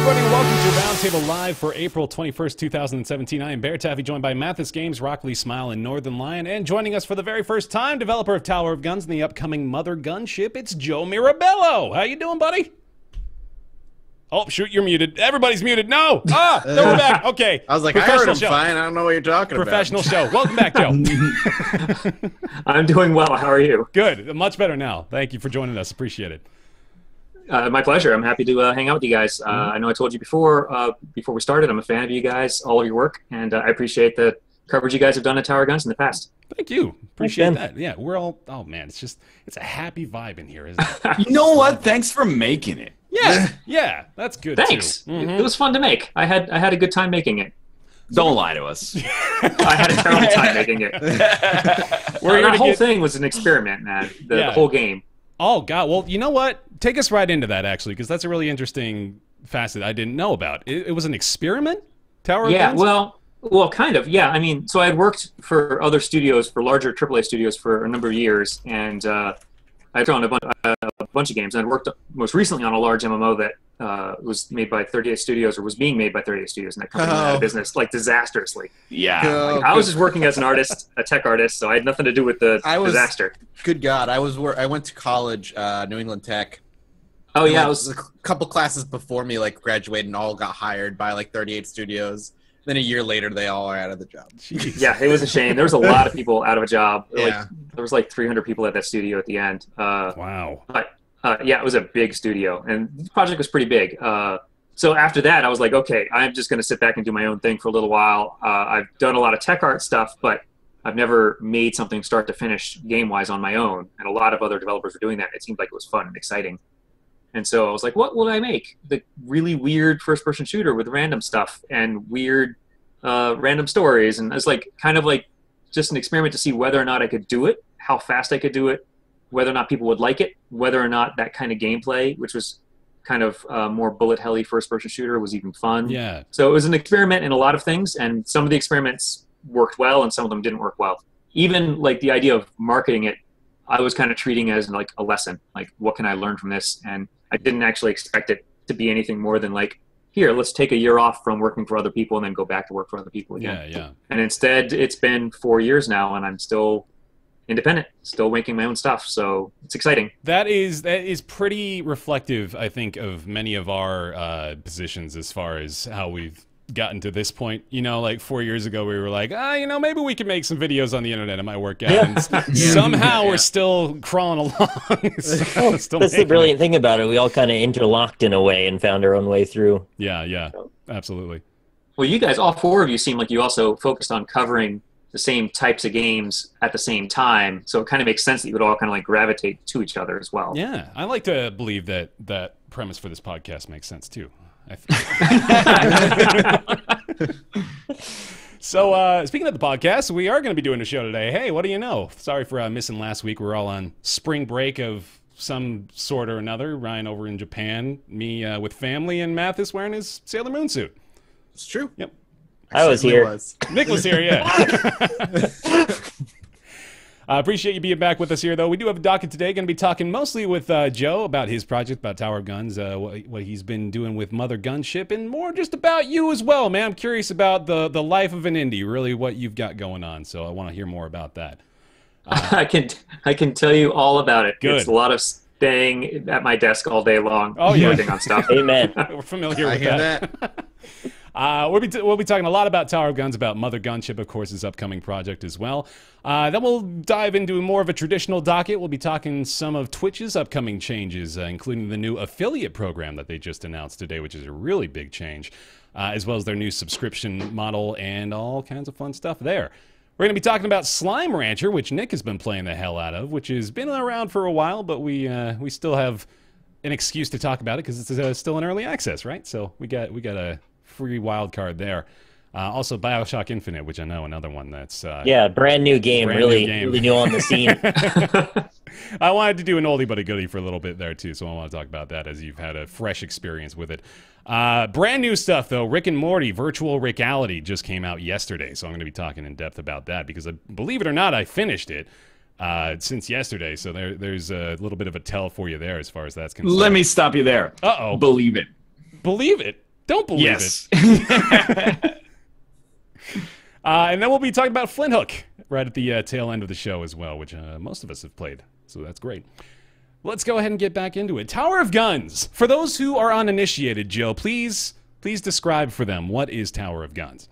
Roundtable Live for April 21st, 2017. I am BaerTaffy, joined by MathasGames, RockLeeSmile, and Northernlion. And joining us for the very first time, developer of Tower of Guns and the upcoming Mothergunship, it's Joe Mirabello. How you doing, buddy? Oh, shoot, you're muted. Everybody's muted. No! Ah, no, we're back. Okay. I was like, I heard him fine. I don't know what you're talking about. Professional show. Welcome back, Joe. I'm doing well. How are you? Good. Much better now. Thank you for joining us. Appreciate it. My pleasure. I'm happy to hang out with you guys. I know I told you before we started, I'm a fan of you guys, all of your work, and I appreciate the coverage you guys have done at Tower Guns in the past. Thank you. Appreciate that. Yeah, we're all, oh man, it's a happy vibe in here, isn't it? You know what? Thanks for making it. Yeah, that's good. Thanks. Too. Mm-hmm. It was fun to make. I had a good time making it. Don't lie to us. I had a terrible time making it. The whole thing was an experiment, man. The whole game. Oh, God. Well, you know what? Take us right into that, actually, because that's a really interesting facet I didn't know about. It was an experiment? Tower of Guns? Well, kind of, yeah. I mean, so I had worked for other studios, for larger AAA studios for a number of years, and I'd drawn a bunch of games. And I'd worked most recently on a large MMO that was made by 38 Studios, or was being made by 38 Studios, and that company went out of business, like, disastrously. Yeah. I was just working as an artist, a tech artist, so I had nothing to do with the disaster. Good God. I went to college, New England Tech. Oh, yeah. Like, it was a couple classes before me, like, graduated and all got hired by, like, 38 Studios. Then a year later, they all are out of the job. Jeez. Yeah, it was a shame. There was a lot of people out of a job. Yeah. Like, there was like 300 people at that studio at the end. Wow. But yeah, it was a big studio, and the project was pretty big. So after that, I was like, okay, I'm just going to sit back and do my own thing for a little while. I've done a lot of tech art stuff, but I've never made something start to finish game-wise on my own, and a lot of other developers were doing that. It seemed like it was fun and exciting. And so I was like, what will I make? The really weird first-person shooter with random stuff and weird random stories. And it's like kind of like just an experiment to see whether or not I could do it, how fast I could do it, whether or not people would like it, whether or not that kind of gameplay, which was kind of more bullet helly first-person shooter, was even fun. Yeah. So it was an experiment in a lot of things, and some of the experiments worked well and some of them didn't work well. Even like the idea of marketing it, I was kind of treating as like a lesson, like what can I learn from this? And I didn't actually expect it to be anything more than like, here, let's take a year off from working for other people and then go back to work for other people again. Yeah. And instead, it's been 4 years now, and I'm still independent, still making my own stuff. So it's exciting. That is pretty reflective, I think, of many of our positions as far as how we've gotten to this point. You know, like 4 years ago, we were like, maybe we can make some videos on the internet. It might work out. And somehow we're still crawling along. That's the brilliant thing about it. We all kind of interlocked in a way and found our own way through. Yeah, absolutely. Well, you guys, all four of you, seem like you also focused on covering the same types of games at the same time. So it kind of makes sense that you would all kind of like gravitate to each other as well. Yeah, I like to believe that premise for this podcast makes sense too. So, speaking of the podcast, we are going to be doing a show today. Hey, what do you know? Sorry for missing last week. We're all on spring break of some sort or another. Ryan over in Japan, me with family, and Mathas wearing his Sailor Moon suit. It's true. Yep. I was here. Nick was here, yeah. I appreciate you being back with us here, though. We do have a docket today. Going to be talking mostly with Joe about his project, about Tower of Guns, what he's been doing with Mothergunship, and more just about you as well, man. I'm curious about the life of an indie, really what you've got going on. So I want to hear more about that. I can tell you all about it. Good. It's a lot of staying at my desk all day long, working on stuff. Amen. We're familiar with that. We'll be talking a lot about Tower of Guns, about Mothergunship, of course, his upcoming project as well. Then we'll dive into more of a traditional docket. We'll be talking some of Twitch's upcoming changes, including the new affiliate program that they just announced today, which is a really big change, as well as their new subscription model and all kinds of fun stuff there. We're going to be talking about Slime Rancher, which Nick has been playing the hell out of, which has been around for a while, but we still have an excuse to talk about it because it's still in early access, right? So we got a free wild card there. Also, BioShock Infinite, which I know another one that's brand new game, really new on the scene. I wanted to do an oldie but a goodie for a little bit there too, so I want to talk about that as you've had a fresh experience with it. Brand new stuff though. Rick and Morty Virtual Rick-ality just came out yesterday, so I'm going to be talking in depth about that because, believe it or not, I finished it since yesterday, so there's a little bit of a tell for you there as far as that's concerned. Let me stop you there. Uh-oh. Believe it. Believe it. Don't believe Yes. it. And then we'll be talking about Flinthook right at the tail end of the show as well, which most of us have played, so that's great. Let's go ahead and get back into it. Tower of Guns. For those who are uninitiated, Joe, please describe for them, what is Tower of Guns?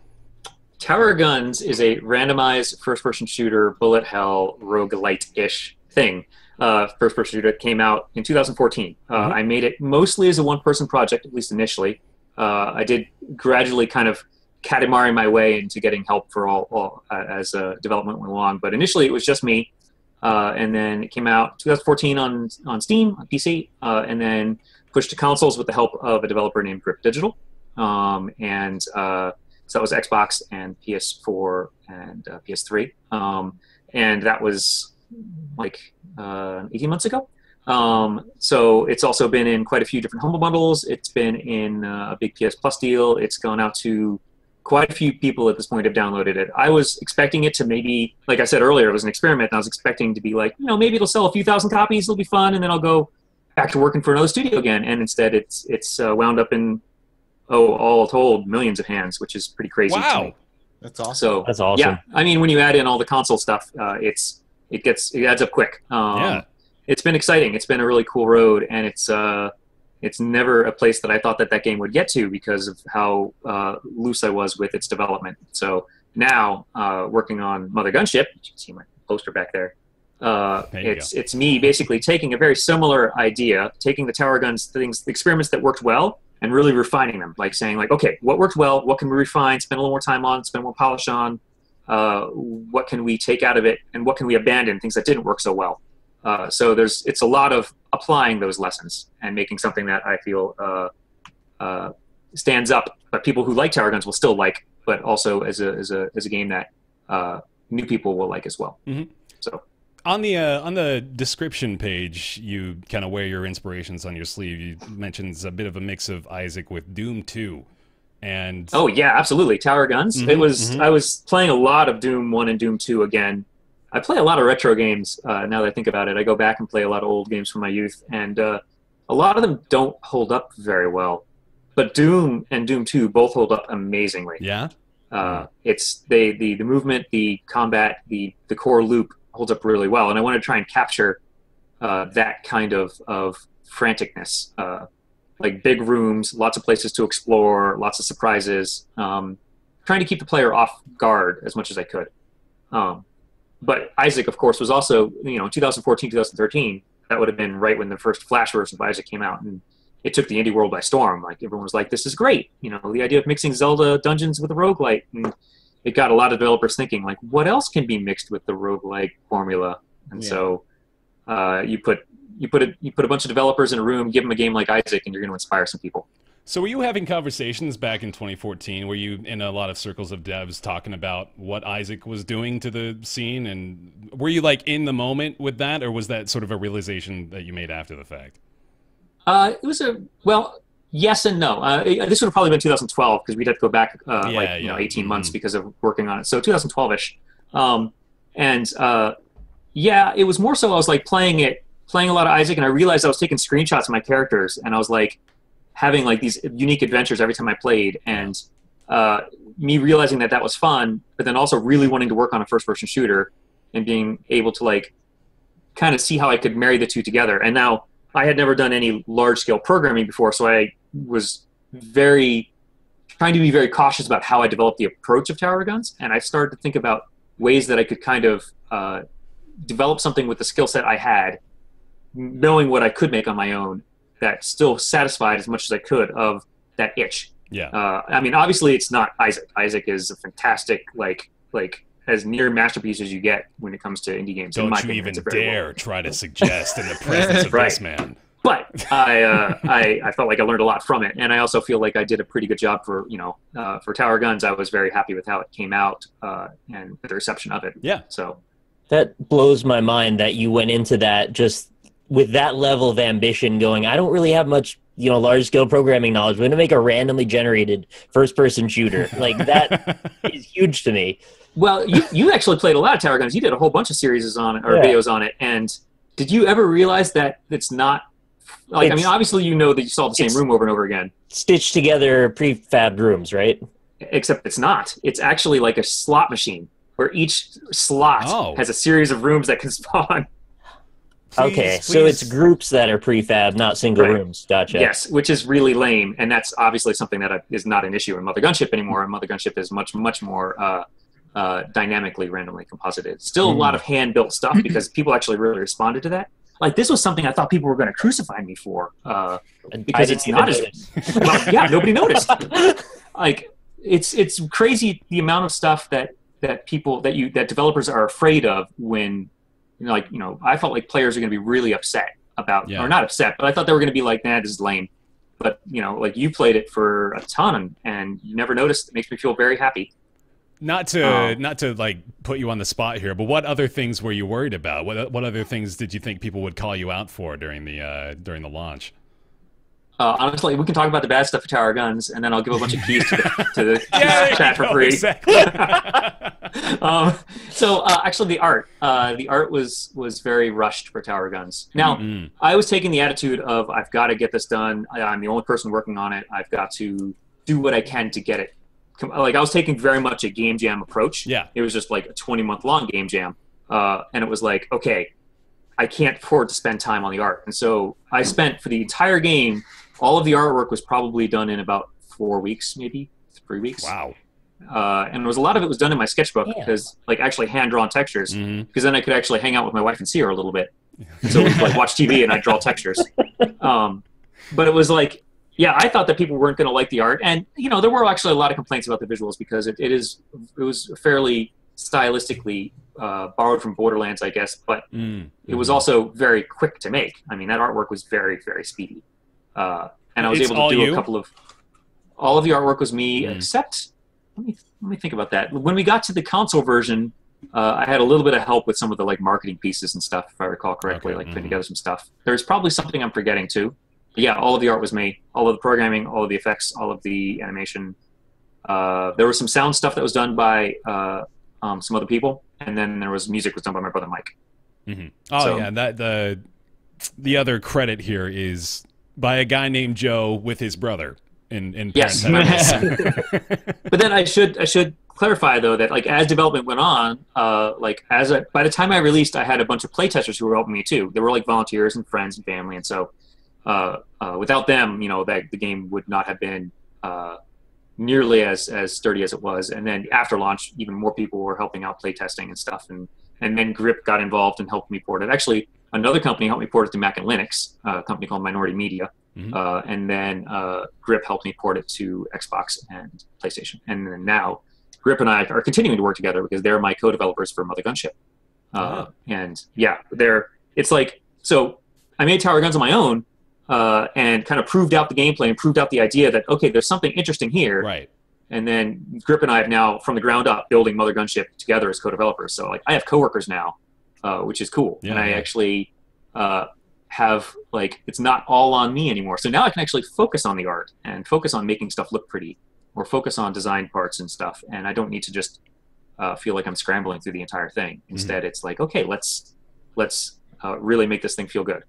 Tower of Guns is a randomized first-person shooter, bullet hell, roguelite-ish thing. First-person shooter came out in 2014. I made it mostly as a one-person project, at least initially. I did gradually kind of Katamari my way into getting help for all as development went along. But initially it was just me. And then it came out 2014 on Steam, on PC, and then pushed to consoles with the help of a developer named Grip Digital. So that was Xbox and PS4 and PS3. And that was like 18 months ago. So it's also been in quite a few different Humble Bundles. It's been in a big PS Plus deal. It's gone out to quite a few people at this point have downloaded it. I was expecting it to maybe, like I said earlier, it was an experiment, and I was expecting to be like, maybe it'll sell a few thousand copies, it'll be fun, and then I'll go back to working for another studio again. And instead, it's wound up in, all told, millions of hands, which is pretty crazy to me. That's awesome. So That's awesome. yeah, I mean, when you add in all the console stuff, it adds up quick. It's been exciting. It's been a really cool road, and it's never a place that I thought that game would get to because of how loose I was with its development. So now, working on Mothergunship, you can see my poster back there. It's me basically taking a very similar idea, taking the Tower Guns things, the experiments that worked well, and really refining them. Like saying, okay, what worked well? What can we refine? Spend a little more time on? Spend more polish on? What can we take out of it? And what can we abandon? Things that didn't work so well. So it's a lot of applying those lessons and making something that I feel stands up, but people who like Tower Guns will still like, but also as a game that new people will like as well. Mm-hmm. So on the description page, you kind of wear your inspirations on your sleeve. You mentioned a bit of a mix of Isaac with Doom 2. And oh yeah, absolutely, Tower Guns. I was playing a lot of Doom 1 and Doom 2 again. I play a lot of retro games now that I think about it. I go back and play a lot of old games from my youth, and a lot of them don't hold up very well. But Doom and Doom 2 both hold up amazingly. Yeah? It's the movement, the combat, the core loop holds up really well. And I want to try and capture that kind of franticness. Like big rooms, lots of places to explore, lots of surprises. Trying to keep the player off guard as much as I could. But Isaac, of course, was also, 2014, 2013, that would have been right when the first Flash version of Isaac came out. And it took the indie world by storm. Like, everyone was like, this is great. The idea of mixing Zelda dungeons with a roguelite. And it got a lot of developers thinking, like, what else can be mixed with the roguelike formula? And so you put a bunch of developers in a room, give them a game like Isaac, and you're going to inspire some people. So were you having conversations back in 2014? Were you in a lot of circles of devs talking about what Isaac was doing to the scene? And were you in the moment with that, or was that sort of a realization that you made after the fact? It was yes and no. This would have probably been 2012 because we'd have to go back 18 months because of working on it. So 2012-ish. It was more so I was playing a lot of Isaac, and I realized I was taking screenshots of my characters, and I was having these unique adventures every time I played, and me realizing that was fun, but then also really wanting to work on a first-person shooter and being able to kind of see how I could marry the two together. And now I had never done any large-scale programming before, so I was trying to be very cautious about how I developed the approach of Tower Guns, and I started to think about ways that I could kind of develop something with the skill set I had, knowing what I could make on my own, that still satisfied as much as I could of that itch. Yeah. Obviously it's not Isaac. Isaac is a fantastic, as near masterpiece as you get when it comes to indie games. Don't you even dare try to suggest in the presence of this man. But I felt like I learned a lot from it, and I also feel like I did a pretty good job for Tower Guns. I was very happy with how it came out and the reception of it. Yeah. So that blows my mind that you went into that just with that level of ambition going, I don't really have much, large-scale programming knowledge. We're going to make a randomly generated first-person shooter. That is huge to me. Well, you actually played a lot of Tower Guns. You did a whole bunch of series on it, or videos on it. And did you ever realize that it's not like, I mean, obviously you know that you saw the same room over and over again. Stitched together prefab rooms, right? Except it's not. It's actually like a slot machine where each slot has a series of rooms that can spawn. So it's groups that are prefab, not single rooms. Gotcha. Yes, which is really lame, and that's obviously something that is not an issue in Mothergunship anymore. And Mothergunship is much more dynamically, randomly composited. Still a lot of hand-built stuff because people actually really responded to that. Like, this was something I thought people were going to crucify me for because it's not as well, yeah, nobody noticed. Like, it's crazy the amount of stuff that developers are afraid of when. I felt like players are going to be really upset about, or not upset, but I thought they were going to be like, nah, this is lame. But, like you played it for a ton and you never noticed. It makes me feel very happy. Not to like put you on the spot here, but what other things were you worried about? What other things did you think people would call you out for during the launch? Honestly, we can talk about the bad stuff for Tower Guns, and then I'll give a bunch of keys to the chat for free. Exactly. Actually, the art was very rushed for Tower Guns. Now, I was taking the attitude of I've got to get this done. I'm the only person working on it. I've got to do what I can to get it. Like, I was taking very much a game jam approach. Yeah, it was just like a 20-month long game jam, and it was like, okay, I can't afford to spend time on the art, and so I spent for the entire game. All of the artwork was probably done in about 4 weeks, maybe 3 weeks. Wow. And a lot of it was done in my sketchbook because, like, actually hand-drawn textures, because then I could actually hang out with my wife and see her a little bit. So we'd, like, watch TV and I'd draw textures. But it was like, yeah, I thought that people weren't going to like the art. And, there were actually a lot of complaints about the visuals because it was fairly stylistically borrowed from Borderlands, I guess, but it was also very quick to make. I mean, that artwork was very, very speedy. And I was able to do a couple of. All of the artwork was me, except let me think about that. When we got to the console version, I had a little bit of help with some of the like marketing pieces and stuff, if I recall correctly, like putting together some stuff. There's probably something I'm forgetting too. But yeah, all of the art was me. All of the programming, all of the effects, all of the animation. There was some sound stuff that was done by some other people, and then there was music was done by my brother Mike. That the other credit here is by a guy named Joe with his brother in yes. But then I should clarify though that like as development went on, by the time I released, I had a bunch of playtesters who were helping me too. They were like volunteers and friends and family, and so without them, the game would not have been nearly as sturdy as it was. And then after launch, even more people were helping out playtesting and stuff, and then Grip got involved and helped me port it. Actually, another company helped me port it to Mac and Linux, a company called Minority Media. And then Grip helped me port it to Xbox and PlayStation. And then now Grip and I are continuing to work together because they're my co-developers for Mothergunship. And yeah, it's like, so I made Tower Guns on my own and kind of proved out the gameplay and proved out the idea that, okay, there's something interesting here. Right. And then Grip and I have now, from the ground up, building Mothergunship together as co-developers. So like I have coworkers now, which is cool. Yeah, and I actually have, like, it's not all on me anymore. So now I can actually focus on the art and focus on making stuff look pretty or focus on design parts and stuff. And I don't need to just feel like I'm scrambling through the entire thing. Instead, it's like, okay, let's really make this thing feel good.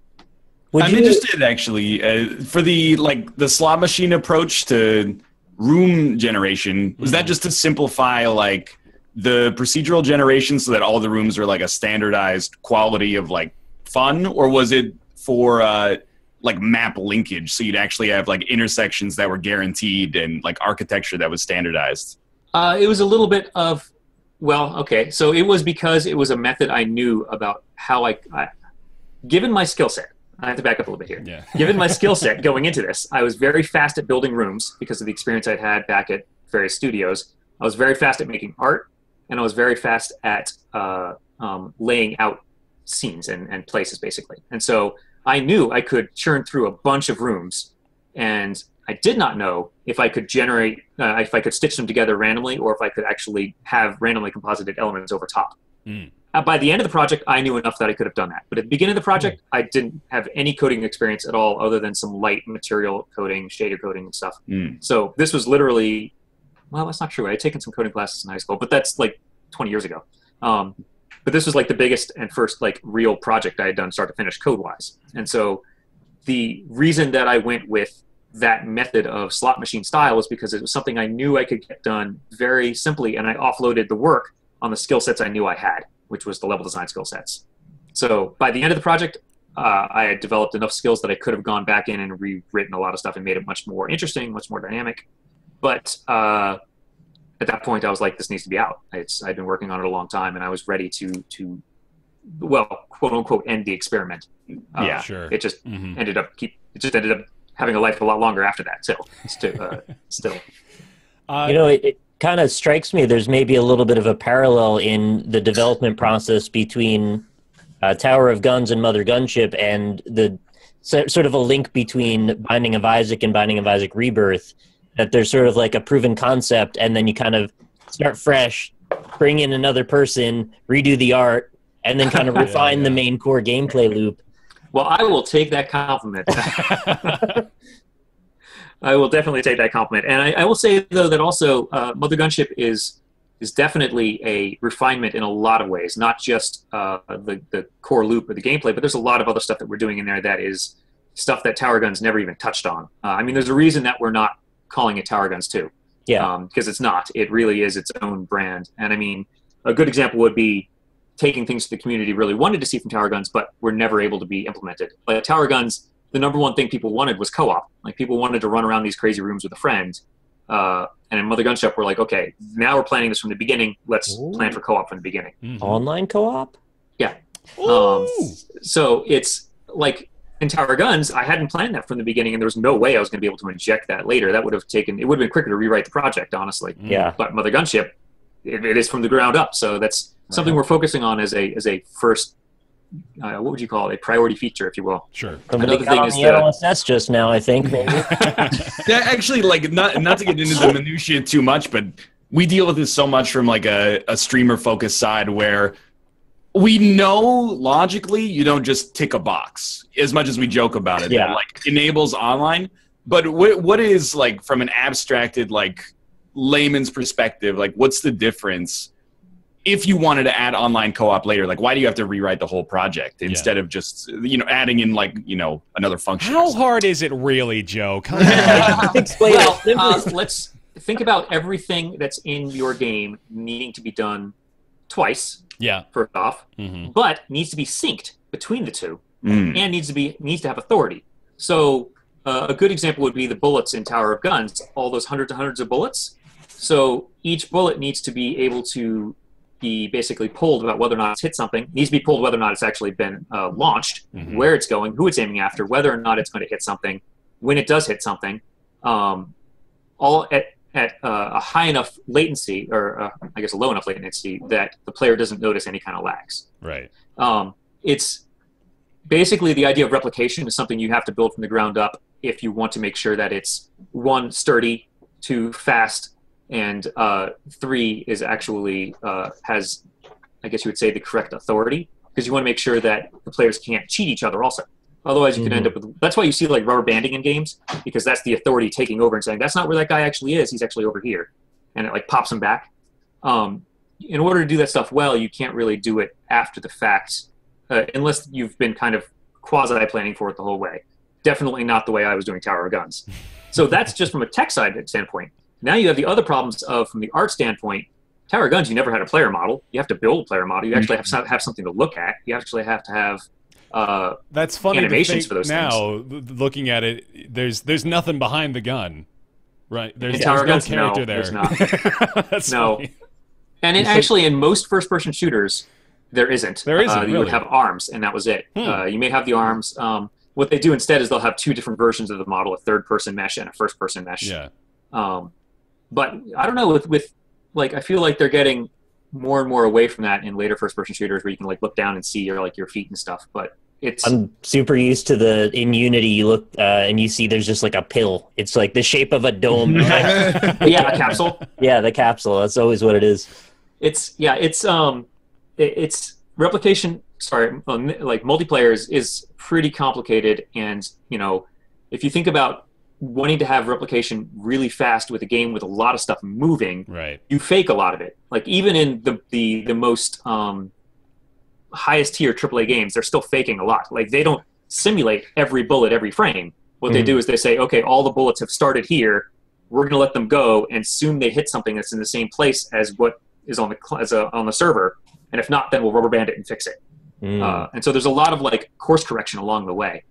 I'm interested, actually, for the slot machine approach to room generation. Was that just to simplify, like, the procedural generation so that all the rooms are, like, a standardized quality of, like, fun? Or was it for, like, map linkage, so you'd actually have, like, intersections that were guaranteed and, like, architecture that was standardized? It was a little bit of, well, okay. So it was because it was a method I knew about how I given my skill set, I have to back up a little bit here. Yeah. Given my skill set going into this, I was very fast at building rooms because of the experience I'd had back at various studios. I was very fast at making art, and I was very fast at laying out scenes and places, basically. And so I knew I could churn through a bunch of rooms, and I did not know if I could generate, if I could stitch them together randomly, or if I could actually have randomly composited elements over top. By the end of the project, I knew enough that I could have done that. But at the beginning of the project, I didn't have any coding experience at all other than some light material coding, shader coding and stuff. So this was literally, well, that's not true. I had taken some coding classes in high school, but that's like 20 years ago. But this was like the biggest and first like real project I had done start to finish code-wise. And so the reason that I went with that method of slot machine style was because it was something I knew I could get done very simply, and I offloaded the work on the skill sets I knew I had, which was the level design skill sets. So by the end of the project, I had developed enough skills that I could have gone back in and rewritten a lot of stuff and made it much more interesting, much more dynamic. But at that point, I was like, this needs to be out. I'd been working on it a long time, and I was ready to well, quote unquote, end the experiment. Yeah, sure. It just ended up having a life a lot longer after that. Still. It kind of strikes me there's maybe a little bit of a parallel in the development process between Tower of Guns and Mothergunship, and the sort of a link between Binding of Isaac and Binding of Isaac Rebirth, that there's sort of like a proven concept, and then you kind of start fresh, bring in another person, redo the art, and then kind of refine the main core gameplay loop. Well, I will take that compliment. I will definitely take that compliment. And I will say, though, that also Mothergunship is definitely a refinement in a lot of ways, not just the core loop of the gameplay, but there's a lot of other stuff that we're doing in there that is stuff that Tower Guns never even touched on. I mean, there's a reason that we're not calling it Tower Guns 2. Yeah. Because it's not. It really is its own brand. And I mean, a good example would be taking things the community really wanted to see from Tower Guns, but were never able to be implemented. Like Tower Guns, the number one thing people wanted was co-op. Like people wanted to run around these crazy rooms with a friend. And in Mothergunship, we're like, okay, now we're planning this from the beginning. Let's plan for co-op from the beginning. Online co-op? Yeah. So it's like in Tower Guns, I hadn't planned that from the beginning, and there was no way I was going to be able to inject that later. That would have been quicker to rewrite the project, honestly. Yeah. But Mothergunship, it is from the ground up. So that's something we're focusing on as a first, what would you call it? A priority feature, if you will. Sure. Another thing is LSS just now, I think. Maybe. Yeah, actually, like not to get into the minutia too much, but we deal with this so much from like a streamer focused side where we know logically you don't just tick a box, as much as we joke about it. Yeah. That, like enables online, but what is like from an abstracted like layman's perspective, like what's the difference? If you wanted to add online co-op later, like why do you have to rewrite the whole project instead of just, adding in like, another function? How hard is it really, Joe? Come on. Explain it. Let's think about everything that's in your game needing to be done twice. Yeah. First off, but needs to be synced between the two, and needs to have authority. So a good example would be the bullets in Tower of Guns. All those hundreds and hundreds of bullets. So each bullet needs to be able to be basically pulled about whether or not it's hit something. It needs to be pulled whether or not it's actually been launched, where it's going, who it's aiming after, whether or not it's going to hit something, when it does hit something, all at a high enough latency, or I guess a low enough latency, that the player doesn't notice any kind of lags. Right. It's basically the idea of replication is something you have to build from the ground up if you want to make sure that it's 1, sturdy, 2, fast, and 3 is actually has, I guess you would say, the correct authority, because you want to make sure that the players can't cheat each other also. Otherwise, you can end up with... That's why you see like rubber banding in games, because that's the authority taking over and saying, that's not where that guy actually is. He's actually over here. And it like pops him back. In order to do that stuff well, you can't really do it after the fact, unless you've been kind of quasi-planning for it the whole way. Definitely not the way I was doing Tower of Guns. So that's just from a tech side standpoint. Now you have the other problems of, from the art standpoint, Tower of Guns, you never had a player model. You have to build a player model. You actually have something to look at. You actually have to have that's funny animations to think for those now, things. Looking at it, there's nothing behind the gun. Right. There's Tower no Guns, character there. There's not. That's no. funny. And actually, in most first-person shooters, there isn't. There isn't, You really? would have arms, and that was it. You may have the arms. What they do instead is they'll have 2 different versions of the model, a third-person mesh and a first-person mesh. Yeah. But I don't know, with like, I feel like they're getting more and more away from that in later first-person shooters where you can like look down and see your feet and stuff. But I'm super used to in Unity, you look and you see there's just like a pill. It's like the shape of a dome. Yeah, a capsule. Yeah, the capsule. That's always what it is. It's replication. Sorry, like multiplayer is pretty complicated, and if you think about wanting to have replication really fast with a game with a lot of stuff moving, right, you fake a lot of it. Like even in the most highest tier AAA games, they're still faking a lot. Like they don't simulate every bullet every frame. What they do is they say, okay, all the bullets have started here. We're going to let them go, and soon they hit something that's in the same place as what is on the server. And if not, then we'll rubber band it and fix it. And so there's a lot of like course correction along the way.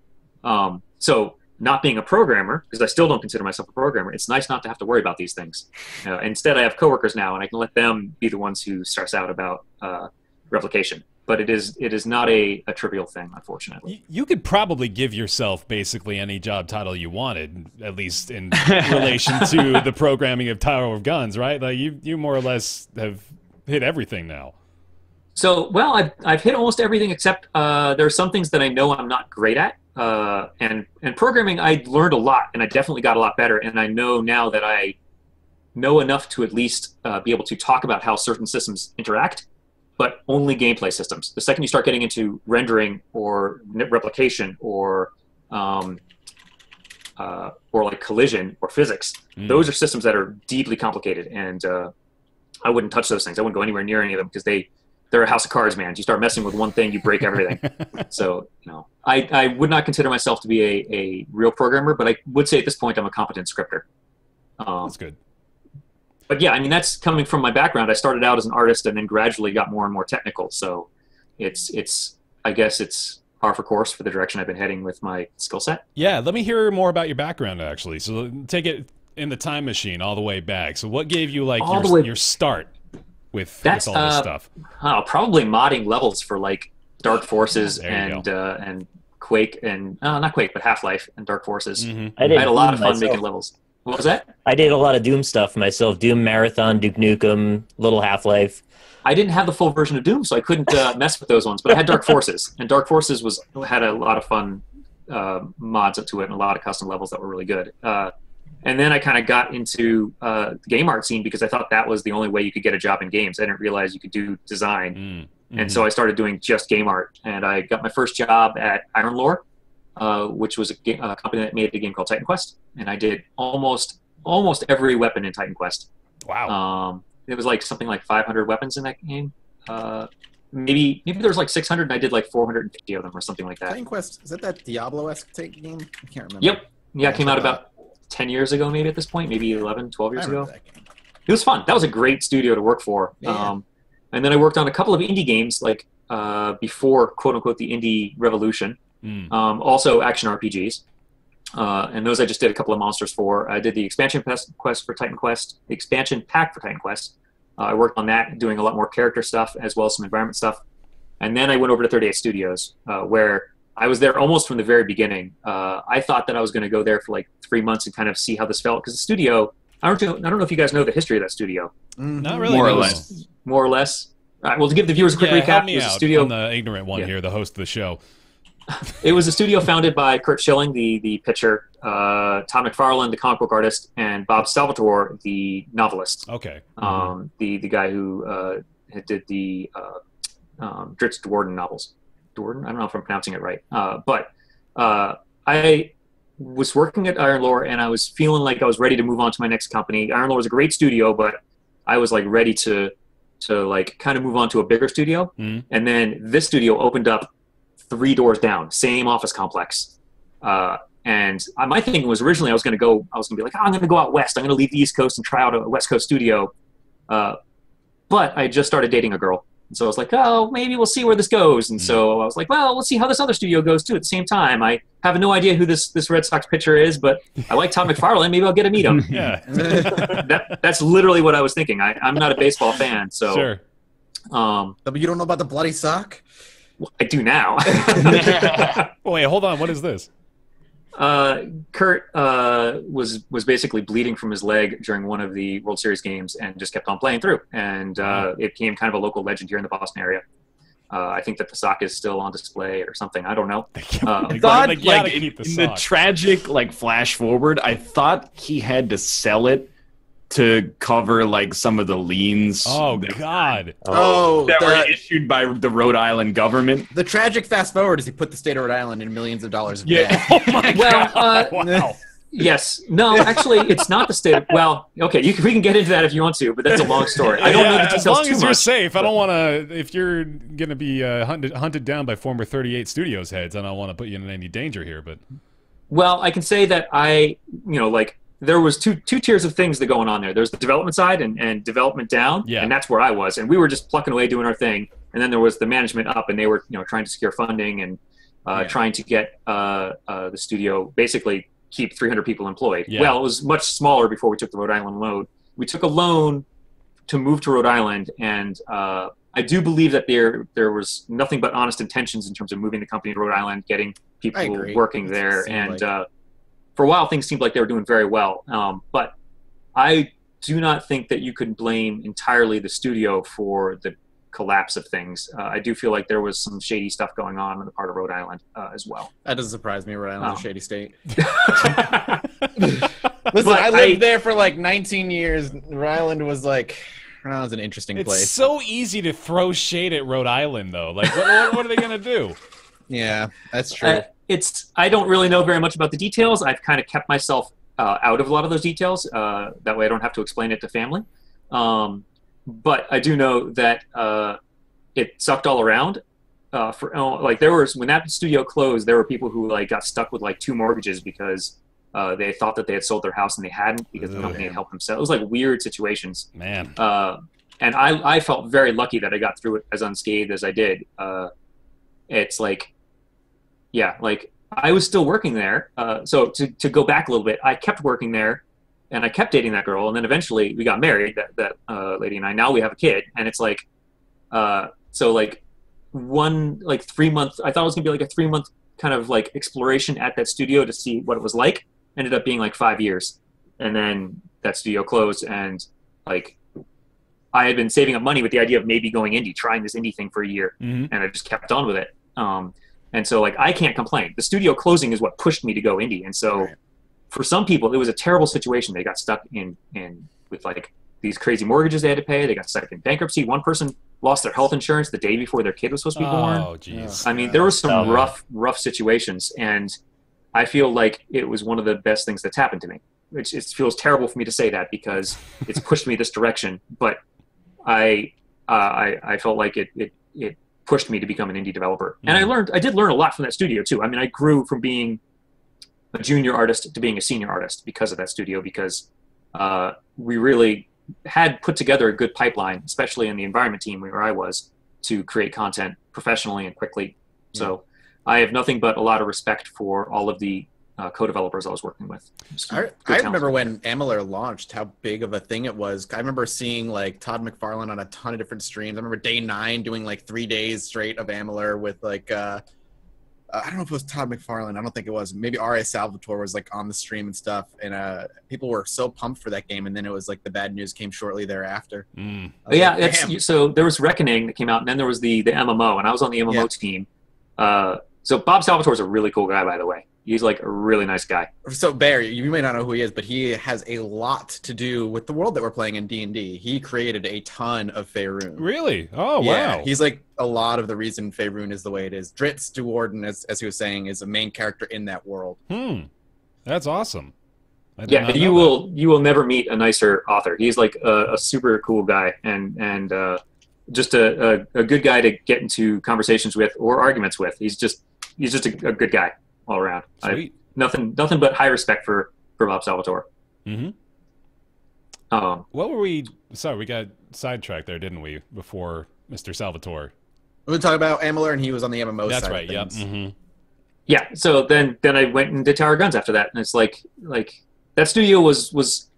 So not being a programmer, because I still don't consider myself a programmer, it's nice not to have to worry about these things. Instead, I have coworkers now, and I can let them be the ones who stress out about replication. But it is not a trivial thing, unfortunately. You could probably give yourself basically any job title you wanted, at least in relation to the programming of Tower of Guns, right? Like you more or less have hit everything now. So, well, I've hit almost everything except there are some things that I know I'm not great at. And programming, I learned a lot, and I definitely got a lot better. And I know now that I know enough to at least be able to talk about how certain systems interact, but only gameplay systems. The second you start getting into rendering or replication or like collision or physics, those are systems that are deeply complicated, and I wouldn't touch those things. I wouldn't go anywhere near any of them because they're a house of cards, man. You start messing with one thing, you break everything. So, I would not consider myself to be a real programmer, but I would say at this point I'm a competent scripter. That's good. But yeah, I mean, that's coming from my background. I started out as an artist and then gradually got more and more technical. So I guess it's par for course for the direction I've been heading with my skill set. Yeah, let me hear more about your background, actually. So take it in the time machine all the way back. So what gave you like your start with all this stuff? Probably modding levels for like Dark Forces and Quake and not Quake, but Half-Life and Dark Forces. I had a lot of fun making levels. What was that? I did a lot of Doom stuff myself. Doom Marathon, Duke Nukem, little Half-Life. I didn't have the full version of Doom, so I couldn't mess with those ones. But I had Dark Forces, and Dark Forces had a lot of fun mods up to it and a lot of custom levels that were really good. And then I kind of got into the game art scene because I thought that was the only way you could get a job in games. I didn't realize you could do design. And so I started doing just game art. And I got my first job at Iron Lore, which was a company that made a game called Titan Quest. And I did almost every weapon in Titan Quest. Wow. It was like something like 500 weapons in that game. Maybe there was like 600, and I did like 450 of them or something like that. Titan Quest, is that Diablo-esque game? I can't remember. Yep. Yeah, it came out about 10 years ago maybe at this point, maybe 11, 12 years ago. That game. It was fun. That was a great studio to work for. Yeah. And then I worked on a couple of indie games like before, quote-unquote, the indie revolution. Also action RPGs. And those I just did a couple of monsters for. I did the expansion quest for Titan Quest, the expansion pack for Titan Quest. I worked on that, doing a lot more character stuff as well as some environment stuff. And then I went over to 38 Studios, where I was there almost from the very beginning. I thought that I was going to go there for like 3 months and kind of see how this felt, because the studio, I don't know if you guys know the history of that studio. Not really. More or less. More or less. All right, well, to give the viewers a quick recap, help me it was out. a studio. I'm the ignorant one here, the host of the show. It was a studio founded by Kurt Schilling, the pitcher, Todd McFarlane, the comic book artist, and Bob Salvatore, the novelist. Okay. The guy who did the Dritz Dwarden novels. Dwarden? I don't know if I'm pronouncing it right. But I was working at Iron Lore, and I was feeling like I was ready to move on to my next company. Iron Lore was a great studio, but I was like ready to like kind of move on to a bigger studio. And then this studio opened up 3 doors down, same office complex. And my thinking was originally I was going to be like, I'm going to go out west. I'm going to leave the East Coast and try out a West Coast studio. But I just started dating a girl. And so I was like, oh, maybe we'll see where this goes. And so I was like, well, we'll see how this other studio goes too at the same time. I have no idea who this Red Sox pitcher is, but I like Todd McFarlane. Maybe I'll get to meet him. Yeah. That's literally what I was thinking. I'm not a baseball fan, so. Sure. But you don't know about the bloody sock? Well, I do now. Wait, hold on. What is this? Kurt was basically bleeding from his leg during one of the World Series games and just kept on playing through. And it became kind of a local legend here in the Boston area. I think that the sock is still on display or something. I don't know. I thought, in the tragic flash forward, I thought he had to sell it to cover some of the liens. Oh God! That were issued by the Rhode Island government. The tragic fast forward is he put the state of Rhode Island in millions of dollars of debt. Oh my God! Wow. Yes. No, actually, it's not the state. Well, okay, we can get into that if you want to, but that's a long story. I don't know the details too much. As long as you're safe, I don't want to. If you're gonna be hunted down by former 38 Studios heads, I don't want to put you in any danger here. But well, I can say that there was two tiers of things that going on there. There's the development side and development down, and that's where I was, and we were just plucking away doing our thing. And then there was the management up, and they were trying to secure funding and trying to get the studio basically keep 300 people employed. Yeah. Well, it was much smaller before we took the Rhode Island loan. We took a loan to move to Rhode Island, and I do believe that there was nothing but honest intentions in terms of moving the company to Rhode Island, getting people working there, and for a while things seemed like they were doing very well. But I do not think that you could blame entirely the studio for the collapse of things. I do feel like there was some shady stuff going on the part of Rhode Island as well. That doesn't surprise me. Rhode Island's a shady state. Listen, I lived there for like 19 years. Rhode Island was an interesting place. It's so easy to throw shade at Rhode Island, though. Like, what are they gonna do? Yeah, that's true. I don't really know very much about the details. I've kind of kept myself out of a lot of those details. That way I don't have to explain it to family. But I do know that it sucked all around. When that studio closed, there were people who got stuck with 2 mortgages because they thought that they had sold their house and they hadn't because the company had helped them sell. It was weird situations. Man. And I felt very lucky that I got through it as unscathed as I did. It's I was still working there. So to go back a little bit, I kept working there. And I kept dating that girl, and then eventually we got married, that lady and I. Now we have a kid, and it's 3 month. I thought it was gonna be a 3 month kind of exploration at that studio to see what it was like. Ended up being 5 years, and then that studio closed, and I had been saving up money with the idea of maybe going indie, trying this indie thing for a year, and I just kept on with it. And so I can't complain. The studio closing is what pushed me to go indie, and so. Right. For some people, it was a terrible situation. They got stuck in with these crazy mortgages they had to pay. They got stuck in bankruptcy. One person lost their health insurance the day before their kid was supposed to be born. Oh, jeez. I mean, there were some rough situations, and I feel like it was one of the best things that's happened to me. It feels terrible for me to say that because it's pushed me this direction, but I felt like it pushed me to become an indie developer. And I did learn a lot from that studio too. I mean, I grew from being a junior artist to being a senior artist because of that studio, because we really had put together a good pipeline, especially in the environment team where I was, to create content professionally and quickly. So I have nothing but a lot of respect for all of the co-developers I was working with. I remember when Amalur launched, how big of a thing it was. I remember seeing Todd McFarlane on a ton of different streams. I remember day 9 doing 3 days straight of Amalur with I don't know if it was Todd McFarlane. I don't think it was. Maybe R.A. Salvatore was on the stream and stuff. And people were so pumped for that game. And then it was the bad news came shortly thereafter. So there was Reckoning that came out, and then there was the MMO, and I was on the MMO team. So Bob Salvatore's a really cool guy, by the way. He's a really nice guy. So Bear, you may not know who he is, but he has a lot to do with the world that we're playing in D&D. He created a ton of Faerun. Really? Oh, yeah, wow. He's a lot of the reason Faerun is the way it is. Dritz Duwarden, as he was saying, is a main character in that world. That's awesome. You will never meet a nicer author. He's a super cool guy and just a good guy to get into conversations with or arguments with. He's just a good guy all around. Sweet. Nothing but high respect for Bob Salvatore. What were we? Sorry, we got sidetracked there, didn't we? Before Mr. Salvatore. We were talking about Amalur, and he was on the MMO That's side. right. Of things. Yep. Yeah. So then I went and did Tower Guns after that, and it's that studio was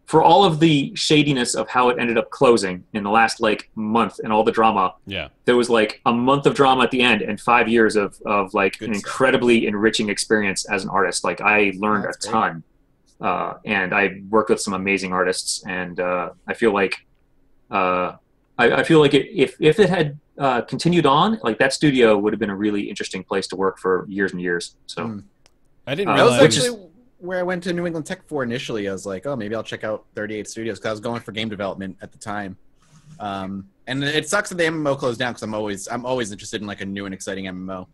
for all of the shadiness of how it ended up closing in the last month and all the drama. Yeah. There was a month of drama at the end and 5 years of an incredibly enriching experience as an artist. I learned a ton. And I worked with some amazing artists, and I feel like if it had continued on, that studio would have been a really interesting place to work for years and years. So I didn't that realize. was actually where I went to New England Tech for initially. I was like, oh, maybe I'll check out 38 Studios, because I was going for game development at the time. And it sucks that the MMO closed down, because I'm always interested in a new and exciting MMO,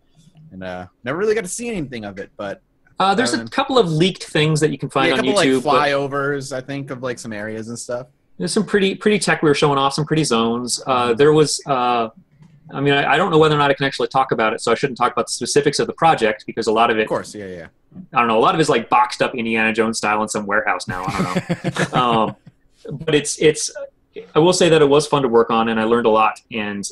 and never really got to see anything of it. But There's a couple of leaked things that you can find a on couple YouTube. like flyovers, I think, of like some areas and stuff. There's some pretty tech we were showing off, some pretty zones. There was, I don't know whether or not I can actually talk about it, so I shouldn't talk about the specifics of the project because a lot of it, of course, yeah. I don't know, a lot of it is like boxed up Indiana Jones style in some warehouse now. I don't know. But it's. I will say that it was fun to work on, and I learned a lot. And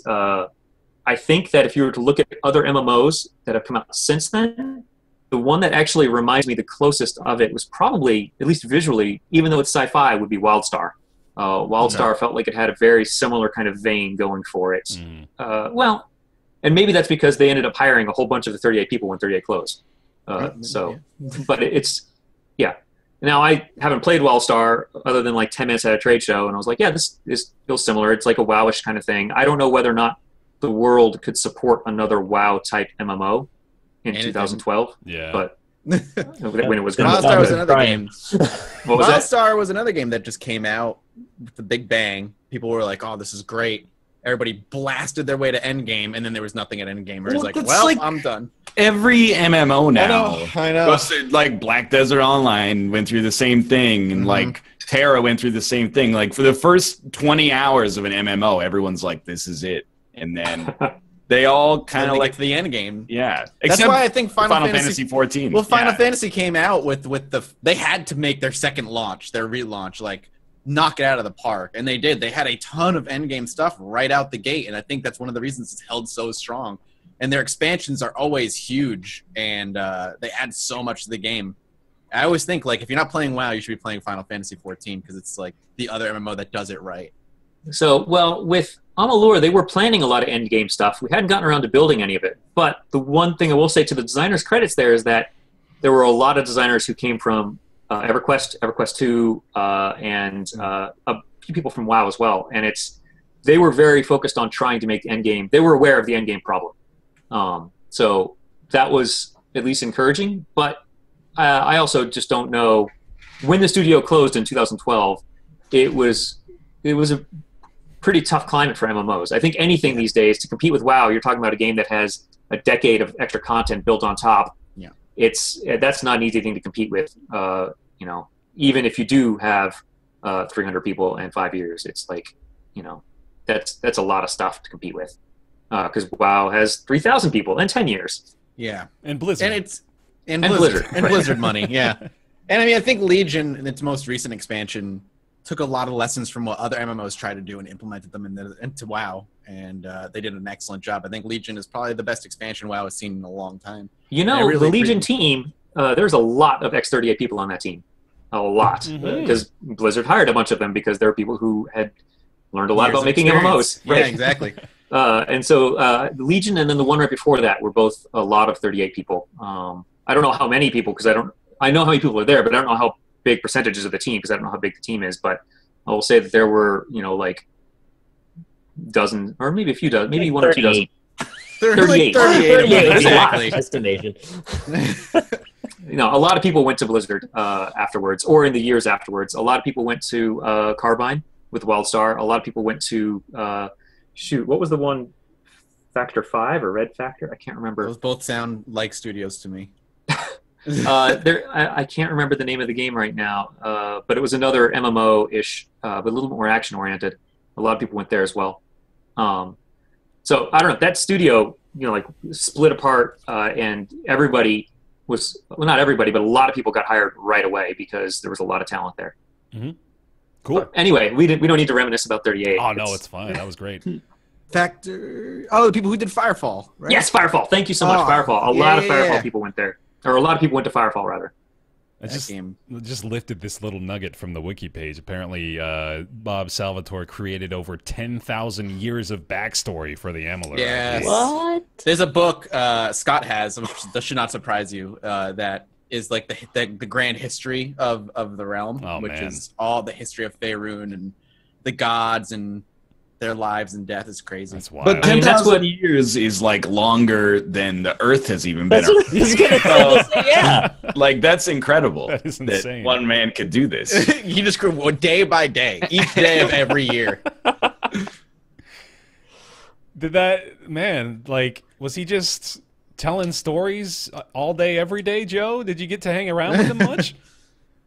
I think that if you were to look at other MMOs that have come out since then, the one that actually reminds me the closest of it was probably, at least visually, even though it's sci-fi, would be WildStar. WildStar felt like it had a very similar kind of vein going for it. Well, and maybe that's because they ended up hiring a whole bunch of the 38 people when 38 closed. But yeah. Now, I haven't played WildStar other than like 10 minutes at a trade show, and I was like, yeah, this feels similar. It's like a WoW-ish kind of thing. I don't know whether or not the world could support another WoW-type MMO in 2012. Yeah. But when it was WildStar was another game. What was that? WildStar was another game that just came out with the big bang. People were like, oh, this is great. Everybody blasted their way to Endgame, and then there was nothing at Endgame. It was like, well, I'm done. Every MMO now. I know. Goes to, like, Black Desert Online went through the same thing, and like Terra went through the same thing. Like, for the first 20 hours of an MMO, everyone's like, this is it. And then they all kind of like the end game. Yeah. That's why I think Final Fantasy 14. Well, Final Fantasy came out with they had to make their second launch, their relaunch, like knock it out of the park, and they did. They had a ton of endgame stuff right out the gate, and I think that's one of the reasons it's held so strong. And their expansions are always huge, and they add so much to the game. I always think, like, if you're not playing WoW, you should be playing Final Fantasy 14 because it's like the other MMO that does it right. So, well, with Amalur, they were planning a lot of endgame stuff. We hadn't gotten around to building any of it. But the one thing I will say to the designers' credits there is that there were a lot of designers who came from EverQuest, EverQuest 2, and a few people from WoW as well. And they were very focused on trying to make the endgame. They were aware of the endgame problem. So that was at least encouraging. But I also just don't know. When the studio closed in 2012, it was a pretty tough climate for MMOs. I think anything these days to compete with WoW, you're talking about a game that has a decade of extra content built on top. Yeah, that's not an easy thing to compete with. Even if you do have 300 people and 5 years, it's like, that's a lot of stuff to compete with. Because WoW has 3,000 people and 10 years. Yeah, and Blizzard, and Blizzard, and Blizzard money. Yeah, and I mean, I think Legion in its most recent expansion took a lot of lessons from what other MMOs tried to do and implemented them into WoW, and they did an excellent job. I think Legion is probably the best expansion WoW has seen in a long time. The Legion team, there's a lot of X38 people on that team. A lot. Because Blizzard hired a bunch of them because there were people who had learned a lot about making MMOs. Right? Yeah, exactly. And so Legion and then the one right before that were both a lot of 38 people. I don't know how many people, because I know how many people are there, but I don't know how big percentages of the team, because I don't know how big the team is. But I will say that there were, like dozen, or maybe a few dozen, maybe one or 2 dozen. 38. 38 exactly. Estimation. A lot of people went to Blizzard afterwards, or in the years afterwards. A lot of people went to Carbine with WildStar. A lot of people went to what was the one? Factor 5 or Red Factor? I can't remember. Those both sound like studios to me. I can't remember the name of the game right now, but it was another MMO-ish, but a little more action-oriented. A lot of people went there as well. So I don't know. That studio, split apart, and everybody was, well, not everybody, but a lot of people got hired right away because there was a lot of talent there. Mm-hmm. Cool. But anyway, we don't need to reminisce about 38. Oh, no, it's fine. That was great. Factor. Oh, the people who did Firefall, right? Yes, Firefall. Thank you so much, Firefall. A lot of Firefall people went there. Or a lot of people went to Firefall, rather. I just lifted this little nugget from the wiki page. Apparently, Bob Salvatore created over 10,000 years of backstory for the Amalur. Yes. What? There's a book Scott has, which that should not surprise you, that is like the grand history of the realm, which is all the history of Faerun and the gods and their lives and death. Is crazy. That's wild. But 10,000 years is like longer than the Earth has even been around. He's gonna say, yeah. Like, that's incredible. That is insane. That one man could do this. He just grew day by day, each day of every year. Did that man, like, was he just telling stories all day, every day, Joe? Did you get to hang around with him much?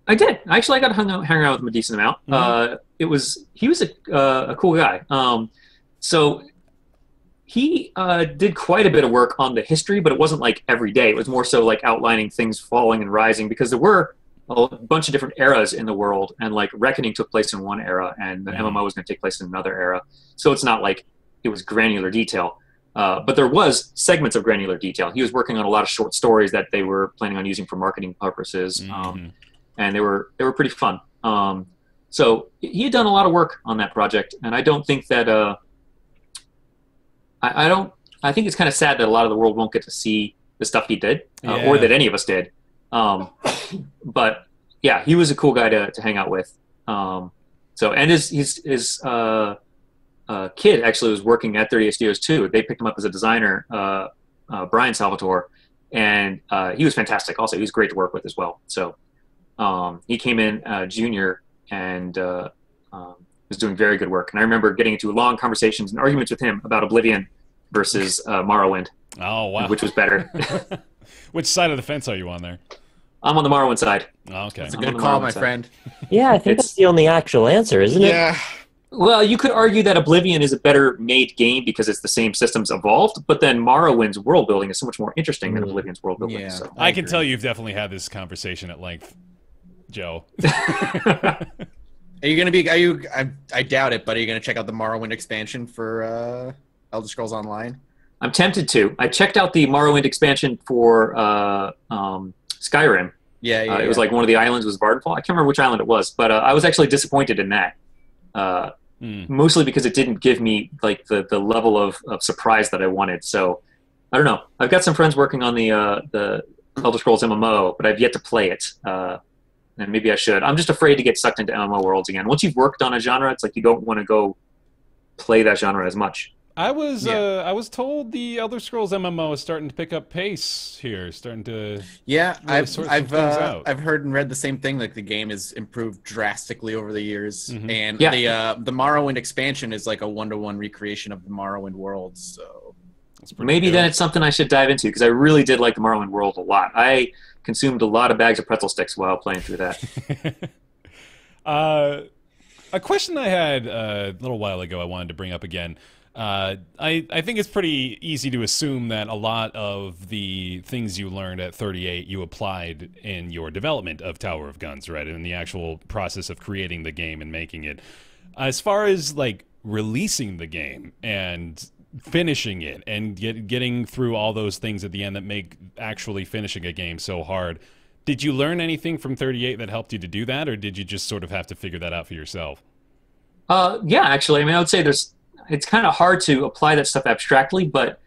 I did. Actually, I got to hang around with him a decent amount. He was a cool guy. So he did quite a bit of work on the history, but it wasn't like every day. It was more so like outlining things falling and rising, because there were a bunch of different eras in the world, and like Reckoning took place in one era, and the MMO was going to take place in another era. So it's not like it was granular detail. But there was segments of granular detail. He was working on a lot of short stories that they were planning on using for marketing purposes. And they were pretty fun. So he had done a lot of work on that project, and I don't think that I think it's kind of sad that a lot of the world won't get to see the stuff he did, or that any of us did. But yeah, he was a cool guy to hang out with. So, and his kid actually was working at 38 Studios too. They picked him up as a designer, Brian Salvatore, and he was fantastic. Also, he was great to work with as well. So. He came in junior and was doing very good work. And I remember getting into long conversations and arguments with him about Oblivion versus Morrowind. Oh, wow. Which was better. Which side of the fence are you on there? I'm on the Morrowind side. Oh, okay. That's a good call, my friend. Yeah, I think that's the only actual answer, isn't it? Yeah. Well, you could argue that Oblivion is a better made game because it's the same systems evolved, but then Morrowind's world building is so much more interesting than Oblivion's world building. Yeah, so. I can tell you've definitely had this conversation at length, Joe. Are you going to be, I doubt it, but are you going to check out the Morrowind expansion for Elder Scrolls Online? I'm tempted to. I checked out the Morrowind expansion for Skyrim. Yeah. It was like one of the islands was Vardenfall. I can't remember which island it was, but I was actually disappointed in that. Mostly because it didn't give me like the level of surprise that I wanted. So I don't know. I've got some friends working on the Elder Scrolls MMO, but I've yet to play it. And maybe I should. I'm just afraid to get sucked into MMO worlds again. Once you've worked on a genre, it's like you don't want to go play that genre as much. I was told the Elder Scrolls MMO is starting to pick up pace here, starting to I've heard and read the same thing. Like the game has improved drastically over the years, and the Morrowind expansion is like a 1-to-1 recreation of the Morrowind world. So maybe then it's something I should dive into, because I really did like the Morrowind world a lot. I consumed a lot of bags of pretzel sticks while playing through that. A question I had a little while ago I wanted to bring up again. I think it's pretty easy to assume that a lot of the things you learned at 38 you applied in your development of Tower of Guns, right? In the actual process of creating the game and making it. As far as like releasing the game and finishing it and getting through all those things at the end that make actually finishing a game so hard, did you learn anything from 38 that helped you to do that, or did you just sort of have to figure that out for yourself? Yeah, actually. I mean, I would say it's kind of hard to apply that stuff abstractly, but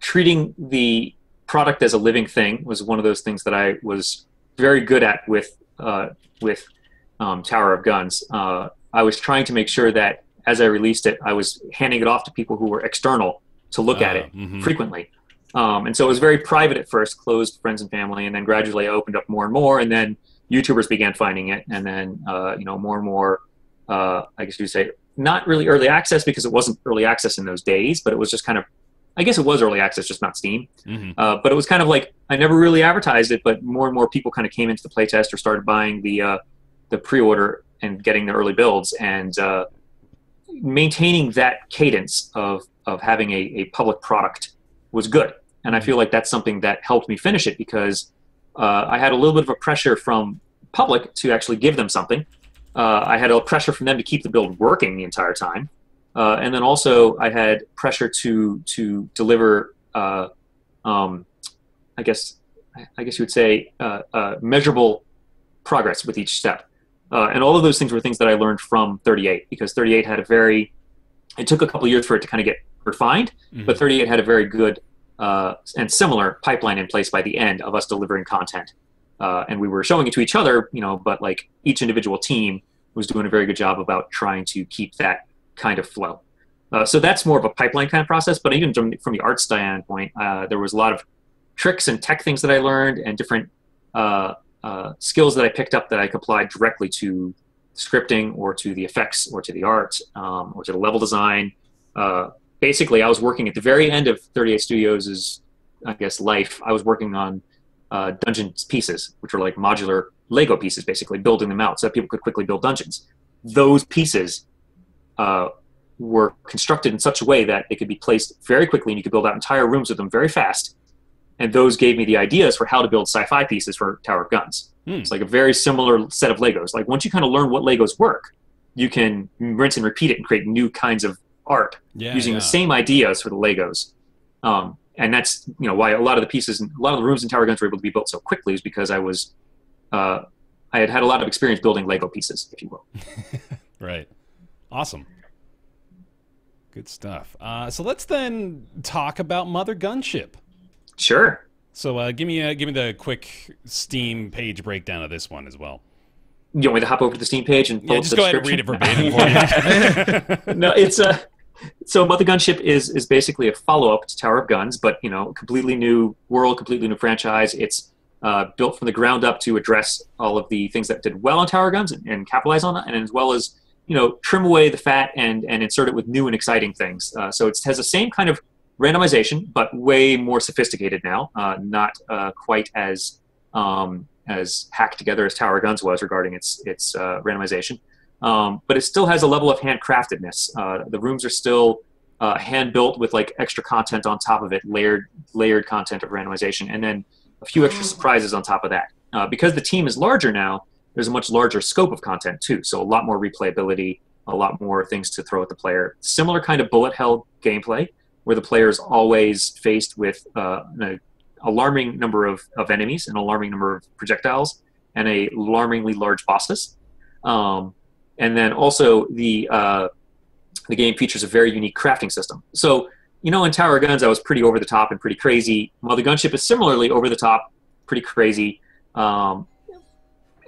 treating the product as a living thing was one of those things that I was very good at with Tower of Guns. I was trying to make sure that as I released it, I was handing it off to people who were external to look at it frequently. And so it was very private at first, closed friends and family, and then gradually I opened up more and more, and then YouTubers began finding it, and then more and more, I guess you'd say, not really early access, because it wasn't early access in those days, but it was just kind of, I guess it was early access, just not Steam. But it was kind of like, I never really advertised it, but more and more people kind of came into the playtest or started buying the pre-order and getting the early builds, and maintaining that cadence of having a public product was good. And I feel like that's something that helped me finish it, because I had a little bit of a pressure from public to actually give them something. I had a pressure from them to keep the build working the entire time. And then also I had pressure to deliver, I guess you would say, measurable progress with each step. And all of those things were things that I learned from 38, because 38 had it took a couple of years for it to kind of get refined, but 38 had a very good and similar pipeline in place by the end of us delivering content. And we were showing it to each other, but like each individual team was doing a very good job about trying to keep that kind of flow. So that's more of a pipeline kind of process. But even from the art standpoint, there was a lot of tricks and tech things that I learned, and different skills that I picked up that I could apply directly to scripting, or to the effects, or to the art, or to the level design. Basically, I was working at the very end of 38 Studios' I guess, life, I was working on dungeon pieces, which are like modular Lego pieces, basically building them out so that people could quickly build dungeons. Those pieces were constructed in such a way that they could be placed very quickly, and you could build out entire rooms with them very fast. And those gave me the ideas for how to build sci-fi pieces for Tower of Guns. It's like a very similar set of Legos. Like once you kind of learn what Legos work, you can rinse and repeat it and create new kinds of art using the same ideas for the Legos. And that's why a lot of the pieces and a lot of the rooms in Tower of Guns were able to be built so quickly, is because I had a lot of experience building Lego pieces, if you will. Right. Awesome. Good stuff. So let's then talk about Mothergunship. Sure. So give me the quick Steam page breakdown of this one as well. You want me to hop over to the Steam page and pull up just the go ahead and read it verbatim for you. No, it's so Mothergunship is basically a follow-up to Tower of Guns, but completely new world, completely new franchise. It's built from the ground up to address all of the things that did well on Tower of Guns and capitalize on it, and as well as trim away the fat and insert it with new and exciting things. So it has the same kind of randomization, but way more sophisticated now. Not quite as hacked together as Tower of Guns was regarding its randomization. But it still has a level of handcraftedness. The rooms are still hand-built with like extra content on top of it, layered content of randomization, and then a few extra surprises on top of that. Because the team is larger now, there's a much larger scope of content too, so a lot more replayability, a lot more things to throw at the player. Similar kind of bullet hell gameplay, where the player is always faced with an alarming number of enemies, an alarming number of projectiles, and a alarmingly large bosses. And then also the game features a very unique crafting system. So, in Tower of Guns, I was pretty over the top and pretty crazy. Mothergunship is similarly over the top, pretty crazy.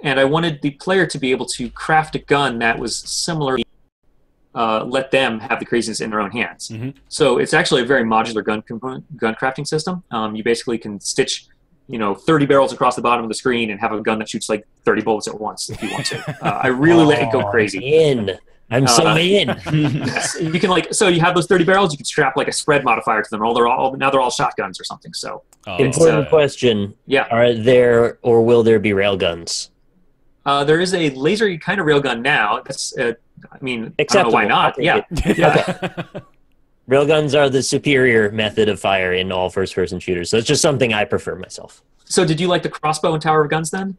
And I wanted the player to be able to craft a gun that was similarly let them have the craziness in their own hands. So it's actually a very modular gun crafting system. You basically can stitch 30 barrels across the bottom of the screen and have a gun that shoots like 30 bullets at once if you want to. I really let it go crazy. I'm so in. Yes. You can so you have those 30 barrels, you can strap like a spread modifier to them, or now they're all shotguns or something. So important question. Yeah. Are there or will there be railguns? There is a laser kind of railgun now. That's acceptable. I don't know why not. Yeah. Railguns are the superior method of fire in all first-person shooters, so it's just something I prefer myself. So did you like the crossbow in Tower of Guns then?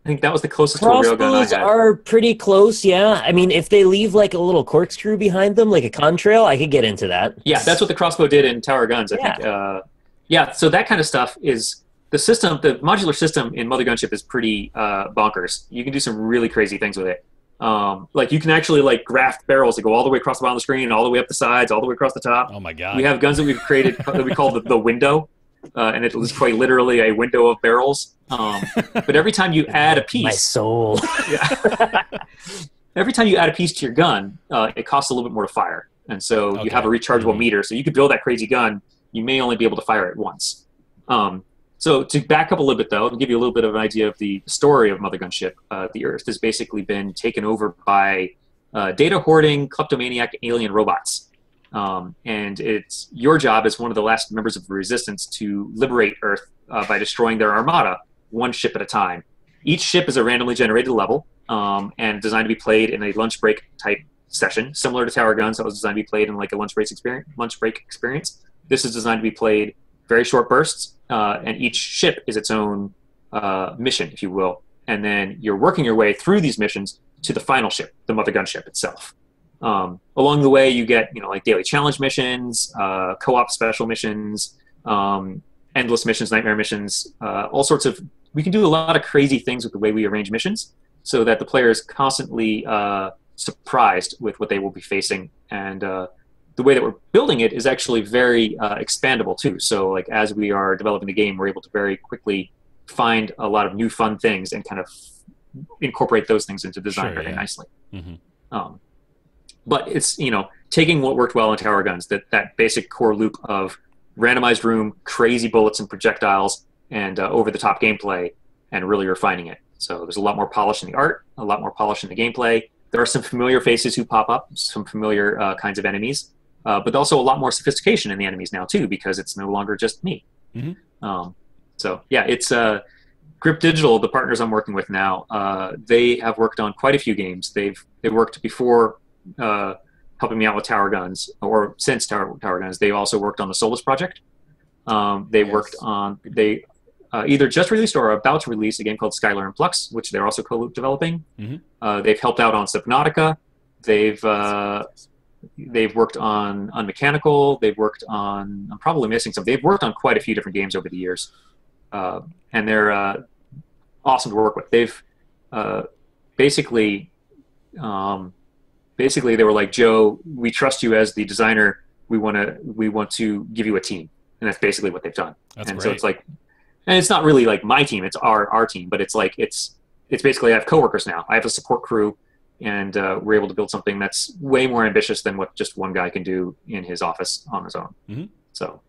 I think that was the closest to a railgun I had. Crossbows are pretty close, yeah. I mean, if they leave like a little corkscrew behind them, like a contrail, I could get into that. Yeah, that's what the crossbow did in Tower of Guns, I think. So that kind of stuff is... The modular system in Mothergunship is pretty bonkers. You can do some really crazy things with it. Like you can actually graft barrels that go all the way across the bottom of the screen, all the way up the sides, all the way across the top. Oh my god! We have guns that we've created that we call the window, and it was quite literally a window of barrels. But every time you add a piece, my soul. Every time you add a piece to your gun, it costs a little bit more to fire, and so you have a rechargeable meter. So you could build that crazy gun. You may only be able to fire it once. So to back up a little bit, though, and give you a little bit of an idea of the story of Mothergunship, the Earth has basically been taken over by data-hoarding, kleptomaniac alien robots. And it's your job as one of the last members of the Resistance to liberate Earth by destroying their armada, one ship at a time. Each ship is a randomly generated level and designed to be played in a lunch break type session, similar to Tower Guns that was designed to be played in like a lunch break experience. This is designed to be played very short bursts, and each ship is its own mission, if you will. And then you're working your way through these missions to the final ship, the Mothergunship itself. Along the way, you get like daily challenge missions, co-op special missions, endless missions, nightmare missions, all sorts of. We can do a lot of crazy things with the way we arrange missions, so that the player is constantly surprised with what they will be facing, and the way that we're building it is actually very expandable too. So like as we are developing the game, we're able to very quickly find a lot of new fun things and kind of incorporate those things into design very nicely. But it's taking what worked well in Tower Guns, that basic core loop of randomized room, crazy bullets and projectiles, and over-the-top gameplay, and really refining it. So there's a lot more polish in the art, a lot more polish in the gameplay. There are some familiar faces who pop up, some familiar kinds of enemies. But also a lot more sophistication in the enemies now, too, because it's no longer just me. So yeah, it's Grip Digital, the partners I'm working with now. They have worked on quite a few games. They worked before helping me out with Tower Guns, or since Tower Guns. They also worked on the Solus project. They worked on either just released or are about to release a game called Skylar and Plux, which they're also co-developing. They've helped out on Subnautica. They've worked on Unmechanical. They've worked on, I'm probably missing some. They've worked on quite a few different games over the years, and they're awesome to work with. They've basically they were like, Joe, we trust you as the designer. We want to give you a team, and that's basically what they've done. That's and great. So it's like, and it's not really like my team; it's our team. But it's like it's basically I have coworkers now. I have a support crew, and we're able to build something that's way more ambitious than what just one guy can do in his office on his own. So,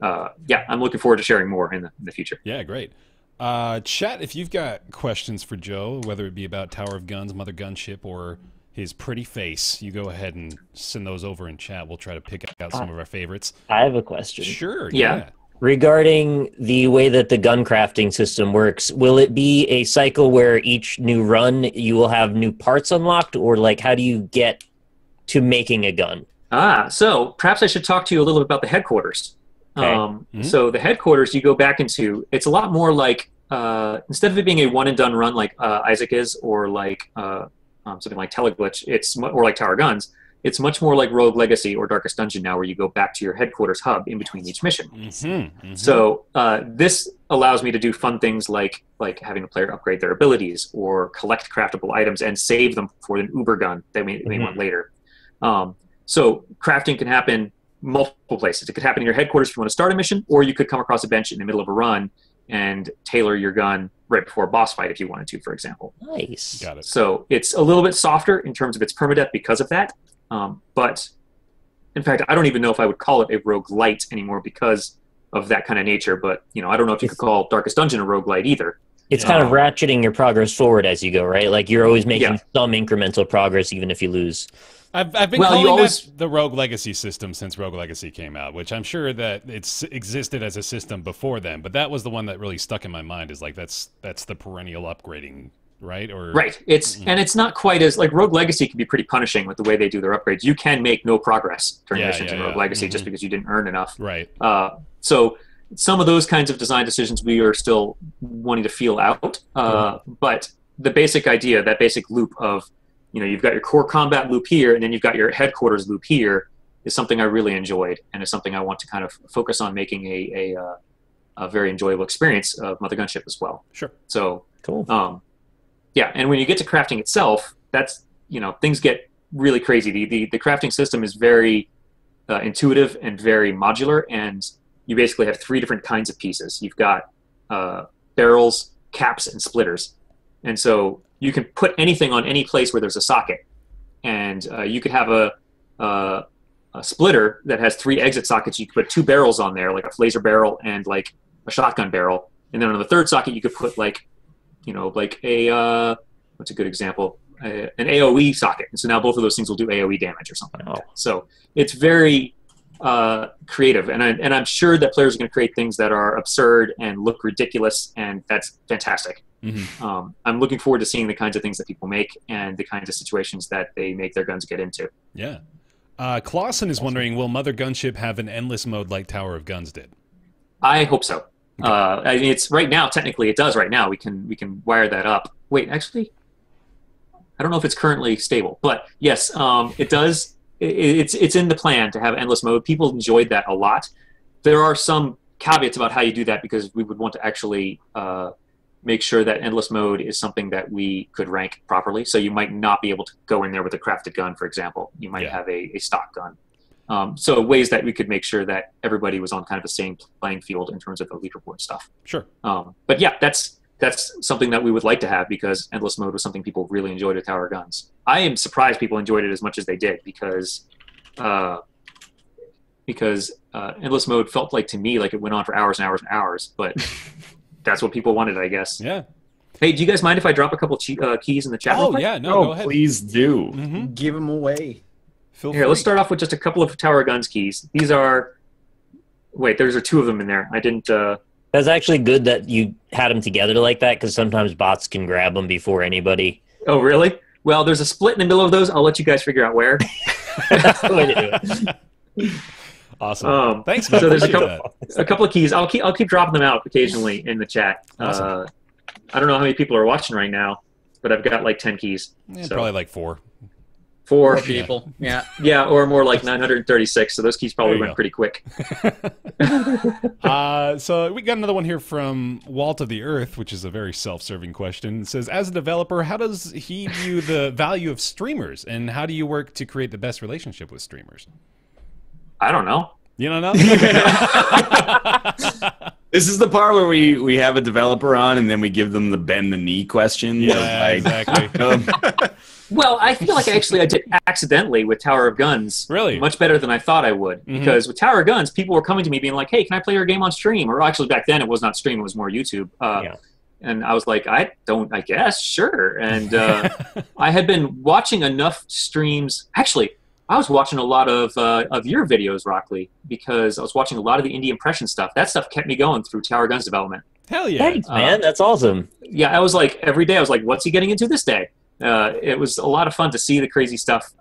yeah, I'm looking forward to sharing more in the future. Yeah, great. Chat, if you've got questions for Joe, whether it be about Tower of Guns, Mothergunship, or his pretty face, you go ahead and send those over in chat. We'll try to pick out some of our favorites. I have a question. Sure, Yeah. Regarding the way that the gun crafting system works, will it be a cycle where each new run you will have new parts unlocked, or like how do you get to making a gun? So perhaps I should talk to you a little bit about the headquarters. Okay. So the headquarters you go back into, it's a lot more like, instead of it being a one and done run like Isaac is, or like something like Teleglitch, or like Tower Guns, it's much more like Rogue Legacy or Darkest Dungeon now, where you go back to your headquarters hub in between each mission. So this allows me to do fun things like having a player upgrade their abilities or collect craftable items and save them for an Uber gun they may want later. So crafting can happen multiple places. It could happen in your headquarters if you want to start a mission, or you could come across a bench in the middle of a run and tailor your gun right before a boss fight if you wanted to, for example. Nice. Got it. So it's a little bit softer in terms of its permadeath because of that. But in fact, I don't even know if I would call it a roguelite anymore because of that kind of nature. But I don't know if you could call Darkest Dungeon a roguelite either. It's kind of ratcheting your progress forward as you go, right? Like you're always making some incremental progress, even if you lose. I've been calling that the Rogue Legacy system since Rogue Legacy came out, which I'm sure that it's existed as a system before then, but that was the one that really stuck in my mind. Is like that's the perennial upgrading, right? Right. And it's not quite as like Rogue Legacy can be pretty punishing with the way they do their upgrades. You can make no progress during missions in Rogue Legacy just because you didn't earn enough. Right. So some of those kinds of design decisions we are still wanting to feel out. But the basic idea, that basic loop of you've got your core combat loop here, and then you've got your headquarters loop here, is something I really enjoyed, and is something I want to kind of focus on making a very enjoyable experience of Mothergunship as well. Sure. So cool. Yeah, and when you get to crafting itself, that's things get really crazy. The crafting system is very intuitive and very modular, and you basically have 3 different kinds of pieces. You've got barrels, caps, and splitters, and so you can put anything on any place where there's a socket, and you could have a splitter that has 3 exit sockets. You could put 2 barrels on there, like a laser barrel and like a shotgun barrel, and then on the 3rd socket you could put like a what's a good example? An AOE socket, and so now both of those things will do AOE damage or something like that. So it's very creative, and I'm sure that players are going to create things that are absurd and look ridiculous, and that's fantastic. I'm looking forward to seeing the kinds of things that people make and the kinds of situations that they make their guns get into. Yeah. Clausen is wondering, will Mothergunship have an endless mode like Tower of Guns did? I hope so. I mean, it's right now. Technically, it does right now. We can wire that up. Wait, actually, I don't know if it's currently stable, but yes, it does. It's in the plan to have endless mode. People enjoyed that a lot. There are some caveats about how you do that because we would want to actually make sure that endless mode is something that we could rank properly. So you might not be able to go in there with a crafted gun, for example. You might have a stock gun. So ways that we could make sure that everybody was on kind of the same playing field in terms of the leaderboard stuff. Sure. But yeah, that's something that we would like to have because endless mode was something people really enjoyed at Tower Guns. I am surprised people enjoyed it as much as they did because endless mode felt like to me like it went on for hours and hours and hours, but that's what people wanted, I guess. Yeah. Hey, do you guys mind if I drop a couple keys in the chat? Oh, yeah. No, go ahead. Please do. Give them away. Here, let's start off with just a couple of Tower Guns keys. These are Wait, there's 2 of them in there. I didn't. That's actually good that you had them together like that, because sometimes bots can grab them before anybody. Oh, really? Well, there's a split in the middle of those. I'll let you guys figure out where. That's the way to do it. Awesome. Thanks, man. So there's Appreciate a couple of keys. I'll keep dropping them out occasionally in the chat. Awesome. I don't know how many people are watching right now, but I've got like 10 keys. Yeah, so. probably like 4. 4 people. Yeah. Yeah, or more like 936. So those keys probably went pretty quick. So we got another one here from Walt of the Earth, which is a very self-serving question. It says, as a developer, how does he view the value of streamers, and how do you work to create the best relationship with streamers? I don't know. You don't know? This is the part where we have a developer on and then we give them the bend the knee question. Yeah, exactly. Well, I feel like I did accidentally with Tower of Guns. Really? Much better than I thought I would. Because with Tower of Guns, people were coming to me being like, hey, can I play your game on stream? Or actually back then it was not stream, it was more YouTube. And I was like, I guess, sure. And I had been watching enough streams. Actually, I was watching a lot of your videos, RockLee, because I was watching a lot of the indie impression stuff. That stuff kept me going through Tower of Guns development. Hell yeah. Thanks, man. That's awesome. Yeah, I was like, every day I was like, what's he getting into this day? It was a lot of fun to see the crazy stuff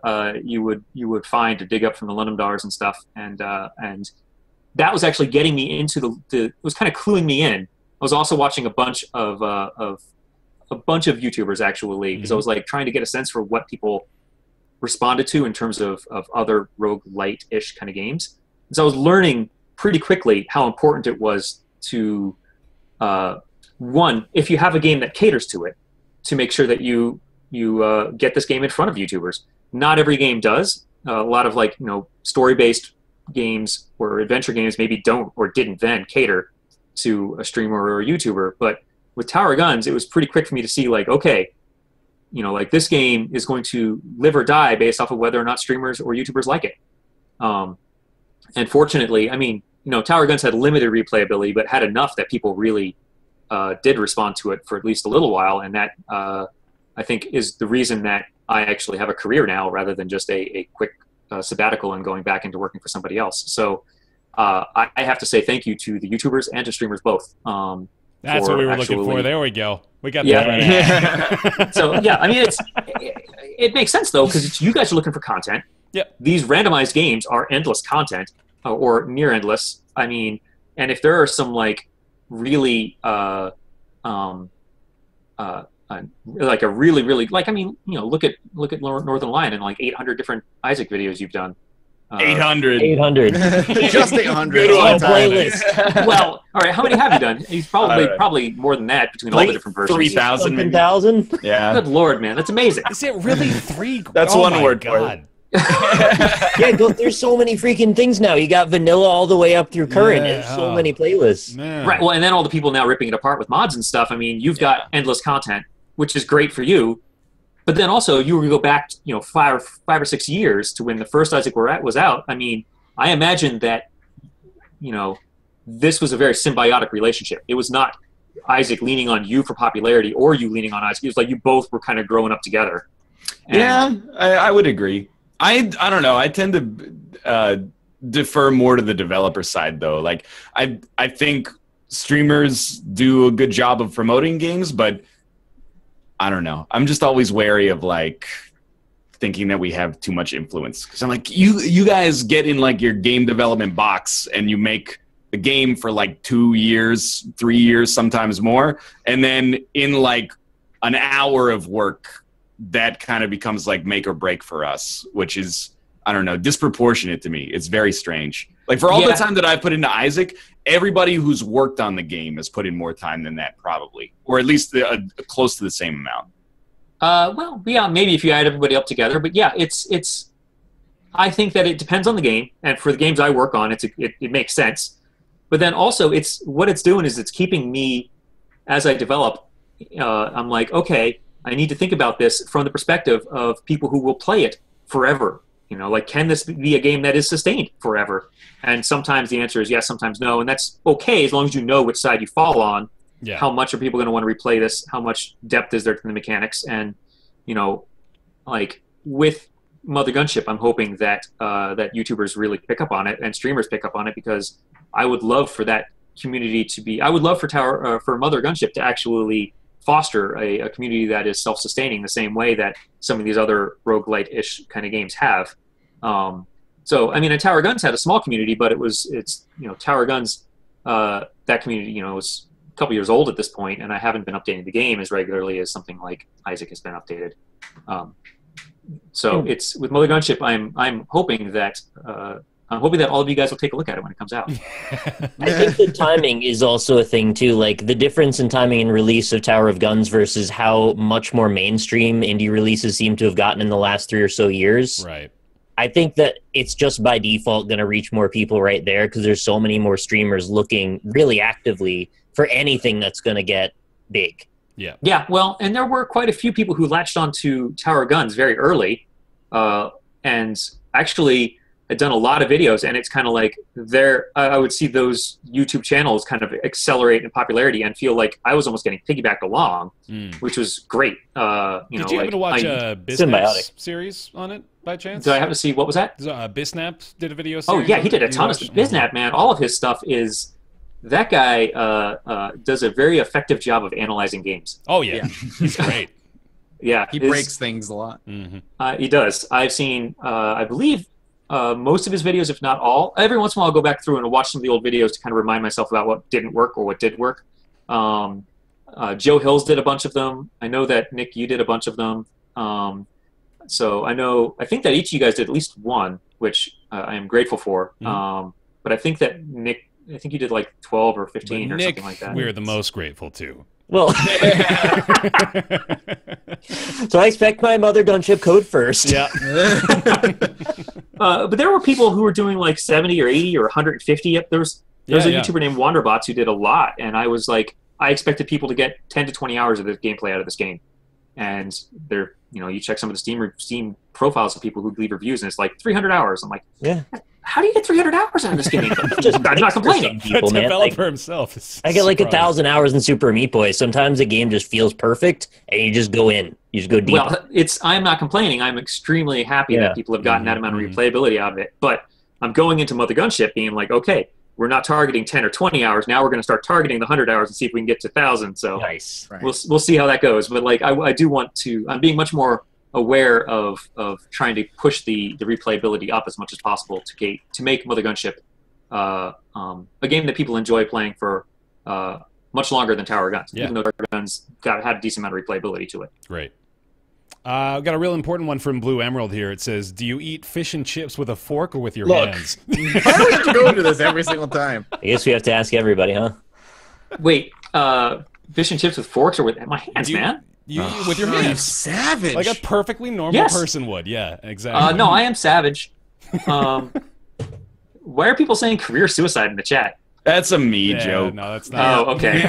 you would find to dig up from the London Dars and stuff, and that was actually getting me into it was kind of cluing me in. I was also watching a bunch of YouTubers actually, because I was like trying to get a sense for what people responded to in terms of other roguelite-ish kind of games. And so I was learning pretty quickly how important it was to one, if you have a game that caters to it, to make sure that you get this game in front of YouTubers. Not every game does. A lot of story-based games or adventure games maybe don't or didn't then cater to a streamer or a YouTuber. But with Tower of Guns, it was pretty quick for me to see okay, this game is going to live or die based off of whether or not streamers or YouTubers like it. And fortunately, Tower of Guns had limited replayability, but had enough that people really did respond to it for at least a little while, and that I think is the reason that I actually have a career now rather than just a quick sabbatical and going back into working for somebody else. So I have to say thank you to the YouTubers and to streamers both. That's what we were looking for. There we go. We got that right. So yeah, it makes sense though, because you guys are looking for content. Yep. These randomized games are endless content, or near endless. And if there are some really like a really look at Northernlion and 800 different Isaac videos you've done. 800. Just 800. Good all old the time. Playlist. Well, all right. How many have you done? He's probably more than that between all the different versions. 3,000. 1,000. Yeah. Good Lord, man, that's amazing. Is it really 3? That's one word for it. Yeah, there's so many freaking things now. You got vanilla all the way up through current. Yeah. There's so many playlists. Man. Right. Well, and then all the people now ripping it apart with mods and stuff. You've got endless content, which is great for you. But then also, you were to go back, 5 or 6 years to when the first Isaac was out. I imagine that, this was a very symbiotic relationship. It was not Isaac leaning on you for popularity or you leaning on Isaac. It was like you both were kind of growing up together. And yeah, I would agree. I don't know. I tend to defer more to the developer side, though. I think streamers do a good job of promoting games, but I don't know. I'm just always wary of thinking that we have too much influence. Because I'm like, you guys get in your game development box and you make a game for 2 years, 3 years, sometimes more, and then in an hour of work, that kind of becomes make or break for us, which is, I don't know, disproportionate to me. It's very strange. For all the time that I put into Isaac, everybody who's worked on the game has put in more time than that, probably, or at least close to the same amount. Well, yeah, maybe if you add everybody up together, but yeah, it's. I think that it depends on the game, and for the games I work on, it makes sense. But then also, what it's doing is it's keeping me, as I develop. I'm like, okay, I need to think about this from the perspective of people who will play it forever. Can this be a game that is sustained forever? And sometimes the answer is yes, sometimes no, and that's okay as long as you know which side you fall on. Yeah. How much are people going to want to replay this? How much depth is there to the mechanics? And with Mothergunship, I'm hoping that that YouTubers really pick up on it and streamers pick up on it, because I would love for that community to be. I would love for for Mothergunship to actually foster a community that is self-sustaining the same way that some of these other roguelite-ish kind of games have. So I mean, Tower Guns had a small community, but it's Tower Guns, that community was a couple years old at this point, and I haven't been updating the game as regularly as something like Isaac has been updated. So it's with Mothergunship. I'm hoping that all of you guys will take a look at it when it comes out. I think the timing is also a thing too. Like the difference in timing and release of Tower of Guns versus how much more mainstream indie releases seem to have gotten in the last 3 or so years. Right. I think that it's just by default going to reach more people right there because there's so many more streamers looking really actively for anything that's going to get big. Yeah. Yeah, well, and there were quite a few people who latched onto Tower Guns very early, and actually had done a lot of videos, and it's kind of like I would see those YouTube channels kind of accelerate in popularity and feel like I was almost getting piggybacked along, which was great. Did you happen to watch a Bisnap's series on it by chance? Did I have to see, what was that? Bisnap did a video series. Oh, yeah, he did a ton of stuff. Bisnap, man, all of his stuff is... That guy does a very effective job of analyzing games. Oh, yeah. He's great. Yeah, he breaks things a lot. He does. I've seen, I believe, most of his videos, if not all. Every once in a while, I'll go back through and watch some of the old videos to kind of remind myself about what didn't work or what did work. Joe Hills did a bunch of them. I know that, Nick, you did a bunch of them. So I think that each of you guys did at least one, which I am grateful for. But I think that Nick, I think you did like 12 or 15 or something like that. We're the most grateful to. Well, so I expect my Mothergunship code first. Yeah. But there were people who were doing like 70 or 80 or 150. There's a YouTuber named Wanderbots who did a lot, and I was like, I expected people to get 10 to 20 hours of the gameplay out of this game. And they're, you check some of the Steam profiles of people who leave reviews, and it's like 300 hours. I'm like, yeah. How do you get 300 hours out of this game? I'm not complaining. The developer himself is I get like 1,000 hours in Super Meat Boy. Sometimes a game just feels perfect, and you just go in. You just go deep. Well, I'm not complaining. I'm extremely happy that people have gotten that amount of replayability out of it. But I'm going into Mothergunship being like, okay, we're not targeting 10 or 20 hours. Now we're going to start targeting the 100 hours and see if we can get to 1,000. So nice. We'll see how that goes. But like, I do want to. I'm being much more aware of trying to push the replayability up as much as possible to make Mothergunship a game that people enjoy playing for much longer than Tower Guns. Even though Tower Guns had a decent amount of replayability to it. Great. I've got a real important one from Blue Emerald here. It says, do you eat fish and chips with a fork or with your hands? Why do we have to go into this every single time? I guess we have to ask everybody, huh? Wait, fish and chips with forks or with my hands, man? You eat with your hands. You savage. Like a perfectly normal person would. Yeah, exactly. No, I am savage. Why are people saying career suicide in the chat? That's a me joke. No, that's not. Oh, okay.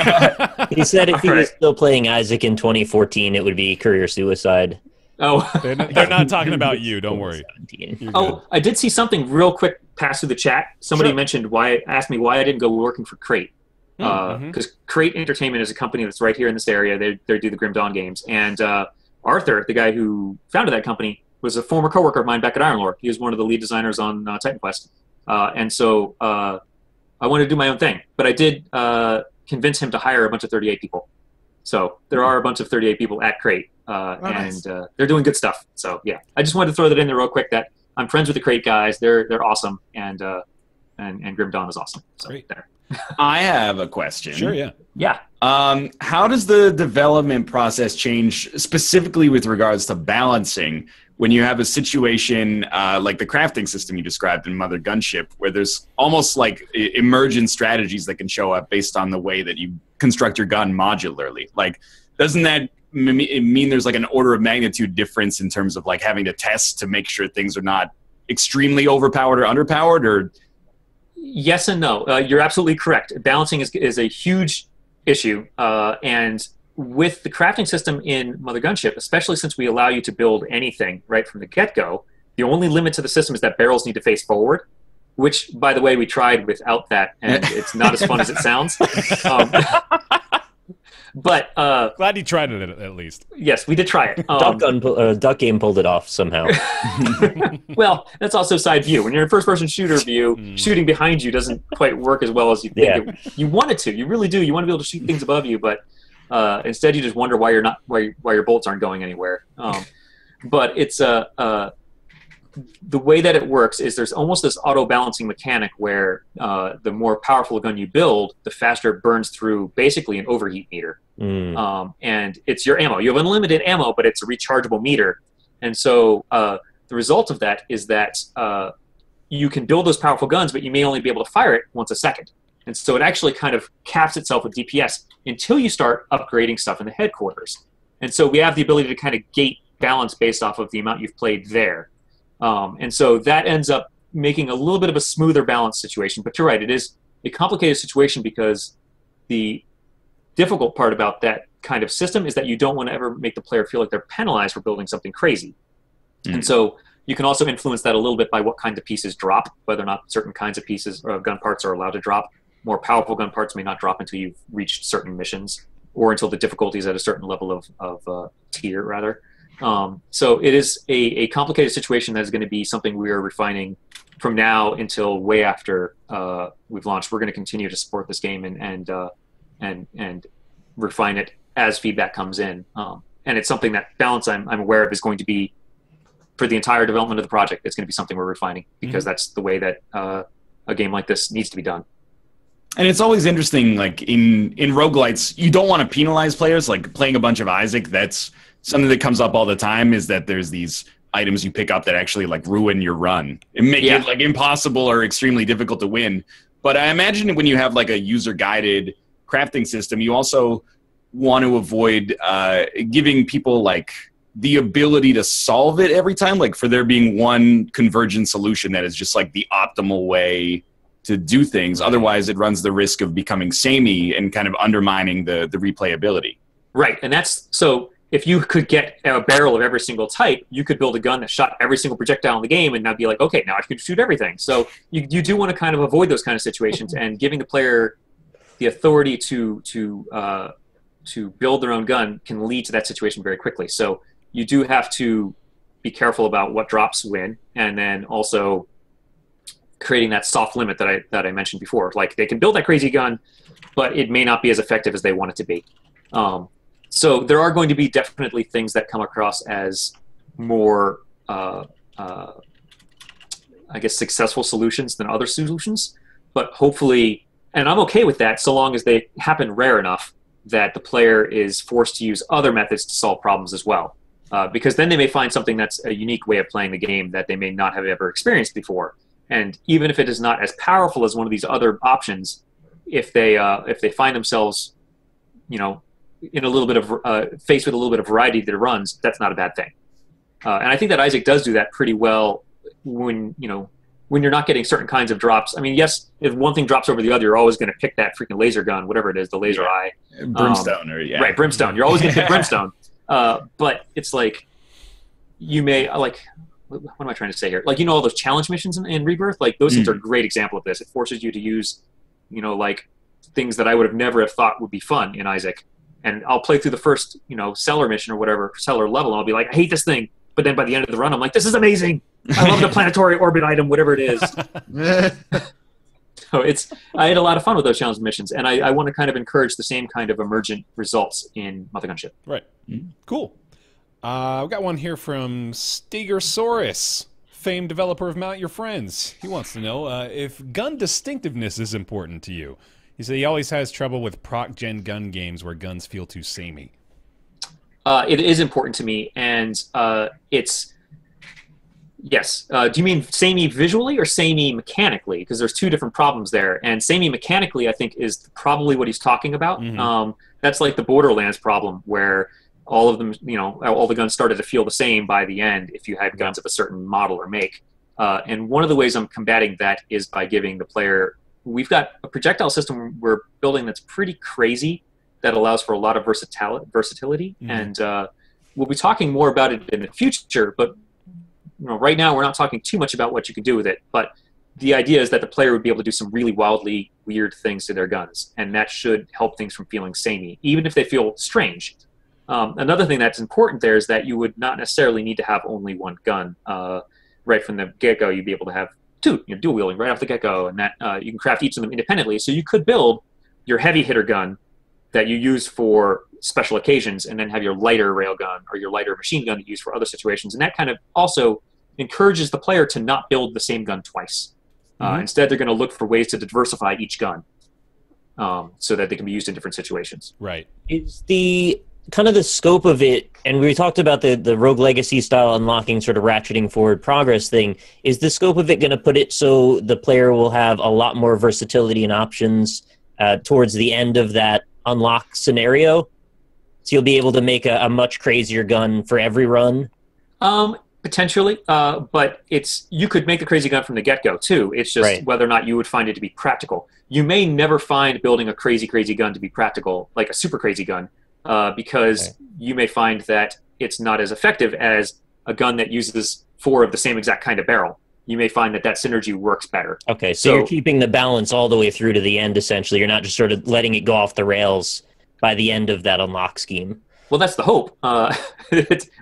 He said if he was still playing Isaac in 2014, it would be career suicide. Oh, they're not talking about you. Don't worry. Oh, I did see something real quick pass through the chat. Somebody asked me why I didn't go working for Crate. Because Crate Entertainment is a company that's right here in this area. They do the Grim Dawn games. And Arthur, the guy who founded that company, was a former coworker of mine back at Ironlore. He was one of the lead designers on Titan Quest. And so I wanted to do my own thing. But I did convince him to hire a bunch of 38 people. So there are a bunch of 38 people at Crate. And they're doing good stuff. So, yeah. I just wanted to throw that in there real quick that I'm friends with the Crate guys. They're awesome. And Grim Dawn is awesome. So, great. There. I have a question. Sure, yeah. Yeah. How does the development process change specifically with regards to balancing when you have a situation like the crafting system you described in Mothergunship, where there's almost like emergent strategies that can show up based on the way that you construct your gun modularly? Like, doesn't that mean there's like an order of magnitude difference in terms of like having to test to make sure things are not extremely overpowered or underpowered, or... Yes and no. You're absolutely correct. Balancing is a huge issue. And with the crafting system in Mothergunship, especially since we allow you to build anything right from the get-go, the only limit to the system is that barrels need to face forward, which, by the way, we tried without that, and it's not as fun as it sounds. But glad you tried it at least. Yes, we did try it. Duck Game pulled it off somehow. Well, that's also side view. When you're in first-person shooter view, shooting behind you doesn't quite work as well as you think you want it to. You really do. You want to be able to shoot things above you, but instead you just wonder why your bolts aren't going anywhere. But it's the way that it works is there's almost this auto-balancing mechanic where the more powerful a gun you build, the faster it burns through basically an overheat meter. And it's your ammo. You have unlimited ammo, but it's a rechargeable meter. And so the result of that is that you can build those powerful guns, but you may only be able to fire it once a second. And so it actually kind of caps itself with DPS until you start upgrading stuff in the headquarters. And so we have the ability to kind of gate balance based off of the amount you've played there. And so that ends up making a little bit of a smoother balance situation. But you're right, it is a complicated situation because the difficult part about that kind of system is that you don't want to ever make the player feel like they're penalized for building something crazy. And so you can also influence that a little bit by what kinds of pieces drop, whether or not certain kinds of pieces or gun parts are allowed to drop. More powerful gun parts may not drop until you've reached certain missions or until the difficulty is at a certain level of tier, rather. So it is a complicated situation that is going to be something we are refining from now until way after we've launched. We're going to continue to support this game and refine it as feedback comes in. And it's something that balance I'm aware of is going to be for the entire development of the project. It's going to be something we're refining because that's the way that a game like this needs to be done. And it's always interesting, like in roguelites, you don't want to penalize players. Like playing a bunch of Isaac, that's something that comes up all the time, is that there's these items you pick up that actually like ruin your run and make it like impossible or extremely difficult to win. But I imagine when you have like a user-guided crafting system, you also want to avoid giving people like the ability to solve it every time, like for there being one convergent solution that is just like the optimal way to do things. Otherwise, it runs the risk of becoming samey and kind of undermining the replayability. Right, and that's so. If you could get a barrel of every single type, you could build a gun that shot every single projectile in the game, and now be like, okay, now I can shoot everything. So you do want to kind of avoid those kind of situations, and giving the player the authority to build their own gun can lead to that situation very quickly. So you do have to be careful about what drops when, and then also creating that soft limit that I mentioned before. Like they can build that crazy gun, but it may not be as effective as they want it to be. So there are going to be definitely things that come across as more, I guess, successful solutions than other solutions. But hopefully, and I'm okay with that, so long as they happen rare enough that the player is forced to use other methods to solve problems as well. Because then they may find something that's a unique way of playing the game that they may not have ever experienced before. And even if it is not as powerful as one of these other options, if they find themselves, in a little bit of faced with a little bit of variety that it runs, that's not a bad thing. And I think that Isaac does do that pretty well when you're not getting certain kinds of drops. I mean, yes, if one thing drops over the other, you're always going to pick that freaking laser gun, whatever it is, the laser eye. Brimstone, right, brimstone. You're always going to pick brimstone. But it's like you may what am I trying to say here? Like, all those challenge missions in Rebirth, like those things are a great example of this. It forces you to use, like things that I would have never have thought would be fun in Isaac. And I'll play through the first, cellar mission or whatever, cellar level, and I'll be like, I hate this thing. But then by the end of the run, I'm like, this is amazing. I love the planetary orbit item, whatever it is. So I had a lot of fun with those challenge missions, and I want to kind of encourage the same kind of emergent results in Mothergunship. Right. Cool. I've got one here from Stegosaurus, famed developer of Mount Your Friends. He wants to know if gun distinctiveness is important to you. He said he always has trouble with proc-gen gun games where guns feel too samey. It is important to me, and it's... Yes. Do you mean samey visually or samey mechanically? Because there's two different problems there. And samey mechanically, I think, is probably what he's talking about. That's like the Borderlands problem, where all of them, all the guns started to feel the same by the end if you had guns of a certain model or make. And one of the ways I'm combating that is by giving the player... We've got a projectile system we're building that's pretty crazy, that allows for a lot of versatility. And we'll be talking more about it in the future, but right now we're not talking too much about what you can do with it. But the idea is that the player would be able to do some really wildly weird things to their guns, and that should help things from feeling samey, even if they feel strange. Another thing that's important there is that you would not necessarily need to have only one gun. Right from the get-go, you'd be able to have two, dual wielding right off the get-go, and that you can craft each of them independently. So you could build your heavy hitter gun that you use for special occasions, and then have your lighter railgun or your lighter machine gun that you use for other situations. And that kind of also encourages the player to not build the same gun twice. Instead, they're going to look for ways to diversify each gun so that they can be used in different situations. Right. Is the kind of the scope of it, and we talked about the Rogue Legacy style unlocking, sort of ratcheting forward progress thing, is the scope of it going to put it so the player will have a lot more versatility and options towards the end of that unlock scenario? So you'll be able to make a much crazier gun for every run? Potentially, but you could make the crazy gun from the get-go too. It's just whether or not you would find it to be practical. You may never find building a crazy gun to be practical, like a super crazy gun, because you may find that it's not as effective as a gun that uses 4 of the same exact kind of barrel. You may find that synergy works better. Okay, so you're keeping the balance all the way through to the end, essentially. You're not just sort of letting it go off the rails by the end of that unlock scheme. Well, that's the hope.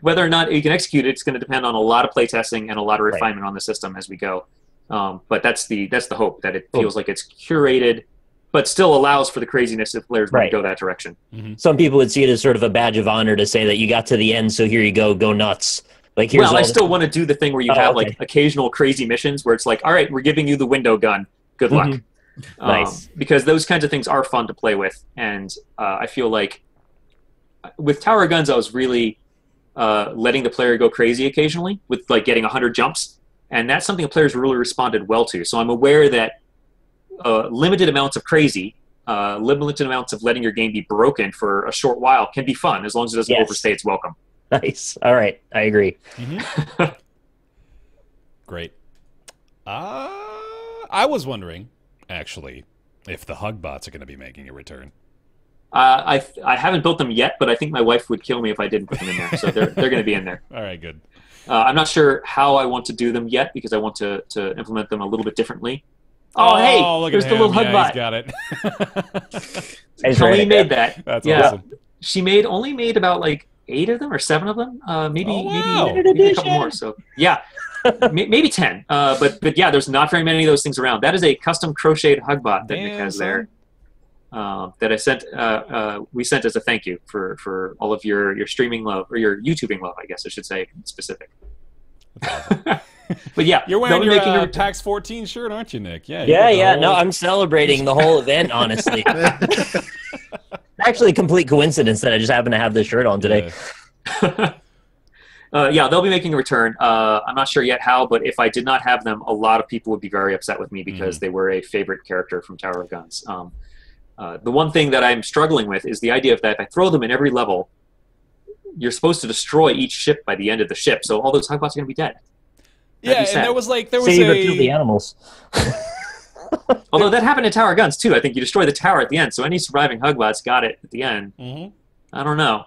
Whether or not you can execute it, it's going to depend on a lot of playtesting and a lot of refinement on the system as we go. But that's the hope, that it feels like it's curated, but still allows for the craziness if players want to go that direction. Some people would see it as sort of a badge of honor to say that you got to the end, so here you go nuts. Like, here's I still want to do the thing where you have like occasional crazy missions where it's like, all right, we're giving you the window gun. Good luck. Nice. Because those kinds of things are fun to play with, and I feel like with Tower of Guns, I was really letting the player go crazy occasionally with like getting 100 jumps, and that's something the players really responded well to. So I'm aware that limited amounts of crazy, limited amounts of letting your game be broken for a short while can be fun, as long as it doesn't overstay its welcome. Nice. All right. I agree. Great. I was wondering, actually, if the hug bots are going to be making a return. I haven't built them yet, but I think my wife would kill me if I didn't put them in there. So they're going to be in there. All right, good. I'm not sure how I want to do them yet, because I want to implement them a little bit differently. Hey, there's the little hug bot. He's got it. Colleen made that. That's awesome. She only made about like 8 of them or 7 of them, maybe a couple more. So yeah, maybe 10. But yeah, there's not very many of those things around. That is a custom crocheted hug bot that Nick has there. That I sent, we sent as a thank you for all of your streaming love, or your YouTubing love, I guess I should say, specific. Awesome. But yeah, you're wearing your Tax 14 shirt, aren't you, Nick? Yeah. No, I'm celebrating the whole event, honestly. Actually, a complete coincidence that I just happen to have this shirt on today. Yeah, they'll be making a return. I'm not sure yet how, but if I did not have them, a lot of people would be very upset with me because they were a favorite character from Tower of Guns. The one thing that I'm struggling with is the idea of that if I throw them in every level, you're supposed to destroy each ship by the end of the ship, so all those hug bots are going to be dead. And there was Save or kill the animals. Although that happened in Tower of Guns too. I think you destroy the tower at the end, so any surviving hug bots got it at the end. I don't know.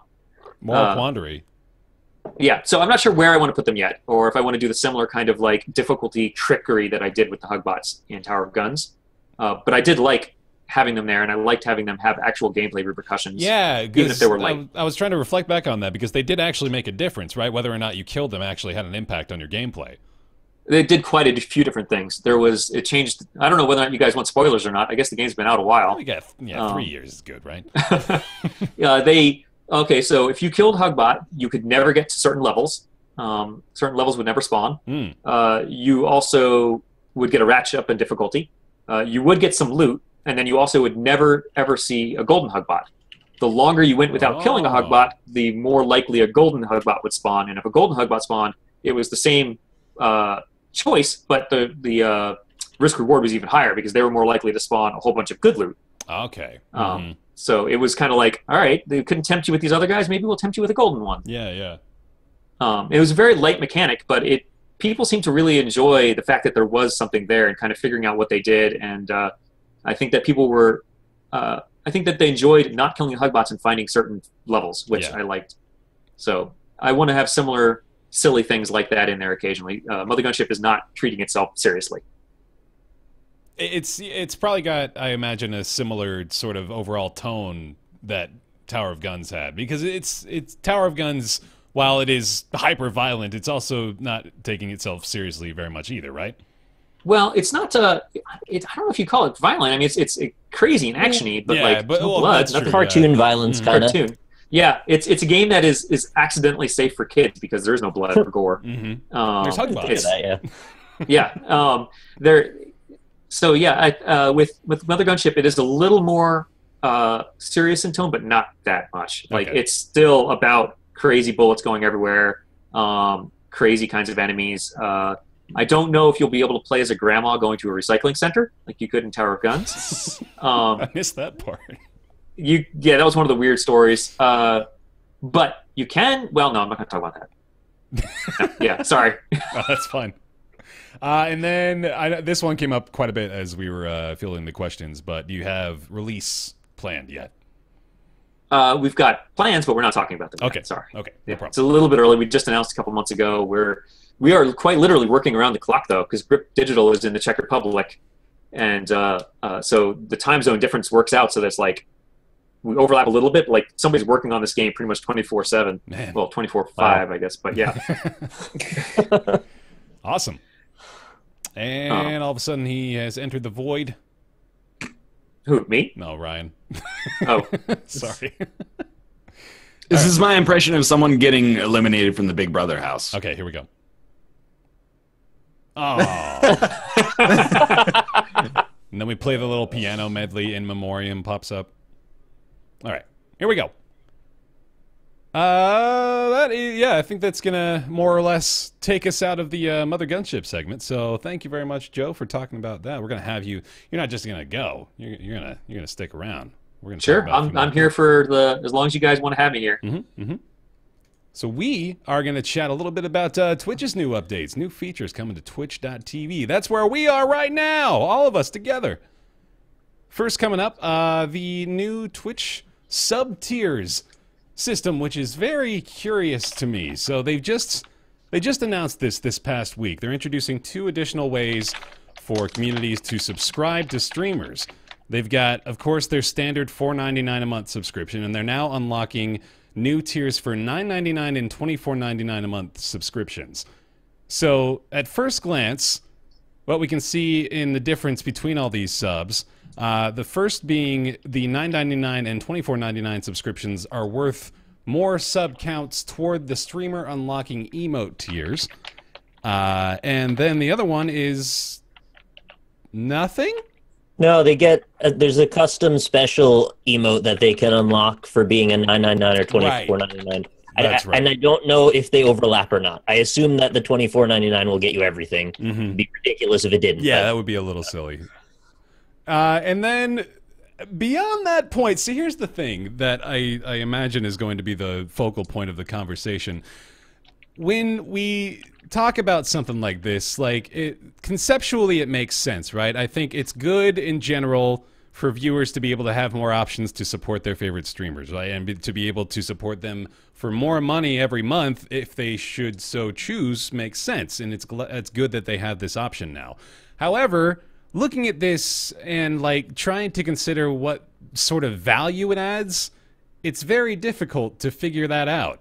Moral quandary. Yeah, so I'm not sure where I want to put them yet, or if I want to do the similar kind of like difficulty trickery that I did with the hug bots in Tower of Guns. But I did like having them there, and I liked having them have actual gameplay repercussions. Yeah, even if they were light. I was trying to reflect back on that, because they did actually make a difference, right? Whether or not you killed them actually had an impact on your gameplay. They did quite a few different things. It changed. I don't know whether or not you guys want spoilers or not. I guess the game's been out a while. We got 3 years is good, right? Okay, so if you killed Hugbot, you could never get to certain levels. Certain levels would never spawn. You also would get a ratchet up in difficulty. You would get some loot, and then you also would never ever see a golden Hugbot. The longer you went without killing a Hugbot, the more likely a golden Hugbot would spawn. And if a golden Hugbot spawned, it was the same choice, but the risk reward was even higher because they were more likely to spawn a whole bunch of good loot. Okay. So it was kind of like, all right, they couldn't tempt you with these other guys, maybe we'll tempt you with a golden one. Yeah. It was a very light mechanic, but people seem to really enjoy the fact that there was something there and kind of figuring out what they did. And I think that people were, I think that they enjoyed not killing Hugbots and finding certain levels, which I liked. So I want to have similar silly things like that in there occasionally. Mothergunship is not treating itself seriously. It's probably got, I imagine, a similar sort of overall tone that Tower of Guns had, because it's Tower of Guns, while it is hyper violent, it's also not taking itself seriously very much either, right? Well, it's not. I don't know if you call it violent. I mean, it's crazy and actiony, but no blood, nothing. Cartoon violence, kind of. Cartoon. Yeah, it's a game that is accidentally safe for kids because there's no blood or gore. There's hug bots. Yeah. There. So yeah, with Mothergunship, it is a little more serious in tone, but not that much. Like it's still about crazy bullets going everywhere, crazy kinds of enemies. I don't know if you'll be able to play as a grandma going to a recycling center like you could in Tower of Guns. I missed that part. That was one of the weird stories. But you can. Well, no, I'm not going to talk about that. Yeah, sorry. That's fine. And then this one came up quite a bit as we were filling the questions, but do you have release planned yet? We've got plans, but we're not talking about them yet. Okay, sorry. Okay, no problem. It's a little bit early. We just announced a couple months ago. We are quite literally working around the clock, though, because Grip Digital is in the Czech Republic, and so the time zone difference works out so that's like we overlap a little bit. Like somebody's working on this game pretty much 24/7. Well, 24/5, I guess, but yeah. Awesome. And all of a sudden, he has entered the void. Who, me? No, Ryan. Oh. Sorry. This is my impression of someone getting eliminated from the Big Brother house. Okay, here we go. Oh. And then we play the little piano medley in memoriam pops up. All right, here we go. I think that's gonna more or less take us out of the Mothergunship segment. So thank you very much, Joe, for talking about that. We're gonna have you. You're not just gonna go. You're gonna stick around. We're gonna sure. I'm here for as long as you guys want to have me here. So we are gonna chat a little bit about Twitch's new updates, new features coming to Twitch.tv. That's where we are right now, all of us together. First coming up, the new Twitch sub-tiers system, which is very curious to me. So they just announced this past week. They're introducing 2 additional ways for communities to subscribe to streamers. They've got, of course, their standard $4.99 a month subscription, and they're now unlocking new tiers for $9.99 and $24.99 a month subscriptions. So at first glance, what we can see in the difference between all these subs, the first being the $9.99 and $24.99 subscriptions are worth more sub counts toward the streamer unlocking emote tiers. And then the other one is nothing? No, they get there's a custom special emote that they can unlock for being a $9.99 or $24.99. That's right. And I don't know if they overlap or not. I assume that the $24.99 will get you everything. It'd be ridiculous if it didn't. Yeah, that would be a little silly. And then beyond that point, see, here's the thing that I imagine is going to be the focal point of the conversation. When we talk about something like this, conceptually it makes sense, right? I think it's good in general for viewers to be able to have more options to support their favorite streamers, right? And to be able to support them for more money every month if they should so choose makes sense. And it's good that they have this option now. However, looking at this and trying to consider what sort of value it adds, it's very difficult to figure that out.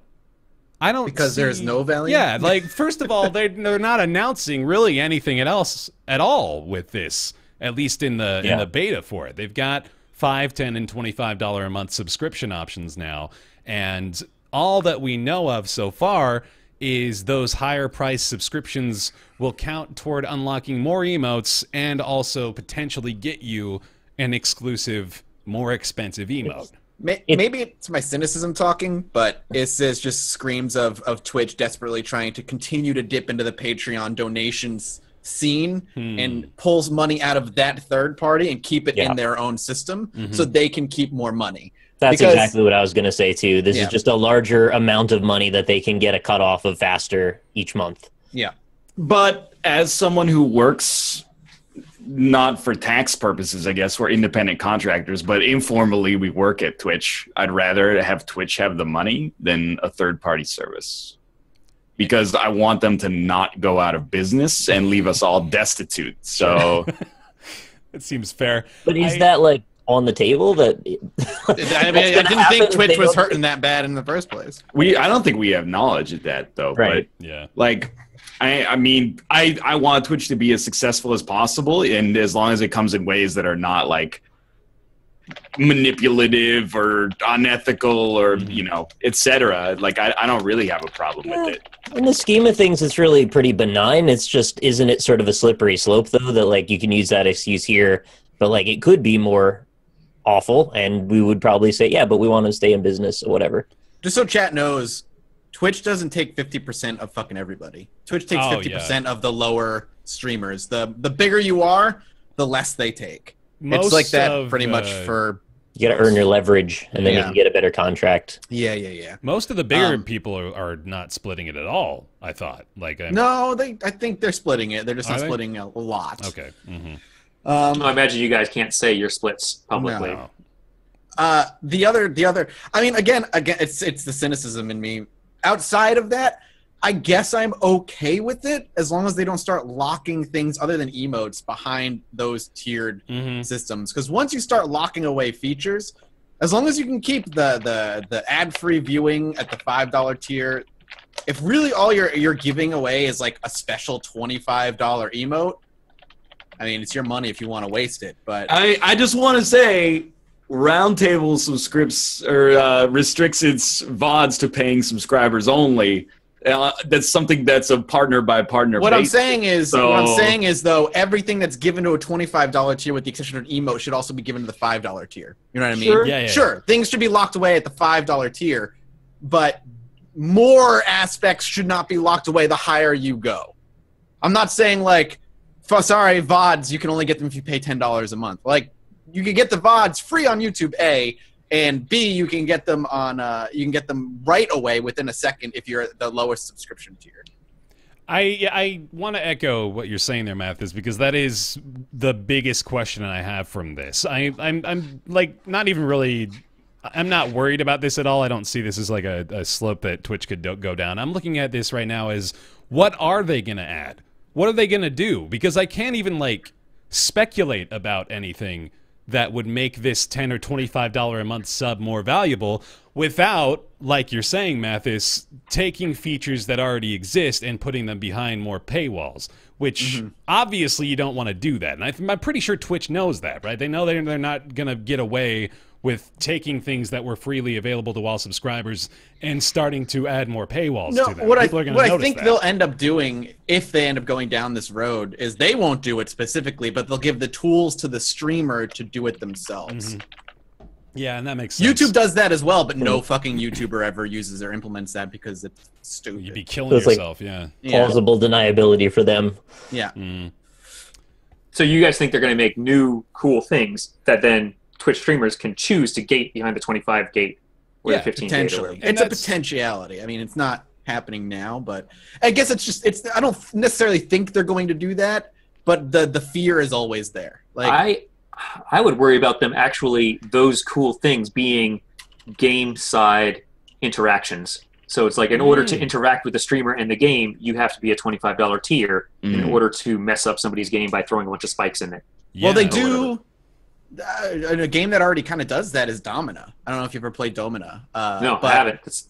Because there's no value? Yeah, first of all, they're not announcing really anything else at all with this, at least in the beta for it. They've got $5, $10, and $25 a month subscription options now, and all that we know of so far is those higher price subscriptions will count toward unlocking more emotes and also potentially get you an exclusive, more expensive emote. Maybe it's my cynicism talking, but it says just screams of Twitch desperately trying to continue to dip into the Patreon donations scene and pulls money out of that third party and keep it in their own system so they can keep more money. That's exactly what I was going to say, too. This is just a larger amount of money that they can get a cutoff of faster each month. Yeah. But as someone who works, not for tax purposes, I guess, we're independent contractors, but informally we work at Twitch, I'd rather have Twitch have the money than a third-party service. Because I want them to not go out of business and leave us all destitute. So... It seems fair. But is that like on the table? That I mean, I didn't think Twitch was hurting that bad in the first place. I don't think we have knowledge of that though. Right. But Yeah. like, I mean, I want Twitch to be as successful as possible, and as long as it comes in ways that are not like manipulative or unethical or etc. Like I don't really have a problem with it. in the scheme of things, it's really pretty benign. It's just, isn't it sort of a slippery slope though, that like you can use that excuse here, but like it could be more awful, and we would probably say, yeah, but we want to stay in business or whatever. Just so chat knows, Twitch doesn't take 50% of fucking everybody. Twitch takes 50% of the lower streamers. The bigger you are, the less they take. It's like that pretty much for... You got to earn your leverage, and then you can get a better contract. Yeah. Most of the bigger people are not splitting it at all, I thought. No, I think they're splitting it. They're just not splitting a lot. Okay. Mm-hmm. I imagine you guys can't say your splits publicly. No. The other. I mean, again, it's the cynicism in me. Outside of that, I guess I'm okay with it as long as they don't start locking things other than emotes behind those tiered systems. Because once you start locking away features, as long as you can keep the ad-free viewing at the $5 tier, if really all you're giving away is like a special $25 emote, I mean, it's your money if you want to waste it. But I just want to say, Roundtable restricts its VODs to paying subscribers only. That's something that's a partner by partner. What I'm saying is, though, everything that's given to a $25 tier, with the exception of an emote, should also be given to the $5 tier. You know what I mean? Sure. Yeah. Sure, things should be locked away at the $5 tier, but more aspects should not be locked away the higher you go. I'm not saying like, sorry, VODs, you can only get them if you pay $10 a month. Like, you can get the VODs free on YouTube, A, and B, you can get them on right away within a second if you're at the lowest subscription tier. I want to echo what you're saying there, Mathas, because that is the biggest question I have from this. I'm like not even really. I'm not worried about this at all. I don't see this as like a slope that Twitch could go down. I'm looking at this right now as, what are they going to add? What are they going to do? Because I can't even like speculate about anything that would make this $10 or $25 a month sub more valuable without, like you're saying, Mathas, taking features that already exist and putting them behind more paywalls, which obviously you don't want to do that. And I'm pretty sure Twitch knows that, right? They know they're not going to get away with taking things that were freely available to all subscribers and starting to add more paywalls to them. What I think they'll end up doing, if they end up going down this road, is they won't do it specifically, but they'll give the tools to the streamer to do it themselves. Yeah, and that makes sense. YouTube does that as well, but no fucking YouTuber ever uses or implements that because it's stupid. You'd be killing yourself, Plausible deniability for them. Yeah. So you guys think they're going to make new cool things that then Twitch streamers can choose to gate behind the 25 gate or the 15 potentially. gate? It's a potentiality. I mean, it's not happening now, but I guess I don't necessarily think they're going to do that, but the fear is always there. Like I would worry about them actually, those cool things being game side interactions. So it's like, in order to interact with the streamer and the game, you have to be a $25 tier in order to mess up somebody's game by throwing a bunch of spikes in it. Well, they do. A game that already kind of does that is Domina. I don't know if you've ever played Domina. No, I haven't.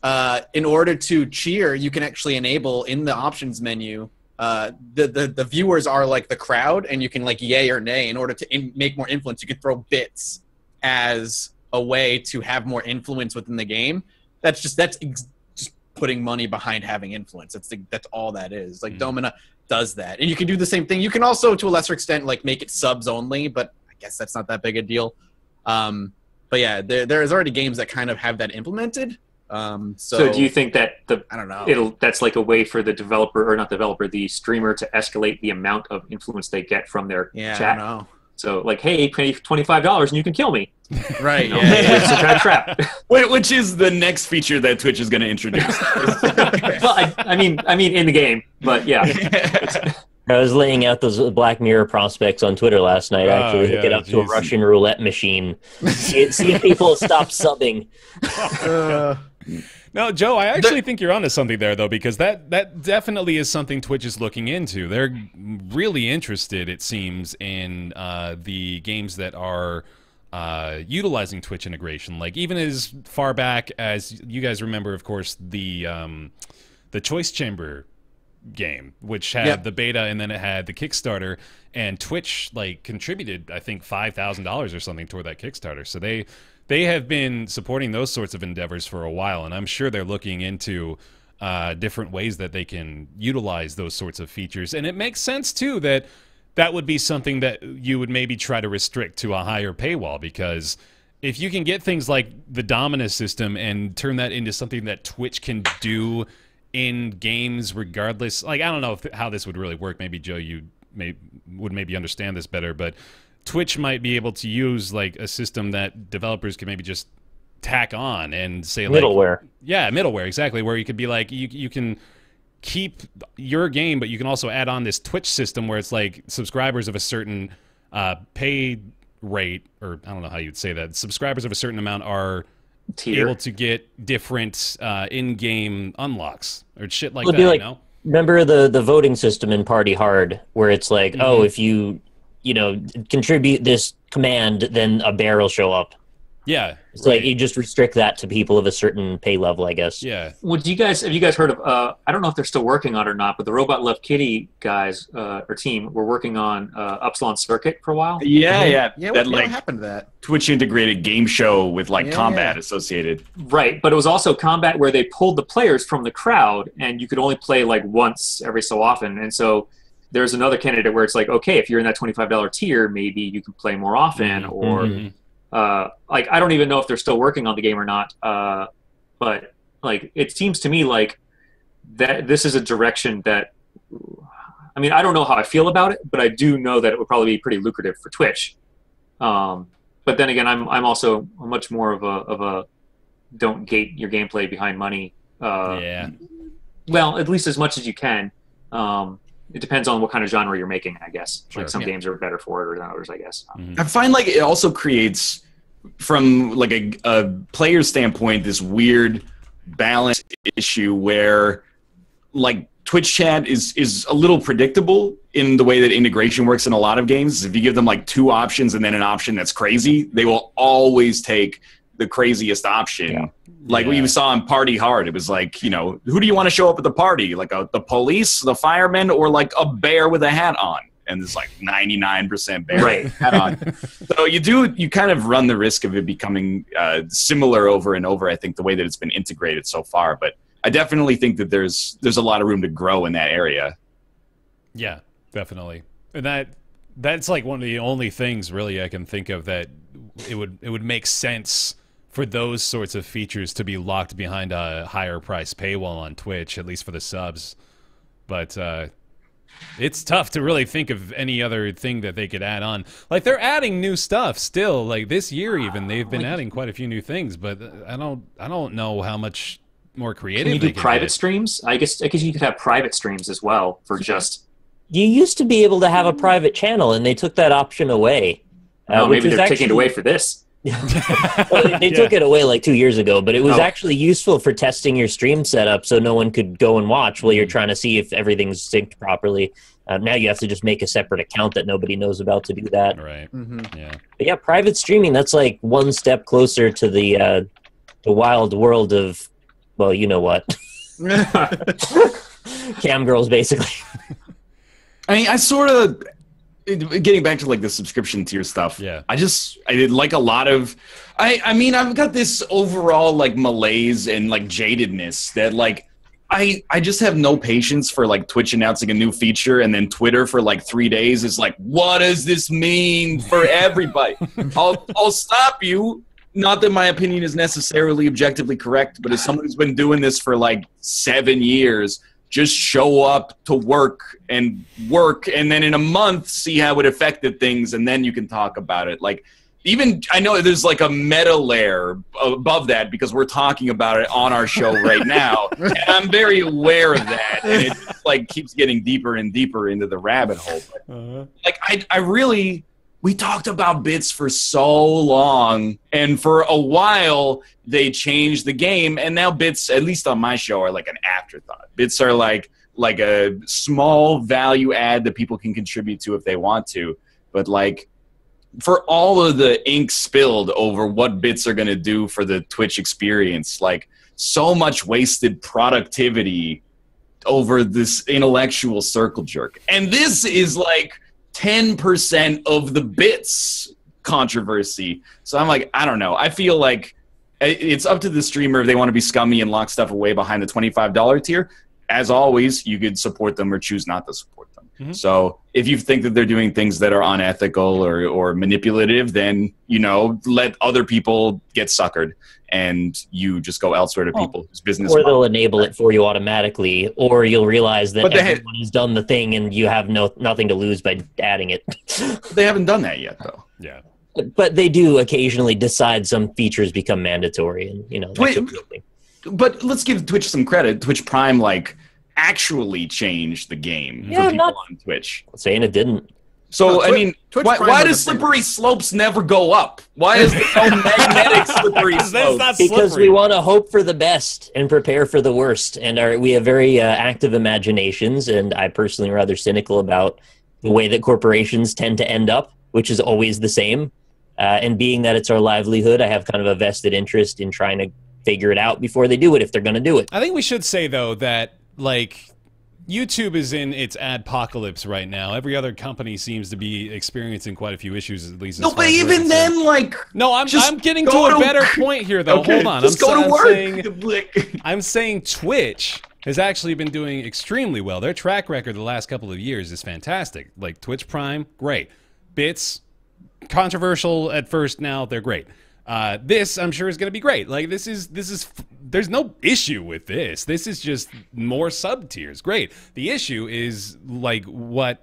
In order to cheer, you can actually enable in the options menu. The viewers are like the crowd, and you can like yay or nay. In order to make more influence, you can throw bits as a way to have more influence within the game. That's just putting money behind having influence. That's all that is. Like Domina does that, and you can do the same thing. You can also, to a lesser extent, like make it subs only, but guess that's not that big a deal. But yeah, there's already games that kind of have that implemented. So do you think that I don't know. That's like a way for the the streamer to escalate the amount of influence they get from their chat? I don't know. So like, hey, pay $25 and you can kill me. Right. It's some kind of trap. Which is the next feature that Twitch is going to introduce. Well, I mean in the game, but yeah. I was laying out those Black Mirror prospects on Twitter last night. Actually, hook it up to a Russian roulette machine. See if people stop subbing. No, Joe, I actually think you're onto something there, though, because that definitely is something Twitch is looking into. They're really interested, it seems, in the games that are utilizing Twitch integration. Like, even as far back as you guys remember, of course, the Choice Chamber game, which had the beta and then it had the Kickstarter, and Twitch contributed, I think, $5,000 or something toward that Kickstarter. So they have been supporting those sorts of endeavors for a while, and I'm sure they're looking into different ways that they can utilize those sorts of features. And it makes sense too that would be something that you would maybe try to restrict to a higher paywall, because if you can get things like the Dominus system and turn that into something that Twitch can do in games regardless, I don't know how this would really work. Maybe Joe, you would maybe understand this better, but Twitch might be able to use a system that developers can maybe just tack on and say middleware. Middleware, exactly, where you could be you can keep your game, but you can also add on this Twitch system where it's subscribers of a certain pay rate, or I don't know how you'd say that, subscribers of a certain amount are able to get different in-game unlocks or shit like that, you know? Remember the voting system in Party Hard, where it's if you contribute this command, then a bear will show up. Yeah, it's you just restrict that to people of a certain pay level, I guess. Yeah. Have you guys heard of? I don't know if they're still working on it or not, but the Robot Love Kitty guys or team were working on Upsilon Circuit for a while. Yeah. What happened to that? Twitch integrated game show with combat associated. Right, but it was also combat where they pulled the players from the crowd, and you could only play once every so often, and so. There's another candidate where it's okay, if you're in that $25 tier, maybe you can play more often, or I don't even know if they're still working on the game or not. But it seems to me that this is a direction that, I don't know how I feel about it, but I do know that it would probably be pretty lucrative for Twitch. But then again, I'm also much more of a don't gate your gameplay behind money. Well, at least as much as you can. It depends on what kind of genre you're making, I guess. Sure. Some games are better for it than others, I guess. I find it also creates, from a player standpoint, this weird balance issue where Twitch chat is a little predictable in the way that integration works in a lot of games. If you give them 2 options and then an option that's crazy, they will always take the craziest option. What you saw in Party Hard, it was who do you want to show up at the party? The police, the firemen, or a bear with a hat on? And it's 99% bear hat on. So you kind of run the risk of it becoming similar over and over, I think, the way that it's been integrated so far. But I definitely think that there's a lot of room to grow in that area. Yeah, definitely. And that's one of the only things really I can think of that it would make sense for those sorts of features to be locked behind a higher price paywall on Twitch, at least for the subs. But it's tough to really think of any other thing that they could add on. They're adding new stuff still. This year even, they've been adding quite a few new things, but I don't know how much more creative can you they do can private get. streams? I guess you could have private streams as well for just... You used to be able to have a private channel, and they took that option away. Maybe they're taking it away for this. Well, they took it away 2 years ago, but it was actually useful for testing your stream setup so no one could go and watch while you're trying to see if everything's synced properly. Now you have to just make a separate account that nobody knows about to do that. Right. Yeah. But yeah, private streaming, that's one step closer to the wild world of, well, you know what. Cam girls, basically. I sort of... Getting back to the subscription tier stuff, I did a lot of, I've got this overall malaise and jadedness that I just have no patience for Twitch announcing a new feature and then Twitter for 3 days is what does this mean for everybody? I'll stop you. Not that my opinion is necessarily objectively correct, but as someone who's been doing this for 7 years, just show up to work, and then in a month see how it affected things, and then you can talk about it. Even I know there's a meta layer above that because we're talking about it on our show right now, and I'm very aware of that, and it keeps getting deeper and deeper into the rabbit hole. But, I really we talked about bits for so long, and for a while they changed the game, and now bits, at least on my show, are like an afterthought. Bits are like a small value add that people can contribute to if they want to, but like for all of the ink spilled over what bits are going to do for the Twitch experience, like so much wasted productivity over this intellectual circle jerk. And this is like 10% of the bits controversy. So I'm like, I don't know. I feel like it's up to the streamer if they want to be scummy and lock stuff away behind the $25 tier. As always, you could support them or choose not to support them. Mm-hmm. So if you think that they're doing things that are unethical or manipulative, then, you know, let other people get suckered and you just go elsewhere to people whose business. Or they'll enable it for you automatically, or you'll realize that everyone has done the thing and you have nothing to lose by adding it. They haven't done that yet, though. Yeah. But they do occasionally decide some features become mandatory, and, you know, but let's give Twitch some credit. Twitch Prime, like, actually changed the game for people on Twitch. Saying it didn't. So, I mean, why does slippery slopes never go up? Why is there no magnetic slippery slopes? Because we want to hope for the best and prepare for the worst. And we have very active imaginations, and I personally am rather cynical about the way that corporations tend to end up, which is always the same. And being that it's our livelihood, I have kind of a vested interest in trying to figure it out before they do it, if they're going to do it. I think we should say, though, that, like, YouTube is in its adpocalypse right now. Every other company seems to be experiencing quite a few issues, at least. No, but even then, like, no, I'm getting to a better point here, though. Okay, hold on, just go to work. I'm saying Twitch has actually been doing extremely well. Their track record the last couple of years is fantastic. Like Twitch Prime, great. Bits, controversial at first. Now they're great. This, I'm sure, is going to be great. Like, this is, there's no issue with this. This is just more sub-tiers. Great. The issue is, like, how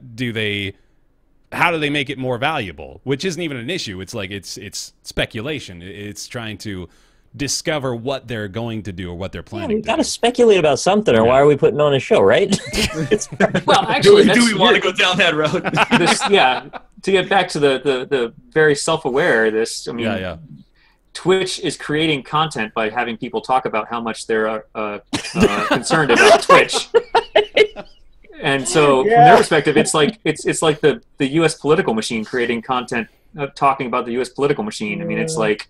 do they make it more valuable? Which isn't even an issue. It's like, it's speculation. It's trying to discover what they're going to do or what they're planning we've got to speculate about something, or why are we putting on a show, right? Well, actually, do we want to go down that road? To get back to the very self-aware, I mean, Twitch is creating content by having people talk about how much they're concerned about Twitch. And so, from their perspective, it's like the U.S. political machine creating content, talking about the U.S. political machine. I mean, it's like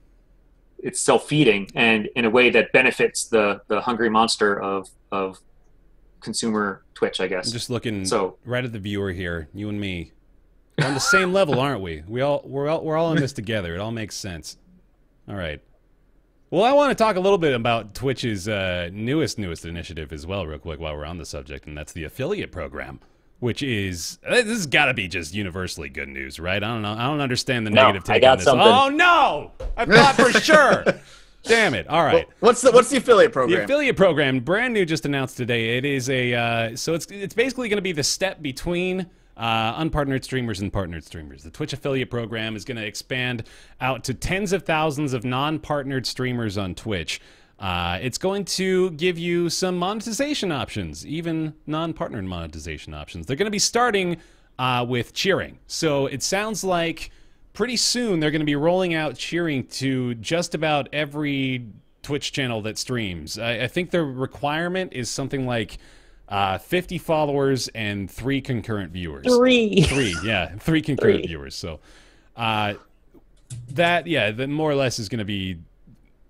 it's self-feeding, and in a way that benefits the hungry monster of consumer Twitch, I guess. I'm just looking right at the viewer here, you and me. We're on the same level, aren't we? We're all in this together. It all makes sense. All right. Well, I want to talk a little bit about Twitch's newest initiative as well, real quick, while we're on the subject, and that's the affiliate program, which is this has got to be just universally good news, right? I don't know. I don't understand the negative take on this. Something. Oh no! I thought for sure. Damn it! All right. Well, what's the affiliate program? The affiliate program, brand new, just announced today. It is a so it's basically going to be the step between unpartnered streamers and partnered streamers. The Twitch affiliate program is going to expand out to tens of thousands of non-partnered streamers on Twitch. It's going to give you some monetization options, even non-partnered monetization options. They're going to be starting with cheering. So it sounds like pretty soon they're going to be rolling out cheering to just about every Twitch channel that streams. I think the requirement is something like 50 followers and 3 concurrent viewers. Three concurrent viewers. So that more or less is going to be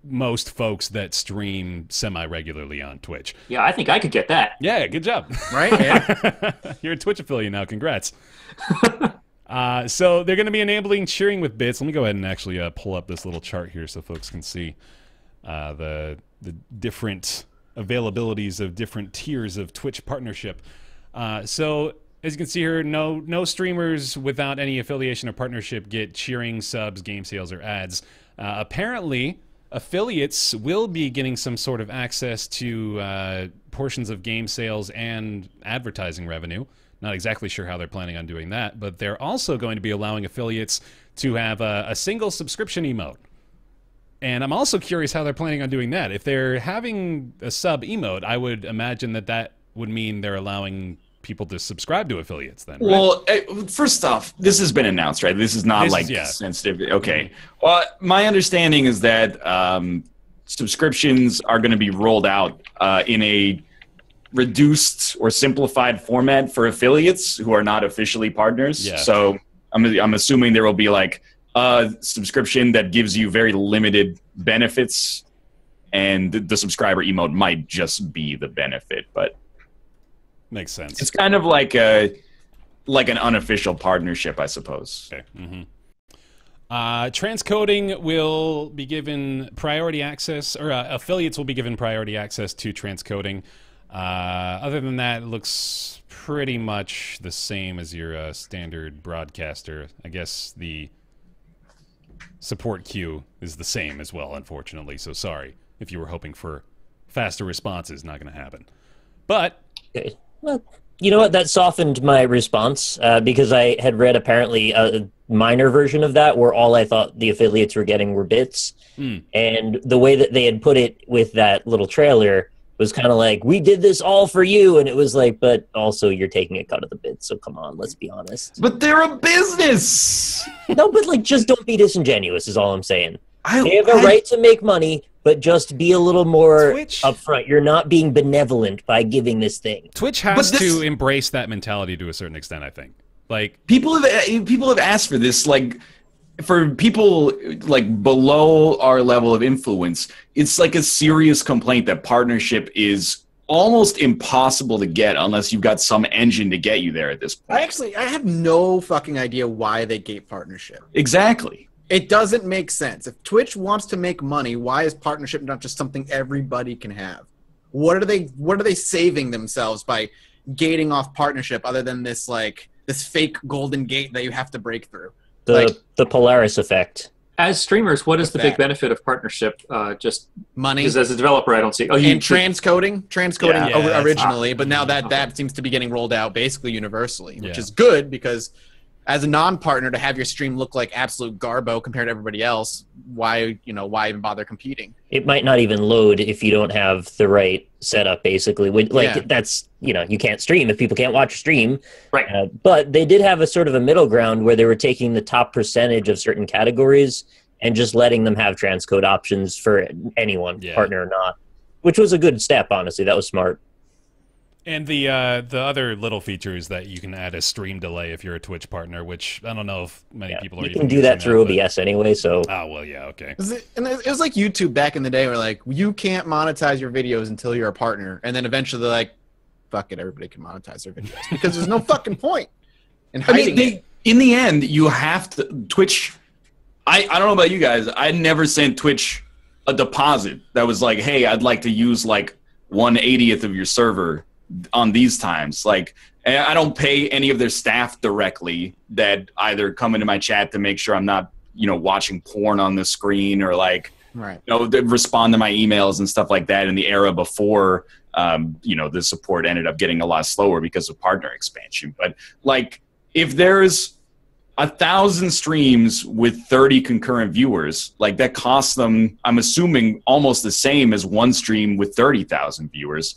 most folks that stream semi-regularly on Twitch. Yeah, I think I could get that. Yeah, good job. Right? Yeah. You're a Twitch affiliate now. Congrats. So they're going to be enabling cheering with bits. Let me go ahead and actually pull up this little chart here so folks can see the different availabilities of different tiers of Twitch partnership. So as you can see here, no streamers without any affiliation or partnership get cheering, subs, game sales, or ads. Apparently, affiliates will be getting some sort of access to portions of game sales and advertising revenue. Not exactly sure how they're planning on doing that, but they're also going to be allowing affiliates to have a single subscription emote. And I'm also curious how they're planning on doing that. If they're having a sub emote, I would imagine that would mean they're allowing people to subscribe to affiliates then, right? Well, first off, this has been announced, right? This is not sensitive. Okay. Well, my understanding is that subscriptions are going to be rolled out in a reduced or simplified format for affiliates who are not officially partners. Yeah. So I'm assuming there will be like a subscription that gives you very limited benefits, and the subscriber emote might just be the benefit, but makes sense. It's kind of like an unofficial partnership, I suppose. Okay. Mm-hmm. Transcoding will be given priority access, or affiliates will be given priority access to transcoding. Other than that, it looks pretty much the same as your standard broadcaster. I guess the support queue is the same as well, unfortunately. So sorry if you were hoping for faster responses. Not going to happen. But okay. Well, you know what? That softened my response because I had read apparently a minor version of that where all I thought the affiliates were getting were bits. And the way that they had put it with that little trailer was kind of like, we did this all for you. And it was like, but also you're taking a cut of the bits. So come on, let's be honest. But they're a business. No, but like, just don't be disingenuous is all I'm saying. They have a right to make money, but just be a little more upfront. You're not being benevolent by giving this thing. Twitch has to embrace that mentality to a certain extent, I think. Like people have asked for this, like for people like below our level of influence, it's like a serious complaint that partnership is almost impossible to get unless you've got some engine to get you there at this point. I have no fucking idea why they gate partnership. Exactly. It doesn't make sense. If Twitch wants to make money, why is partnership not just something everybody can have? What are they saving themselves by gating off partnership other than this fake golden gate that you have to break through? The Polaris effect. As streamers, what is the big benefit of partnership? Just money. Because as a developer, I don't see. Transcoding originally, but now that seems to be getting rolled out basically universally, which is good because as a non-partner to have your stream look like absolute garbo compared to everybody else, why even bother competing? It might not even load if you don't have the right setup, basically. That's, you can't stream if people can't watch your stream. Right. But they did have a sort of a middle ground where they were taking the top percentage of certain categories and just letting them have transcode options for anyone, partner or not, which was a good step, honestly. That was smart. And the other little feature is that you can add a stream delay if you're a Twitch partner, which I don't know if many people are. You can do that through OBS anyway, so. Oh well, yeah, okay. It was like YouTube back in the day, where like you can't monetize your videos until you're a partner, and then eventually they're like, "Fuck it, everybody can monetize their videos," because there's no fucking point in hiding it. In the end, you have to Twitch. I don't know about you guys. I never sent Twitch a deposit that was like, "Hey, I'd like to use like 1/80th of your server on these times." Like, I don't pay any of their staff directly that either come into my chat to make sure I'm not, watching porn on the screen or like, they respond to my emails and stuff like that in the era before, the support ended up getting a lot slower because of partner expansion. But like, if there's 1,000 streams with 30 concurrent viewers, like that costs them, I'm assuming, almost the same as one stream with 30,000 viewers.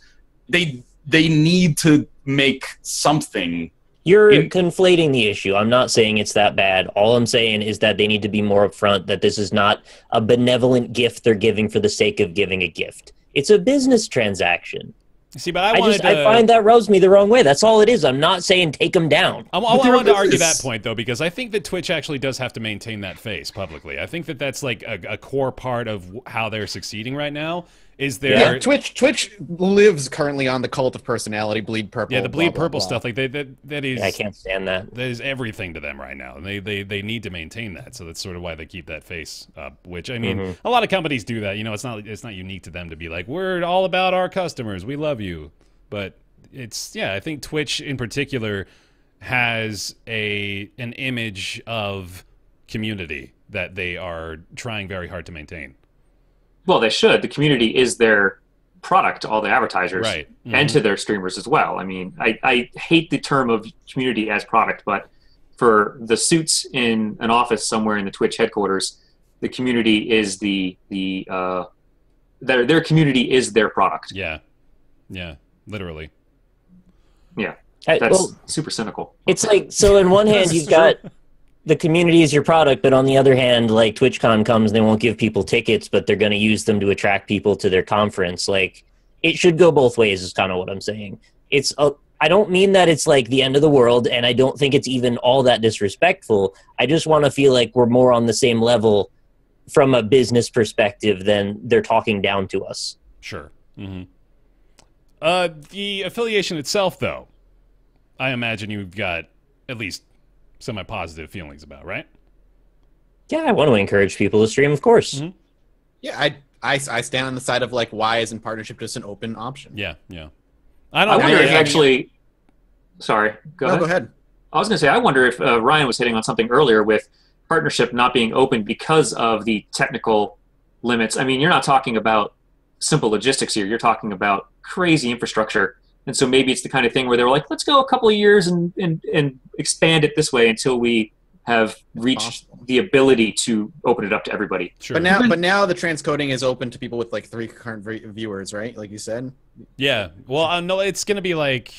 They need to make something. You're conflating the issue. I'm not saying it's that bad. All I'm saying is that they need to be more upfront, that this is not a benevolent gift they're giving for the sake of giving a gift. It's a business transaction. See, but I find that rubs me the wrong way. That's all it is. I'm not saying take them down. I wanted to argue that point, though, because I think that Twitch actually does have to maintain that face publicly. I think that that's like a core part of how they're succeeding right now. Twitch lives currently on the cult of personality, bleed purple. Yeah, the bleed purple stuff. Like that is. I can't stand that. That is everything to them right now, and they need to maintain that. So that's sort of why they keep that face up. Which I mean, a lot of companies do that. It's not unique to them to be like, we're all about our customers, we love you. But I think Twitch in particular has an image of community that they are trying very hard to maintain. Well, they should. The community is their product to all the advertisers, right. And to their streamers as well. I mean, I hate the term of community as product, but for the suits in an office somewhere in the Twitch headquarters, the community is their community is their product. Yeah, literally. Yeah. That's super cynical. It's like, so in one hand, you've got the community is your product, but on the other hand, like TwitchCon comes, they won't give people tickets, but they're going to use them to attract people to their conference. Like, it should go both ways is kind of what I'm saying. I don't mean that it's like the end of the world, and I don't think it's even all that disrespectful. I just want to feel like we're more on the same level from a business perspective than they're talking down to us. Sure. Mm-hmm. The affiliation itself, though, I imagine you've got at least semi-positive feelings about, right? Yeah, I want to encourage people to stream, of course. Mm-hmm. Yeah, I stand on the side of like, why isn't partnership just an open option? Yeah. I wonder if actually. Sorry, go ahead. I was going to say, I wonder if Ryan was hitting on something earlier with partnership not being open because of the technical limits. I mean, you're not talking about simple logistics here. You're talking about crazy infrastructure. And so maybe it's the kind of thing where they were like, let's go a couple of years and expand it this way until we have reached the ability to open it up to everybody. Sure. But now the transcoding is open to people with like 3 current viewers, right? Like you said. Yeah. Well, no, it's going to be like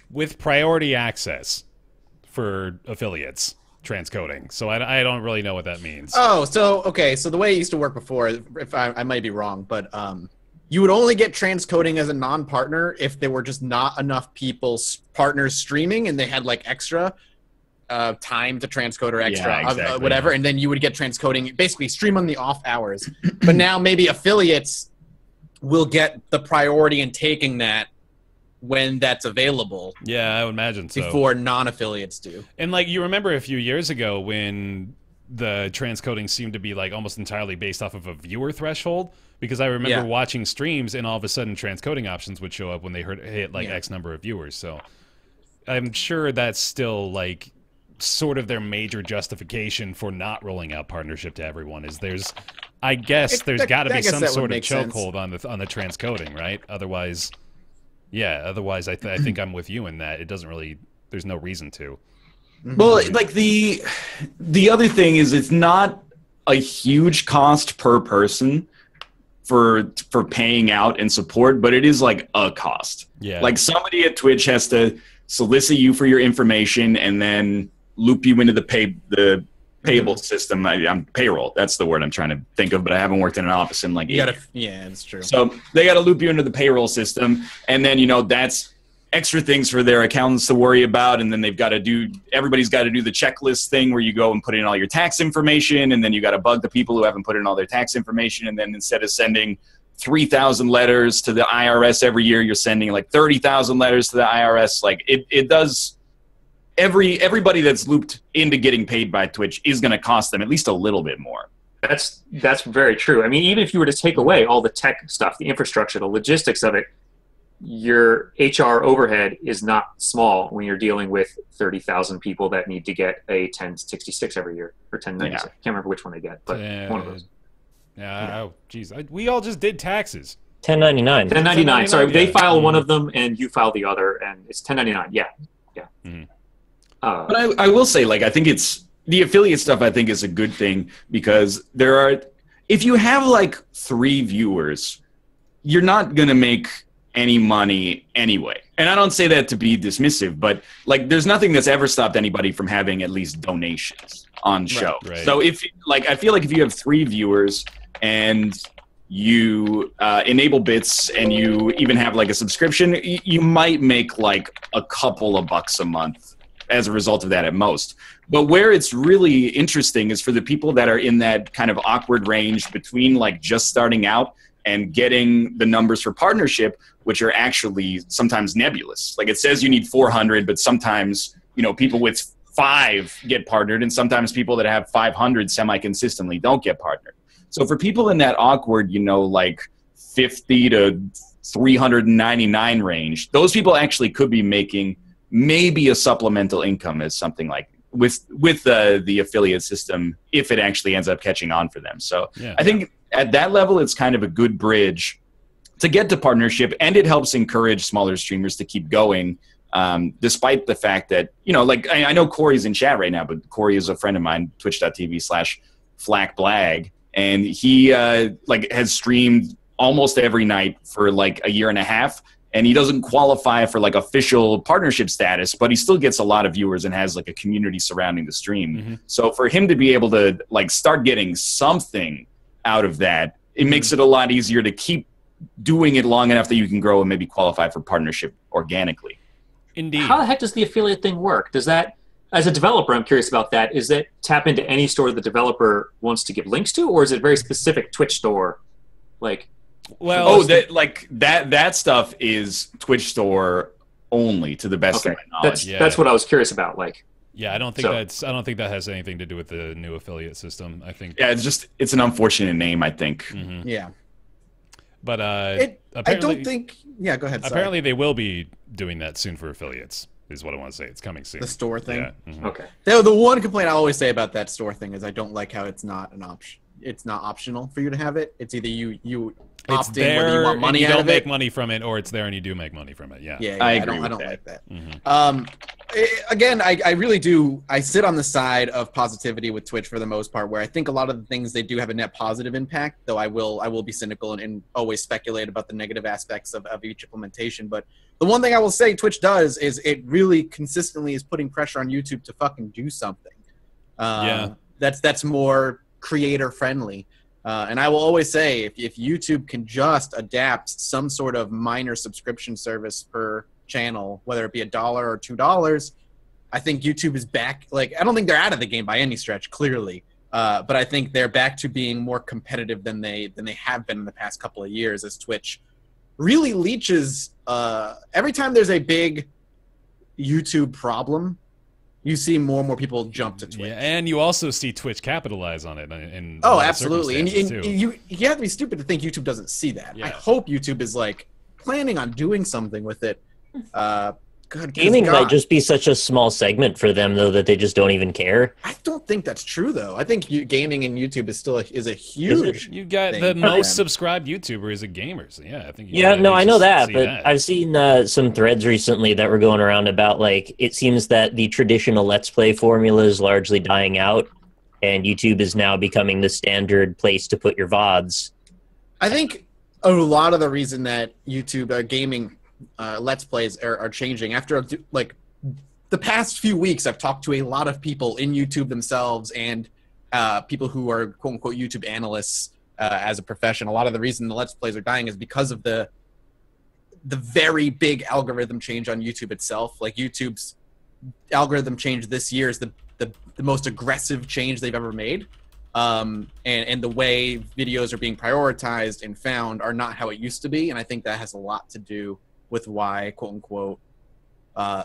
with priority access for affiliates transcoding. So I don't really know what that means. Oh, so okay. So the way it used to work before, if I might be wrong, but you would only get transcoding as a non-partner if there were just not enough partners streaming and they had like extra time to transcode or extra whatever, and then you would get transcoding, basically stream on the off hours. But now maybe affiliates will get the priority in taking that when that's available. Yeah, I would imagine so. Before non-affiliates do. And like you remember a few years ago when the transcoding seemed to be like almost entirely based off of a viewer threshold, because I remember watching streams and all of a sudden transcoding options would show up when they hit like X number of viewers. So I'm sure that's still like sort of their major justification for not rolling out partnership to everyone is there's got to be some sort of chokehold on the transcoding, right? Otherwise I think I'm with you in that it doesn't really, there's no reason to. Well, like the other thing is it's not a huge cost per person for paying out and support, but it is like a cost. Yeah. Like somebody at Twitch has to solicit you for your information and then loop you into the payable system. I'm payroll. That's the word I'm trying to think of, but I haven't worked in an office in like 8 years. Yeah, that's true. So they got to loop you into the payroll system, and then that's extra things for their accountants to worry about, and then everybody's got to do the checklist thing where you go and put in all your tax information, and then you got to bug the people who haven't put in all their tax information, and then instead of sending 3,000 letters to the IRS every year, you're sending like 30,000 letters to the IRS. Like it does. Everybody that's looped into getting paid by Twitch is going to cost them at least a little bit more. That's very true. I mean, even if you were to take away all the tech stuff, the infrastructure, the logistics of it, your HR overhead is not small when you're dealing with 30,000 people that need to get a 1066 every year or 1096. I can't remember which one they get, but one of those. Yeah. Oh, geez. We all just did taxes. 1099. 1099. Sorry, they file one of them and you file the other, and it's 1099. Yeah. Mm-hmm. But I will say, like, I think it's the affiliate stuff. I think is a good thing because if you have like 3 viewers, you're not gonna make any money anyway. And I don't say that to be dismissive, but like, there's nothing that's ever stopped anybody from having at least donations on show. Right. So I feel like if you have 3 viewers and you enable bits and you even have like a subscription, you might make like a couple of bucks a month as a result of that at most. But where it's really interesting is for the people that are in that kind of awkward range between like just starting out and getting the numbers for partnership, which are actually sometimes nebulous. Like it says you need 400, but sometimes, people with 5 get partnered, and sometimes people that have 500 semi-consistently don't get partnered. So for people in that awkward, like 50 to 399 range, those people actually could be making maybe a supplemental income as something like with the affiliate system if it actually ends up catching on for them. So I think at that level, it's kind of a good bridge to get to partnership, and it helps encourage smaller streamers to keep going, despite the fact that, like I know Corey's in chat right now, but Corey is a friend of mine, twitch.tv/FlackBlag, and he has streamed almost every night for like a year and a half. and he doesn't qualify for like official partnership status, but he still gets a lot of viewers and has like a community surrounding the stream. So for him to be able to like start getting something out of that, it makes it a lot easier to keep doing it long enough that you can grow and maybe qualify for partnership organically. Indeed. How the heck does the affiliate thing work? Does that, as a developer, I'm curious about that. Is it tap into any store the developer wants to give links to, or is it very specific Twitch store? Like, well, that stuff is Twitch store only, to the best of my knowledge. That's what I was curious about. Like, yeah, I don't think that has anything to do with the new affiliate system. I think it's an unfortunate name, I think. Yeah. But I don't think. Yeah, go ahead. Apparently, they will be doing that soon for affiliates. Is what I want to say. It's coming soon. The store thing. Yeah. Okay. The one complaint I always say about that store thing is I don't like how it's not an option. It's not optional for you to have it. It's either you opt in whether you want money out of it. You don't make money from it, or it's there and you do make money from it. Yeah. Yeah. I don't agree like that. Again, I really do. I sit on the side of positivity with Twitch for the most part, where I think a lot of the things they do have a net positive impact, though I will be cynical and always speculate about the negative aspects of each implementation. But the one thing I will say Twitch does is it really consistently is putting pressure on YouTube to fucking do something. That's more creator friendly. And I will always say if YouTube can just adapt some sort of minor subscription service per channel, whether it be $1 or $2, I think YouTube is back. Like, I don't think they're out of the game by any stretch, clearly, but I think they're back to being more competitive than they have been in the past couple of years, as Twitch really leeches. Every time there's a big YouTube problem, you see more and more people jump to Twitch. Yeah, and you also see Twitch capitalize on it. Absolutely. And you have to be stupid to think YouTube doesn't see that. Yeah. I hope YouTube is like planning on doing something with it. Gaming might just be such a small segment for them, though, that they just don't even care. I don't think that's true, though. I think gaming and YouTube is still a huge. You got the most subscribed YouTuber is a gamer. So yeah, I think. I know that, but I've seen some threads recently that were going around about like it seems that the traditional Let's Play formula is largely dying out, and YouTube is now becoming the standard place to put your VODs. I think a lot of the reason that YouTube gaming Let's Plays are changing after like the past few weeks. I've talked to a lot of people in YouTube themselves and people who are quote unquote YouTube analysts as a profession. A lot of the reason the Let's Plays are dying is because of the very big algorithm change on YouTube itself. Like YouTube's algorithm change this year is the most aggressive change they've ever made. And the way videos are being prioritized and found are not how it used to be. And I think that has a lot to do with why, quote unquote,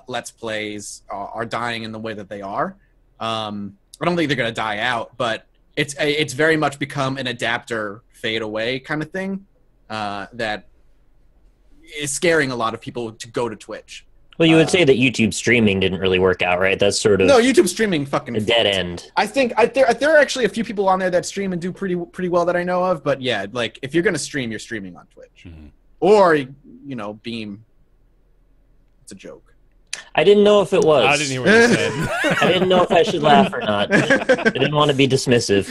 Let's Plays are dying in the way that they are. I don't think they're going to die out, but it's very much become an adapter fade away kind of thing that is scaring a lot of people to go to Twitch. Well, you would say that YouTube streaming didn't really work out, right? That's sort of YouTube streaming fucking a dead end. I think there are actually a few people on there that stream and do pretty well that I know of. But yeah, like if you're going to stream, you're streaming on Twitch. Or Beam. It's a joke. I didn't know if it was. I didn't hear what you said. I didn't know if I should laugh or not. I didn't want to be dismissive.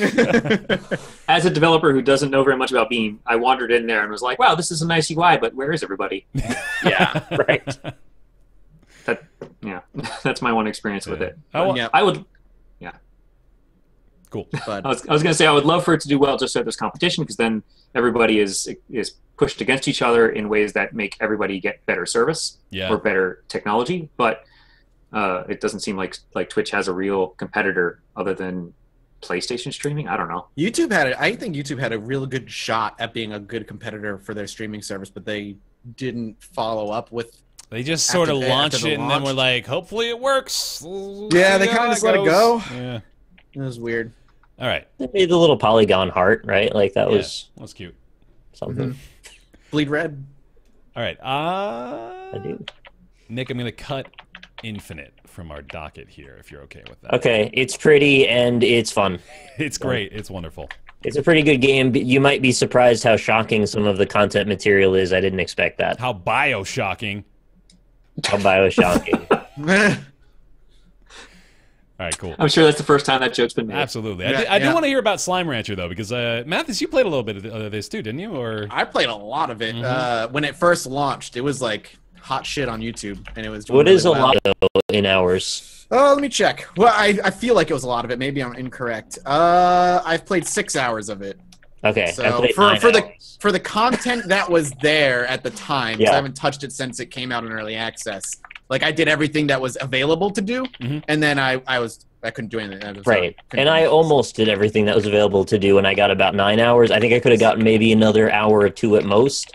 As a developer who doesn't know very much about Beam, I wandered in there and was like, wow, this is a nice UI, but where is everybody? Yeah, right. That's my one experience with it. I would. Cool. But I was going to say I would love for it to do well just so there's competition, because then everybody is pushed against each other in ways that make everybody get better service or better technology. But it doesn't seem like Twitch has a real competitor other than PlayStation streaming. I don't know. I think YouTube had a real good shot at being a good competitor for their streaming service, but they didn't follow up with. They just sort of launched it and then were like, hopefully it works. Yeah, they kind of just let it go. Yeah. It was weird. All right. They made the little polygon heart, right? Like that was cute. Something. Mm-hmm. Bleed red. All right. I do. Nick, I'm going to cut Infinite from our docket here, if you're okay with that. Okay. It's pretty and it's fun. It's great. It's wonderful. It's a pretty good game. But you might be surprised how shocking some of the content material is. I didn't expect that. How Bioshocking. How Bioshocking. All right, cool. I'm sure that's the first time that joke's been made. Absolutely. Yeah, I do want to hear about Slime Rancher, though, because, Mathas, you played a little bit of this, too, didn't you? Or I played a lot of it. When it first launched, it was like hot shit on YouTube, and it was doing What really is a well. lot in hours? Oh, let me check. Well, I feel like it was a lot of it. Maybe I'm incorrect. I've played 6 hours of it. Okay, I So played for 9 hours. the content that was there at the time, 'cause Yeah. I haven't touched it since it came out in early access. Like I did everything that was available to do, and then I couldn't do anything. Right, and I almost did everything that was available to do, and I got about 9 hours. I think I could have gotten maybe another hour or two at most.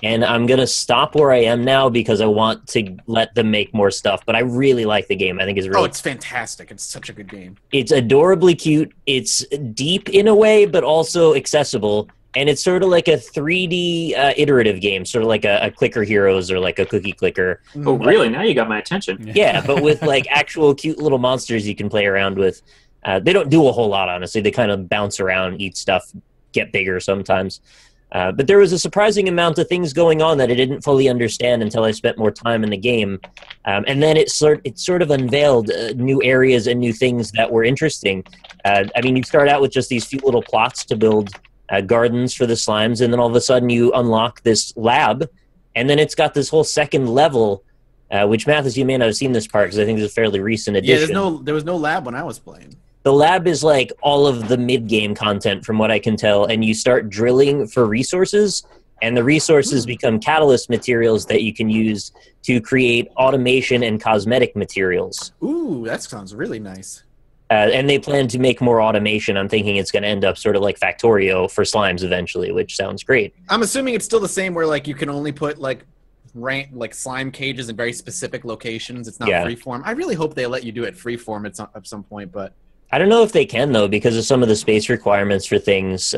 And I'm going to stop where I am now because I want to let them make more stuff. But I really like the game. I think it's really... Oh, it's fantastic. It's such a good game. It's adorably cute. It's deep in a way, but also accessible. And it's sort of like a 3D iterative game, sort of like a Clicker Heroes or like a Cookie Clicker. Oh, really? Now you got my attention. Yeah, but with like actual cute little monsters you can play around with. They don't do a whole lot, honestly. They kind of bounce around, eat stuff, get bigger sometimes. But there was a surprising amount of things going on that I didn't fully understand until I spent more time in the game. And then it sort of unveiled new areas and new things that were interesting. I mean, you start out with just these few little plots to build gardens for the slimes, and then all of a sudden you unlock this lab, and then it's got this whole second level, which, Mathas, you may not have seen this part because I think it's a fairly recent addition. Yeah, there was no lab when I was playing. The lab is like all of the mid-game content from what I can tell, and you start drilling for resources, and the resources become catalyst materials that you can use to create automation and cosmetic materials. Ooh, that sounds really nice. And they plan to make more automation. I'm thinking it's going to end up sort of like Factorio for slimes eventually, which sounds great. I'm assuming it's still the same where like you can only put like slime cages in very specific locations. It's not freeform. I really hope they let you do it freeform at some point, but I don't know if they can, though, because of some of the space requirements for things.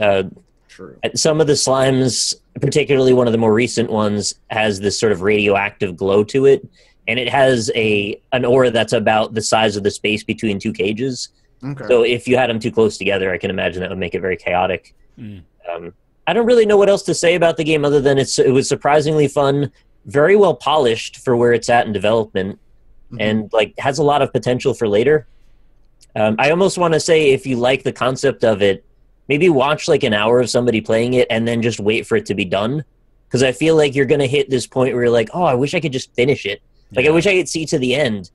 True. Some of the slimes, particularly one of the more recent ones, has this sort of radioactive glow to it, and it has an aura that's about the size of the space between two cages. Okay. So if you had them too close together, I can imagine that would make it very chaotic. I don't really know what else to say about the game other than it was surprisingly fun, very well polished for where it's at in development, and like has a lot of potential for later. I almost want to say if you like the concept of it, maybe watch like an hour of somebody playing it and then just wait for it to be done. Because I feel like you're going to hit this point where you're like, oh, I wish I could just finish it. Like, I wish I could see to the end.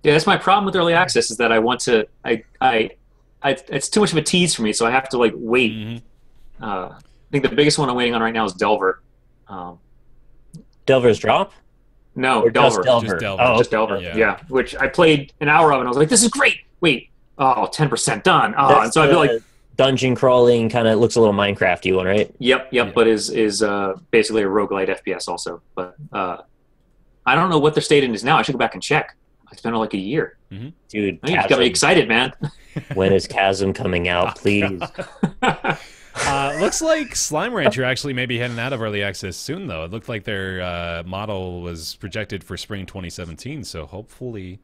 Yeah, that's my problem with early access is that I want to, it's too much of a tease for me, so I have to like wait. I think the biggest one I'm waiting on right now is Delver. Delver's Drop? No, Or Delver. just Delver? Just Delver. Oh, Just Delver, yeah. Which I played an hour of, and I was like, this is great. Wait, 10% done. That's And so I'd be like, dungeon crawling, kind of looks a little Minecraft-y one, right? Yep, but is basically a roguelite FPS also. But I don't know what their state is now. I should go back and check. It's been like a year. Dude, You got me excited, man. when is Chasm coming out, please? Looks like Slime Rancher actually may be heading out of early access soon, though. It looked like their model was projected for spring 2017, so hopefully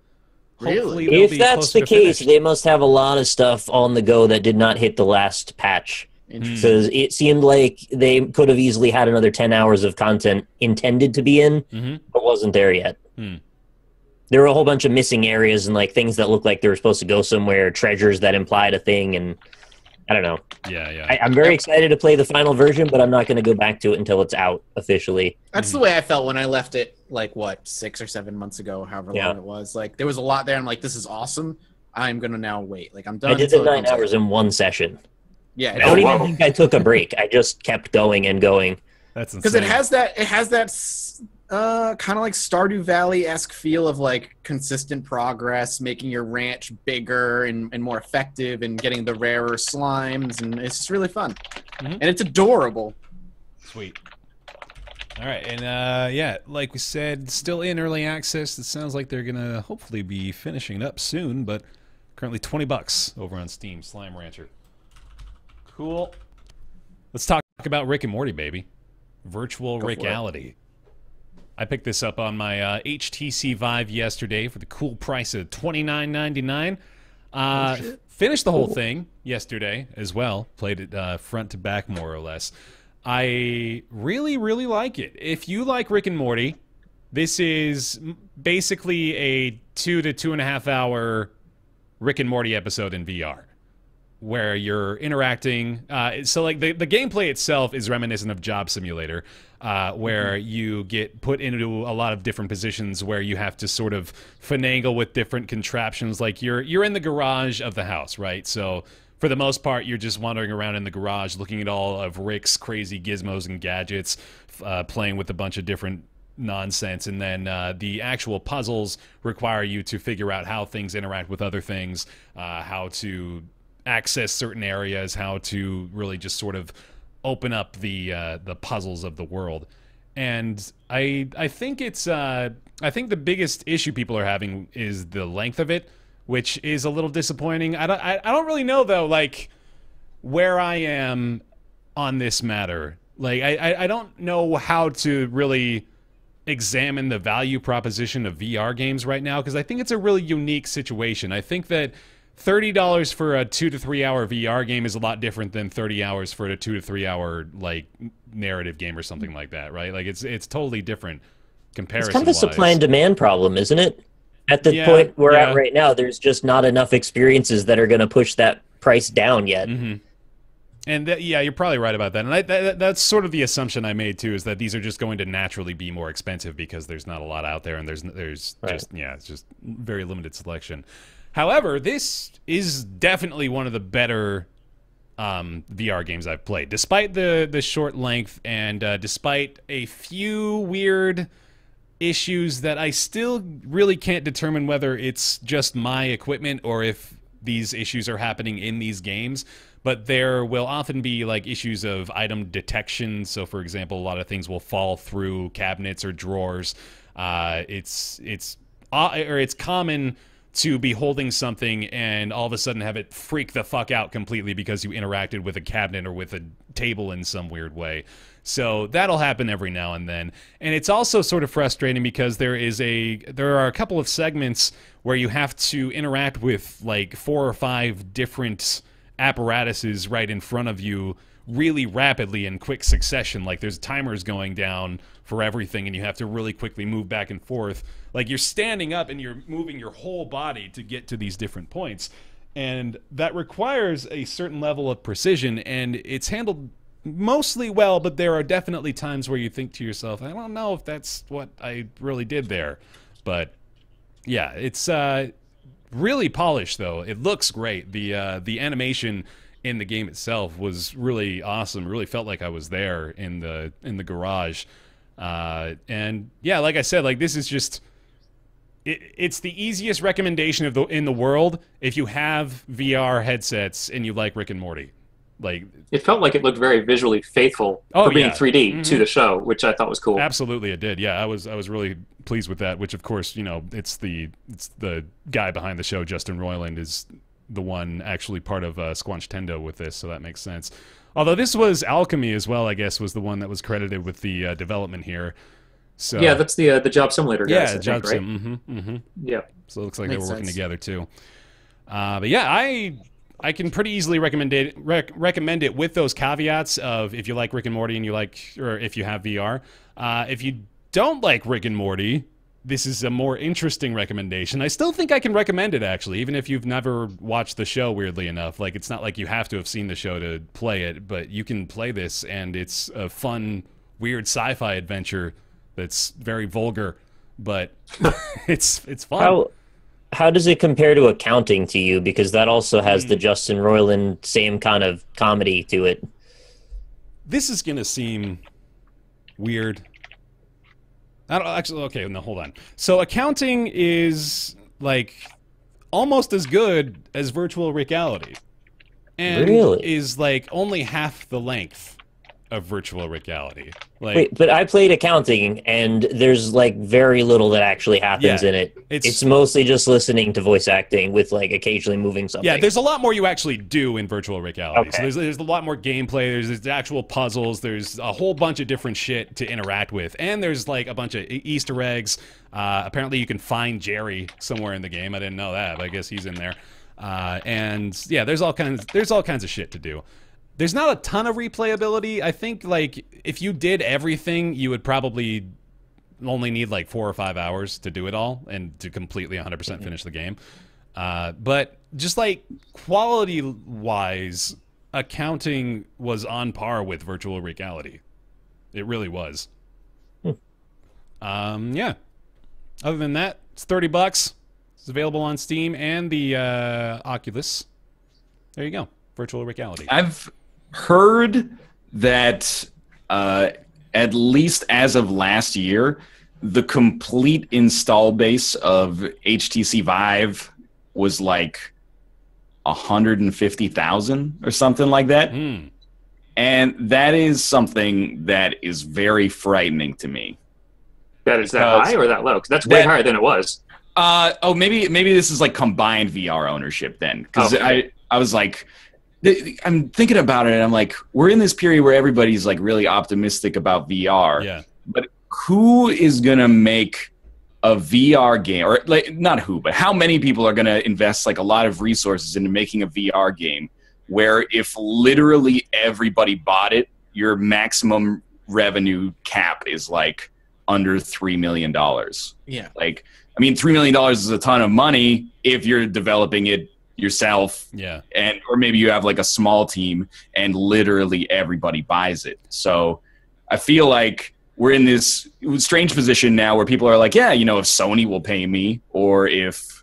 they'll If be that's closer the to case, finished. they must have a lot of stuff on the go that did not hit the last patch. Because it seemed like they could have easily had another 10 hours of content intended to be in, but wasn't there yet. There were a whole bunch of missing areas and like things that looked like they were supposed to go somewhere, treasures that implied a thing, and I don't know. I'm very excited to play the final version, but I'm not going to go back to it until it's out officially. That's the way I felt when I left it, like, 6 or 7 months ago, however long it was. Like, there was a lot there. I'm like, this is awesome. I'm going to now wait. Like, I'm done. I did the 9 hours in one session. Yeah. I don't even think I took a break. I just kept going and going. That's insane. Because it has that kind of like Stardew Valley-esque feel of, like, consistent progress, making your ranch bigger and more effective and getting the rarer slimes. And it's just really fun. And it's adorable. Sweet. All right, and like we said, still in early access. It sounds like they're gonna hopefully be finishing it up soon, but currently $20 over on Steam. Slime Rancher. Cool. Let's talk about Rick and Morty, baby. Virtual Rick-ality. I picked this up on my HTC Vive yesterday for the cool price of $29.99. Finished the whole thing yesterday as well. Played it front to back, more or less. I really, really like it. If you like Rick and Morty, this is basically a 2 to 2.5 hour Rick and Morty episode in VR, where you're interacting. So like the gameplay itself is reminiscent of Job Simulator, where you get put into a lot of different positions where you have to sort of finagle with different contraptions. Like you're in the garage of the house, right? So for the most part, you're just wandering around in the garage looking at all of Rick's crazy gizmos and gadgets, playing with a bunch of different nonsense, and then the actual puzzles require you to figure out how things interact with other things, how to access certain areas, how to really just sort of open up the puzzles of the world. And I think it's I think the biggest issue people are having is the length of it, which is a little disappointing. I don't really know though, like where I am on this matter. Like I don't know how to really examine the value proposition of VR games right now, because I think it's a really unique situation. I think that $30 for a 2 to 3 hour VR game is a lot different than 30 hours for a 2 to 3 hour like narrative game or something like that, right? Like it's totally different comparison. It's kind of a supply and demand problem, isn't it? At the point we're at right now, there's just not enough experiences that are going to push that price down yet. Mm-hmm. And yeah, you're probably right about that. And that's sort of the assumption I made too, is that these are just going to naturally be more expensive because there's not a lot out there, and there's right. Just it's just very limited selection. However, this is definitely one of the better VR games I've played, despite the short length and despite a few weird issues that I still really can't determine whether it's just my equipment or if these issues are happening in these games. But there will often be like issues of item detection. So, for example, a lot of things will fall through cabinets or drawers. It's common to be holding something and all of a sudden have it freak the fuck out completely because you interacted with a cabinet or with a table in some weird way. So that'll happen every now and then. And it's also sort of frustrating because there are a couple of segments where you have to interact with like 4 or 5 different apparatuses right in front of you really rapidly in quick succession. Like there's timers going down for everything and you have to really quickly move back and forth. Like you're standing up and you're moving your whole body to get to these different points. And that requires a certain level of precision, and it's handled mostly well, but there are definitely times where you think to yourself, I don't know if that's what I really did there. But yeah, it's really polished though. It looks great. The animation in the game itself was really awesome. It really felt like I was there in the garage. And yeah, like I said, like this is just it's the easiest recommendation in the world if you have VR headsets and you like Rick and Morty. Like it felt like it looked very visually faithful for being 3D to the show, which I thought was cool. Absolutely, it did. Yeah, I was really pleased with that. Which, of course, you know, it's the guy behind the show, Justin Roiland, is the one actually part of Squanch Tendo with this, so that makes sense. Although this was Alchemy as well, I guess, was the one that was credited with the development here. So yeah, that's the Job Simulator guys. Yeah, Job Sim. Right? Yeah. So it looks like they were working together too. But yeah, I can pretty easily recommend it with those caveats of if you like Rick and Morty and or if you have VR. If you don't like Rick and Morty, this is a more interesting recommendation. I still think I can recommend it, actually, even if you've never watched the show, weirdly enough. Like, it's not like you have to have seen the show to play it, but you can play this, and it's a fun, weird sci-fi adventure that's very vulgar, but it's fun. How does it compare to Accounting to you? Because that also has the Justin Roiland same kind of comedy to it. This is going to seem weird. I don't actually. Okay, no, hold on. So Accounting is like almost as good as virtual Rick-ality, and is like only half the length of virtual Rick-ality. Like, wait, but I played Accounting, and there's like very little that actually happens in it. It's mostly just listening to voice acting with like occasionally moving something. Yeah, there's a lot more you actually do in virtual Rick-ality. Okay. So there's a lot more gameplay. There's actual puzzles. There's a whole bunch of different shit to interact with, and there's like a bunch of Easter eggs. Apparently, you can find Jerry somewhere in the game. I didn't know that, but I guess he's in there. And yeah, there's all kinds of shit to do. There's not a ton of replayability. I think, like, if you did everything, you would probably only need, like, 4 or 5 hours to do it all and to completely 100% finish the game. But just like quality-wise, accounting was on par with virtual reality. It really was. Yeah. Other than that, it's $30. It's available on Steam and the Oculus. There you go. Virtual reality. I've heard that at least as of last year, the complete install base of HTC Vive was like 150,000 or something like that. And that is something that is very frightening to me. That is that high or that low? Because that's way higher than it was. Maybe this is like combined VR ownership then. Because I was like, I'm thinking about it and I'm like, we're in this period where everybody's like really optimistic about VR. Yeah. But who is going to make a VR game, or like not who, but how many people are going to invest like a lot of resources into making a VR game where if literally everybody bought it, your maximum revenue cap is like under $3 million. Yeah. Like, I mean, $3 million is a ton of money if you're developing it yourself. Yeah. Or maybe you have like a small team and literally everybody buys it. So I feel like we're in this strange position now where people are like, yeah, you know, if Sony will pay me, or if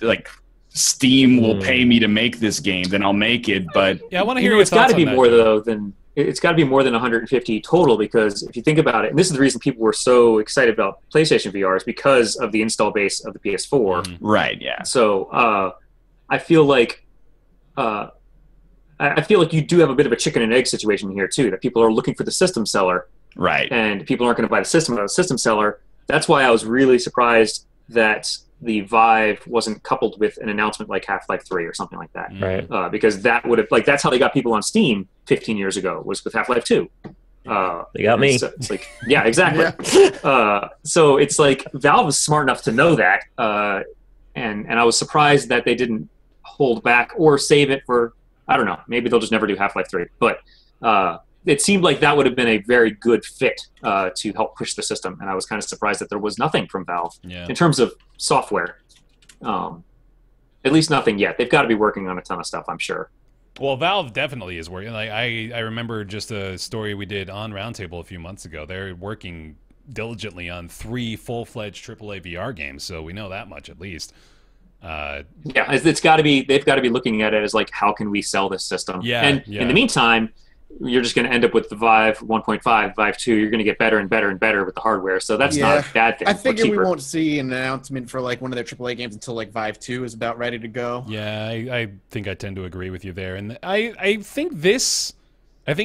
like Steam will pay me to make this game, then I'll make it. But yeah, I want to hear your it's got thoughts to be on that, more Joe. though than it's got to be more than 150 total, because if you think about it, and this is the reason people were so excited about PlayStation VR, is because of the install base of the PS4. Right, yeah. So I feel like you do have a bit of a chicken and egg situation here too, that people are looking for the system seller. Right. And people aren't going to buy the system without a system seller. That's why I was really surprised that the Vive wasn't coupled with an announcement like Half-Life 3 or something like that. Right. Because that would have, like, that's how they got people on Steam 15 years ago, was with Half-Life 2. They got me. So it's like, yeah, exactly. So it's like Valve is smart enough to know that. And I was surprised that they didn't hold back or save it for, I don't know, maybe they'll just never do Half-Life 3. But it seemed like that would have been a very good fit to help push the system, and I was kind of surprised that there was nothing from Valve in terms of software. At least nothing yet. They've got to be working on a ton of stuff, I'm sure. Well, Valve definitely is working. Like I remember just a story we did on Roundtable a few months ago. They're working diligently on 3 full-fledged AAA VR games, so we know that much at least. Yeah, it's got to be. They've got to be looking at it as like, how can we sell this system? Yeah, and in the meantime, you're just going to end up with the Vive 1.5, Vive 2. You're going to get better and better and better with the hardware, so that's not a bad thing. I figure we won't see an announcement for like one of their AAA games until like Vive 2 is about ready to go. Yeah, I think I tend to agree with you there, and I think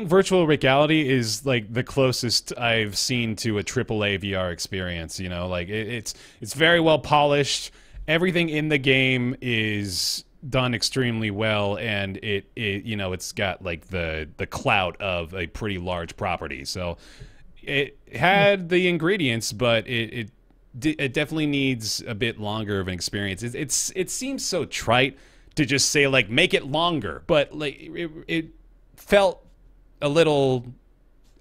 virtual reality is like the closest I've seen to a AAA VR experience. You know, like it's very well polished. Everything in the game is done extremely well, and it you know, it's got like the clout of a pretty large property, so it had the ingredients, but it definitely needs a bit longer of an experience. It seems so trite to just say like make it longer, but like it felt a little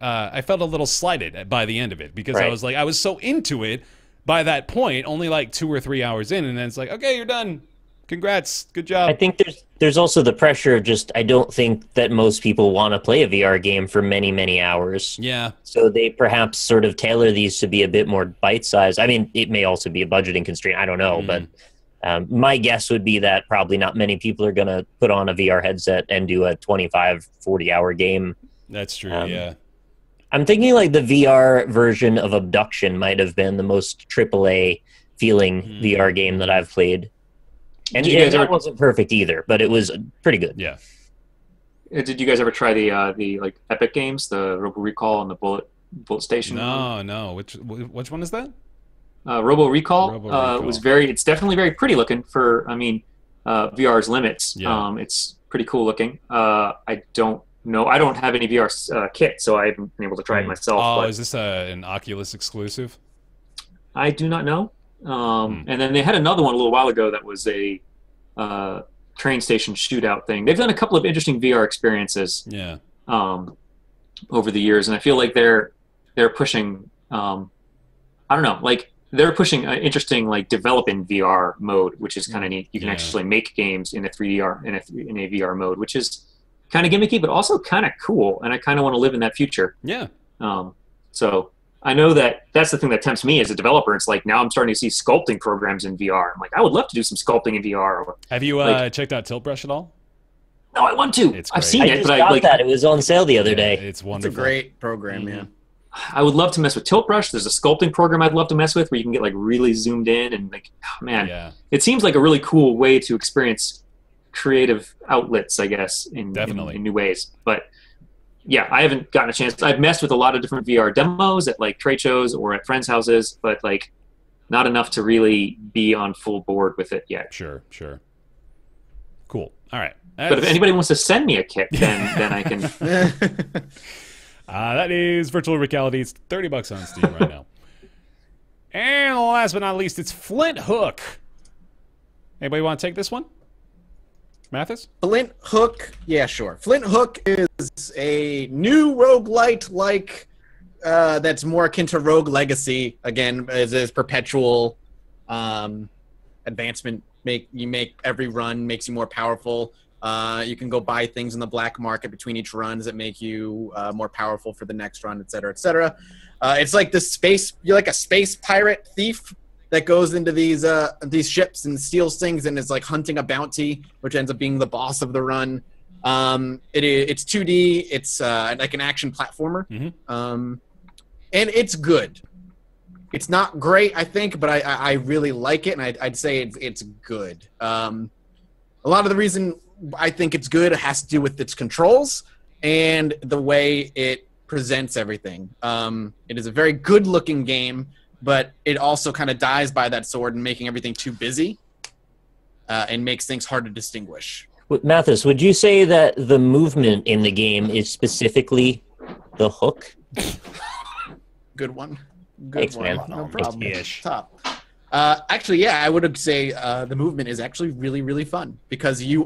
I felt a little slighted by the end of it, because I was so into it by that point, only like 2 or 3 hours in, and then it's like, okay, you're done. Congrats. Good job. I think there's also the pressure of just, I don't think that most people want to play a VR game for many, many hours. Yeah. So they perhaps sort of tailor these to be a bit more bite-sized. I mean, it may also be a budgeting constraint. I don't know. But my guess would be that probably not many people are going to put on a VR headset and do a 25, 40-hour game. That's true, yeah. I'm thinking like the VR version of Abduction might have been the most AAA feeling VR game that I've played. And that wasn't perfect either, but it was pretty good. Yeah. Did you guys ever try the like Epic games, the Robo Recall and the Bullet Station? No. Which one is that? Robo Recall was it's definitely very pretty looking for, VR's limits. Yeah. It's pretty cool looking. I don't know. I don't have any VR kit, so I haven't been able to try it myself. Oh, but is this an Oculus exclusive? I do not know. And then they had another one a little while ago that was a train station shootout thing. They've done a couple of interesting VR experiences over the years, and I feel like they're pushing I don't know, like they're pushing an interesting like develop in VR mode, which is kind of neat. You can actually make games in a 3D in a VR mode, which is kind of gimmicky, but also kind of cool. And I kind of want to live in that future. Yeah. So I know that's the thing that tempts me as a developer. It's like now I'm starting to see sculpting programs in VR. I'm like, I would love to do some sculpting in VR. Have you checked out Tilt Brush at all? No, I want to. I've seen it, but I got it was on sale the other day. It's wonderful. It's a great program, yeah. I would love to mess with Tilt Brush. There's a sculpting program I'd love to mess with where you can get like really zoomed in and like, oh, man, it seems like a really cool way to experience creative outlets, I guess, in new ways. But yeah, I haven't gotten a chance. I've messed with a lot of different VR demos at like trade shows or at friends' houses, but like not enough to really be on full board with it yet. Sure. Cool. All right. But if anybody wants to send me a kit, then I can. That is Virtual Rick-ality. It's $30 on Steam right now. And last but not least, it's Flinthook. Anybody want to take this one? Mathas? Flinthook, yeah, sure. Flinthook is a new roguelite that's more akin to Rogue Legacy. Again, is perpetual advancement. You make every run makes you more powerful. You can go buy things in the black market between each runs that make you more powerful for the next run, et cetera, et cetera. It's like you're like a space pirate thief that goes into these ships and steals things and is like hunting a bounty, which ends up being the boss of the run. It's 2D. It's like an action platformer. And it's good. It's not great, I think, but I really like it, and I'd say it's good. A lot of the reason I think it's good has to do with its controls and the way it presents everything. It is a very good-looking game, but it also kind of dies by that sword and making everything too busy and makes things hard to distinguish. Mathas, would you say that the movement in the game is specifically the hook? Good one. Thanks, man. No problem. Top. Actually, yeah, I would say the movement is actually really, really fun because you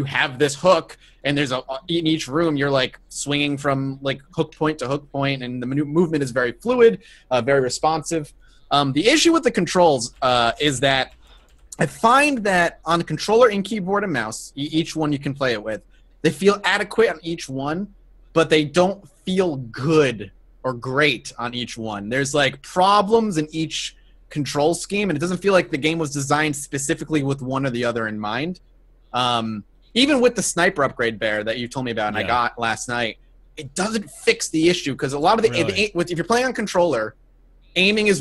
have this hook, and there's in each room you're like swinging from like hook point to hook point, and the movement is very fluid, very responsive. The issue with the controls is that I find that on the controller and keyboard and mouse, each one you can play it with, they feel adequate on each one, but they don't feel good or great on each one. There's like problems in each control scheme, and it doesn't feel like the game was designed specifically with one or the other in mind. Even with the sniper upgrade, Bear, that you told me about and I got last night, it doesn't fix the issue because a lot of if you're playing on controller, aiming is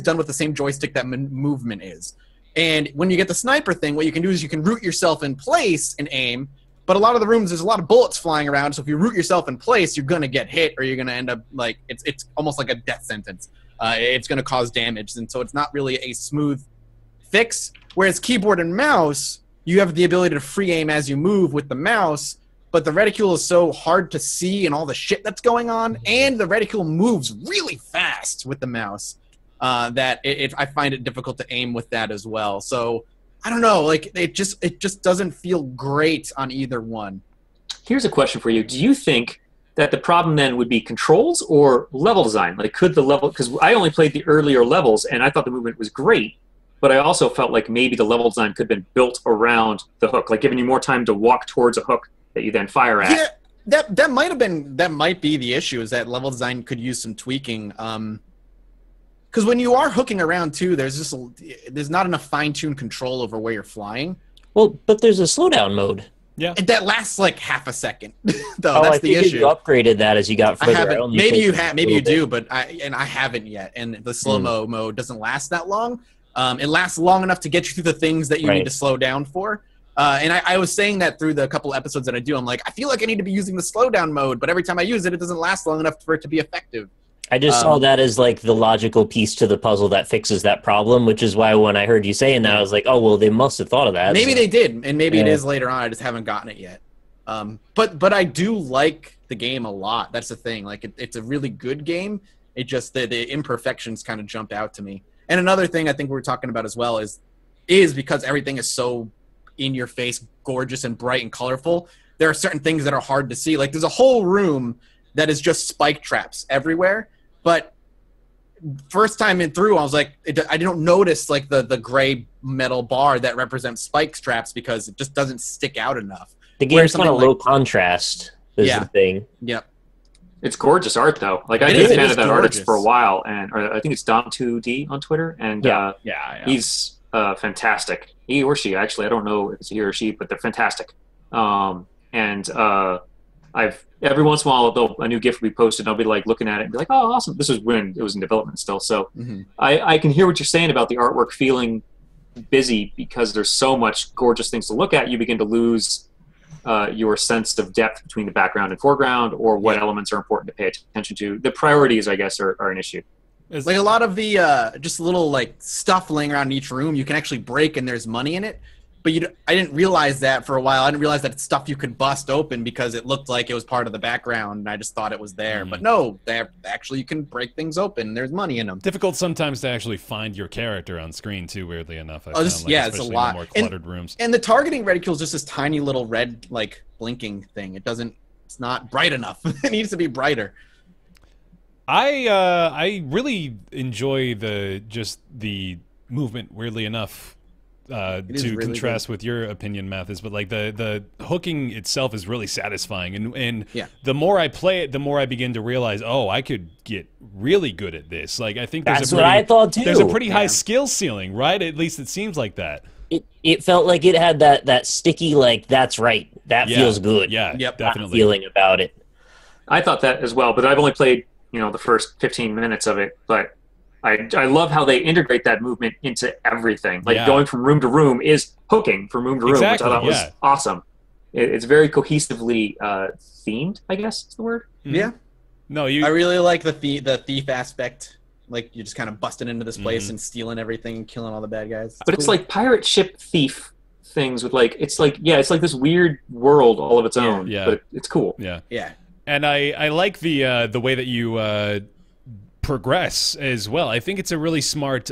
done with the same joystick that movement is. And when you get the sniper thing, what you can do is you can root yourself in place and aim. But a lot of the rooms, there's a lot of bullets flying around, so if you root yourself in place, you're gonna get hit, or you're gonna end up like it's almost like a death sentence. It's gonna cause damage, and so it's not really a smooth fix. Whereas keyboard and mouse, you have the ability to free aim as you move with the mouse, but the reticule is so hard to see and all the shit that's going on, and the reticule moves really fast with the mouse that I find it difficult to aim with that as well. So I don't know, like it just doesn't feel great on either one. Here's a question for you. Do you think that the problem then would be controls or level design? Like could the level, because I only played the earlier levels and I thought the movement was great, but I also felt like maybe the level design could have been built around the hook, like giving you more time to walk towards a hook that you then fire at. Yeah, that might be the issue, is that level design could use some tweaking. Because when you are hooking around too, there's not enough fine-tuned control over where you're flying. Well, but there's a slowdown mode. Yeah, that lasts like half a second. Though that's the issue. You upgraded that as you got further. I haven't. Maybe you have. Maybe you do, but I haven't yet. And the slow-mo mode doesn't last that long. It lasts long enough to get you through the things that you need to slow down for. And I was saying that through the couple episodes that I do. I'm like, I feel like I need to be using the slowdown mode, but every time I use it, it doesn't last long enough for it to be effective. I just saw that as like the logical piece to the puzzle that fixes that problem, which is why when I heard you saying that, I was like, oh, well, they must have thought of that. Maybe they did, and maybe it is later on. I just haven't gotten it yet. But I do like the game a lot. That's the thing. Like it's a really good game. It just the imperfections kind of jump out to me. And another thing I think we're talking about as well is because everything is so in your face, gorgeous and bright and colorful. There are certain things that are hard to see. Like there's a whole room that is just spike traps everywhere. But first time in through, I was like, I didn't notice like the gray metal bar that represents spike straps because it just doesn't stick out enough. The game's kind of low contrast is the thing. Yep. It's gorgeous art, though. Like, I've been a fan of that artist for a while, and I think it's Dom2D on Twitter, and he's fantastic. He or she, actually, I don't know if it's he or she, but they're fantastic. I've every once in a while, a new GIF will be posted, and I'll be like looking at it and be like, oh, awesome. This was when it was in development still. So I can hear what you're saying about the artwork feeling busy because there's so much gorgeous things to look at. You begin to lose your sense of depth between the background and foreground, or what elements are important to pay attention to. The priorities, I guess, are an issue. It's like a lot of the just little like stuff laying around in each room you can actually break and there's money in it. But I didn't realize that for a while. I didn't realize that it's stuff you could bust open because it looked like it was part of the background, and I just thought it was there. But no, actually you can break things open. There's money in them. Difficult sometimes to actually find your character on screen too. Weirdly enough, it's a lot. In the more cluttered rooms. And the targeting reticule is just this tiny little red like blinking thing. It's not bright enough. It needs to be brighter. I really enjoy the movement. Weirdly enough. To really contrast with your opinion, Mathas, but like the hooking itself is really satisfying, and the more I play it, the more I begin to realize, oh, I could get really good at this. Like I think that's what I thought too. There's a pretty high skill ceiling, right? At least it seems like that. It felt like it had that sticky, like that's right, that feels good. Yeah, definitely. Feeling about it. I thought that as well, but I've only played the first 15 minutes of it, but. I love how they integrate that movement into everything. Like going from room to room is hooking from room to room, which I thought was awesome. It's very cohesively themed, I guess is the word. Yeah. No, I really like the thief aspect. Like you're just kind of busting into this place and stealing everything and killing all the bad guys. But it's like pirate ship thief things with like it's like this weird world all of its own. Yeah. But it's cool. Yeah. Yeah. And I like the way that you progress as well. I think it's a really smart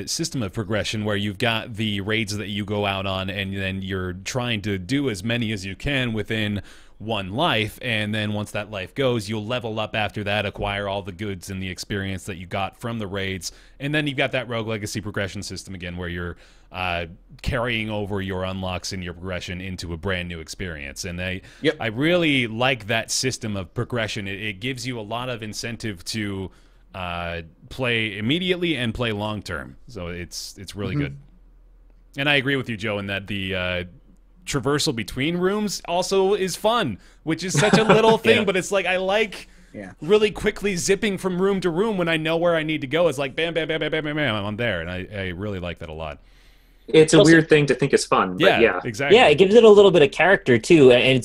system of progression where you've got the raids that you go out on and then you're trying to do as many as you can within one life, and then once that life goes, you'll level up after that, acquire all the goods and the experience that you got from the raids, and then you've got that Rogue Legacy progression system again where you're carrying over your unlocks and your progression into a brand new experience. And I really like that system of progression. It gives you a lot of incentive to play immediately and play long term, so it's really good. And I agree with you, Joe, in that the traversal between rooms also is fun, which is such a little thing, but it's like I like really quickly zipping from room to room when I know where I need to go. It's like bam, bam, bam, bam, bam, bam, bam, I'm there, and I really like that a lot. It's a weird thing to think is fun, but exactly. Yeah, it gives it a little bit of character too, and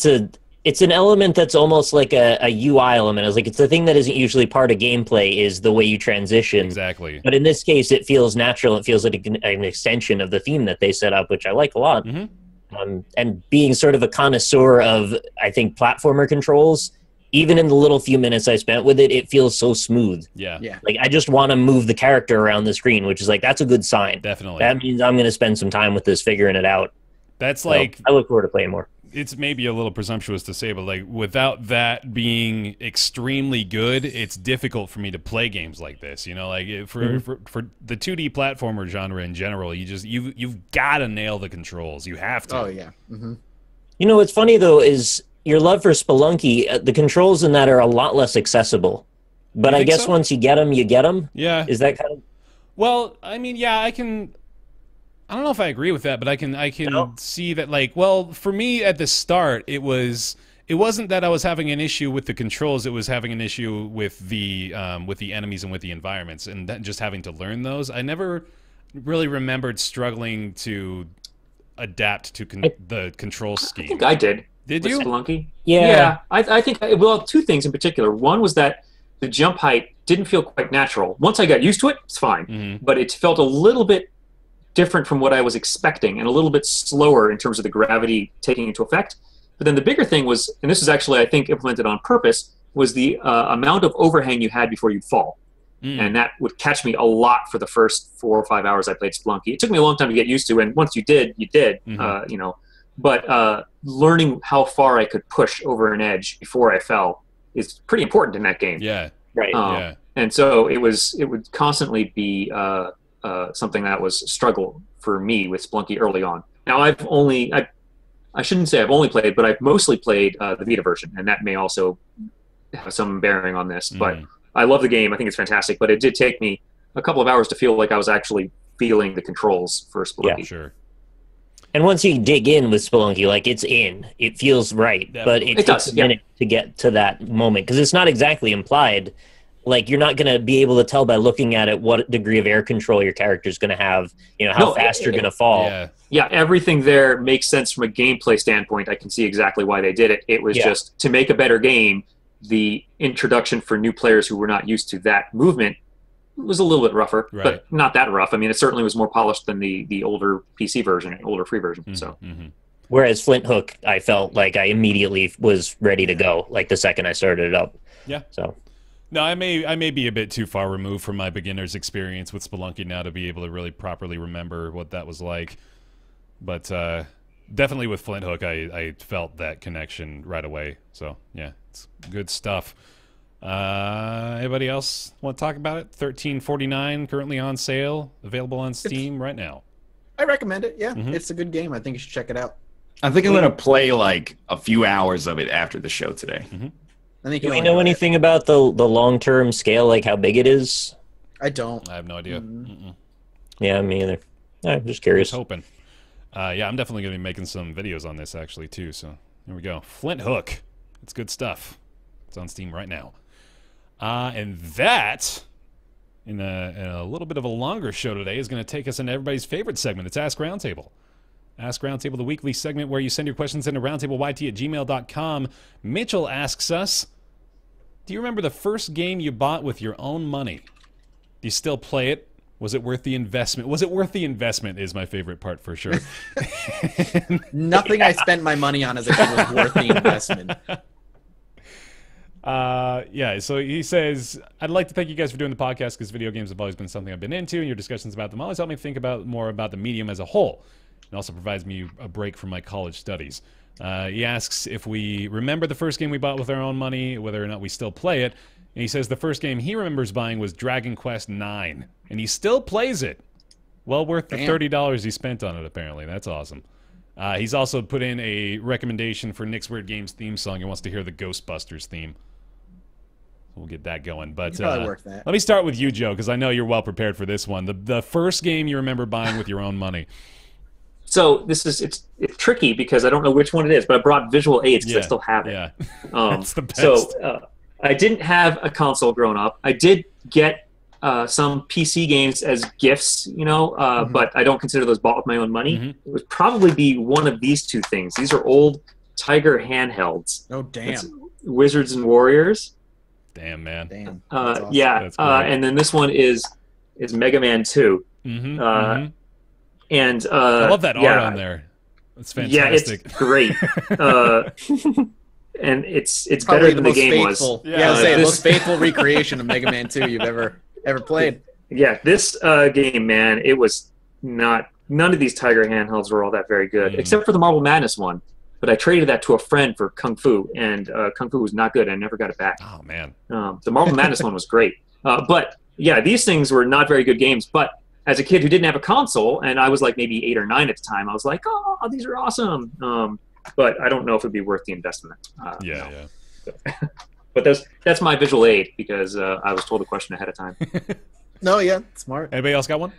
it's an element that's almost like a UI element. It's the thing that isn't usually part of gameplay is the way you transition. Exactly. But in this case, it feels natural. It feels like an extension of the theme that they set up, which I like a lot. And being sort of a connoisseur of, I think, platformer controls, even in the little few minutes I spent with it, it feels so smooth. Yeah. Like, I just want to move the character around the screen, which is like, that's a good sign. Definitely. That means I'm going to spend some time with this, figuring it out. That's like... I look forward to playing more. It's maybe a little presumptuous to say, but like without that being extremely good, it's difficult for me to play games like this. Like for the 2D platformer genre in general, you've got to nail the controls. You have to. Oh yeah. What's funny though is your love for Spelunky. The controls in that are a lot less accessible. But I guess once you get them, you get them. Yeah. Is that kind of? Well, I mean, yeah, I can. I don't know if I agree with that, but I can see that, like, well, for me at the start, it wasn't that I was having an issue with the controls, it was having an issue with the enemies and with the environments, and just having to learn those. I never really remembered struggling to adapt to the control scheme. I think I did. Did you? Spelunky? Yeah. I think, well, two things in particular. One was that the jump height didn't feel quite natural. Once I got used to it, it's fine. But it felt a little bit different from what I was expecting and a little bit slower in terms of the gravity taking into effect. But then the bigger thing was, and this is actually, I think, implemented on purpose, was the amount of overhang you had before you'd fall. And that would catch me a lot for the first 4 or 5 hours I played Spelunky. It took me a long time to get used to, and once you did, you did, But learning how far I could push over an edge before I fell is pretty important in that game. Yeah. Right. And so it would constantly be something that was a struggle for me with Spelunky early on. Now I shouldn't say I've only played, but I've mostly played the Vita version, and that may also have some bearing on this. But I love the game. I think it's fantastic, but it did take me a couple of hours to feel like I was actually feeling the controls for Spelunky. Yeah, sure. And once you dig in with Spelunky, like, it's in. It feels right. Yeah. But it takes a minute to get to that moment, because it's not exactly implied. Like, you're not going to be able to tell by looking at it what degree of air control your character's going to have, how fast you're going to fall. Yeah, everything there makes sense from a gameplay standpoint. I can see exactly why they did it. It was just to make a better game, the introduction for new players who were not used to that movement was a little bit rougher, but not that rough. I mean, it certainly was more polished than the older PC version, older free version. Whereas Flinthook, I felt like I immediately was ready to go, like the second I started it up. Yeah. So. No, I may be a bit too far removed from my beginner's experience with Spelunky now to be able to really properly remember what that was like. But definitely with Flinthook, I felt that connection right away. So, yeah, it's good stuff. Anybody else want to talk about it? $13.49, currently on sale, available on Steam right now. I recommend it, yeah. It's a good game. I think you should check it out. I think I'm going to play like a few hours of it after the show today. Do we know anything about the long-term scale, like how big it is? I don't. I have no idea. Yeah, me either. I'm just curious. Just hoping. Yeah, I'm definitely going to be making some videos on this, actually, too. So, here we go. Flinthook. It's good stuff. It's on Steam right now. And that, in a little bit of a longer show today, is going to take us into everybody's favorite segment. It's Ask Roundtable. Ask Roundtable, the weekly segment where you send your questions into roundtableyt@gmail.com. Mitchell asks us, do you remember the first game you bought with your own money? Do you still play it? Was it worth the investment? Was it worth the investment is my favorite part for sure. Nothing I spent my money on as a kid was worth the investment. Yeah, so he says, I'd like to thank you guys for doing the podcast because video games have always been something I've been into, and your discussions about them always help me think more about the medium as a whole. It also provides me a break from my college studies. He asks if we remember the first game we bought with our own money, whether or not we still play it. And he says the first game he remembers buying was Dragon Quest IX, and he still plays it. Well worth the $30 he spent on it, apparently. That's awesome. He's also put in a recommendation for Nick's Weird Games theme song. He wants to hear the Ghostbusters theme. We'll get that going. But let me start with you, Joe, because I know you're well prepared for this one. The first game you remember buying with your own money. So it's tricky because I don't know which one it is, but I brought visual aids because I still have it. Yeah, that's the best. So I didn't have a console growing up. I did get some PC games as gifts, but I don't consider those bought with my own money. It would probably be one of these two things. These are old Tiger handhelds. Oh, damn. It's Wizards and Warriors. Damn, man. Damn. Awesome. Yeah, and then this one is Mega Man 2. And I love that art on there. It's fantastic. Yeah, it's great. And it's better than the game was. Yeah, I say the most faithful recreation of Mega Man 2 you've ever played. Yeah, this game, man, it was not. None of these Tiger handhelds were all that very good, except for the Marble Madness one. But I traded that to a friend for Kung Fu, and Kung Fu was not good. I never got it back. Oh man, the Marble Madness one was great. But yeah, these things were not very good games. But as a kid who didn't have a console, and I was like maybe 8 or 9 at the time, I was like, oh, these are awesome. But I don't know if it'd be worth the investment. Yeah. But that's my visual aid because I was told the question ahead of time. No, yeah, smart. Anybody else got one?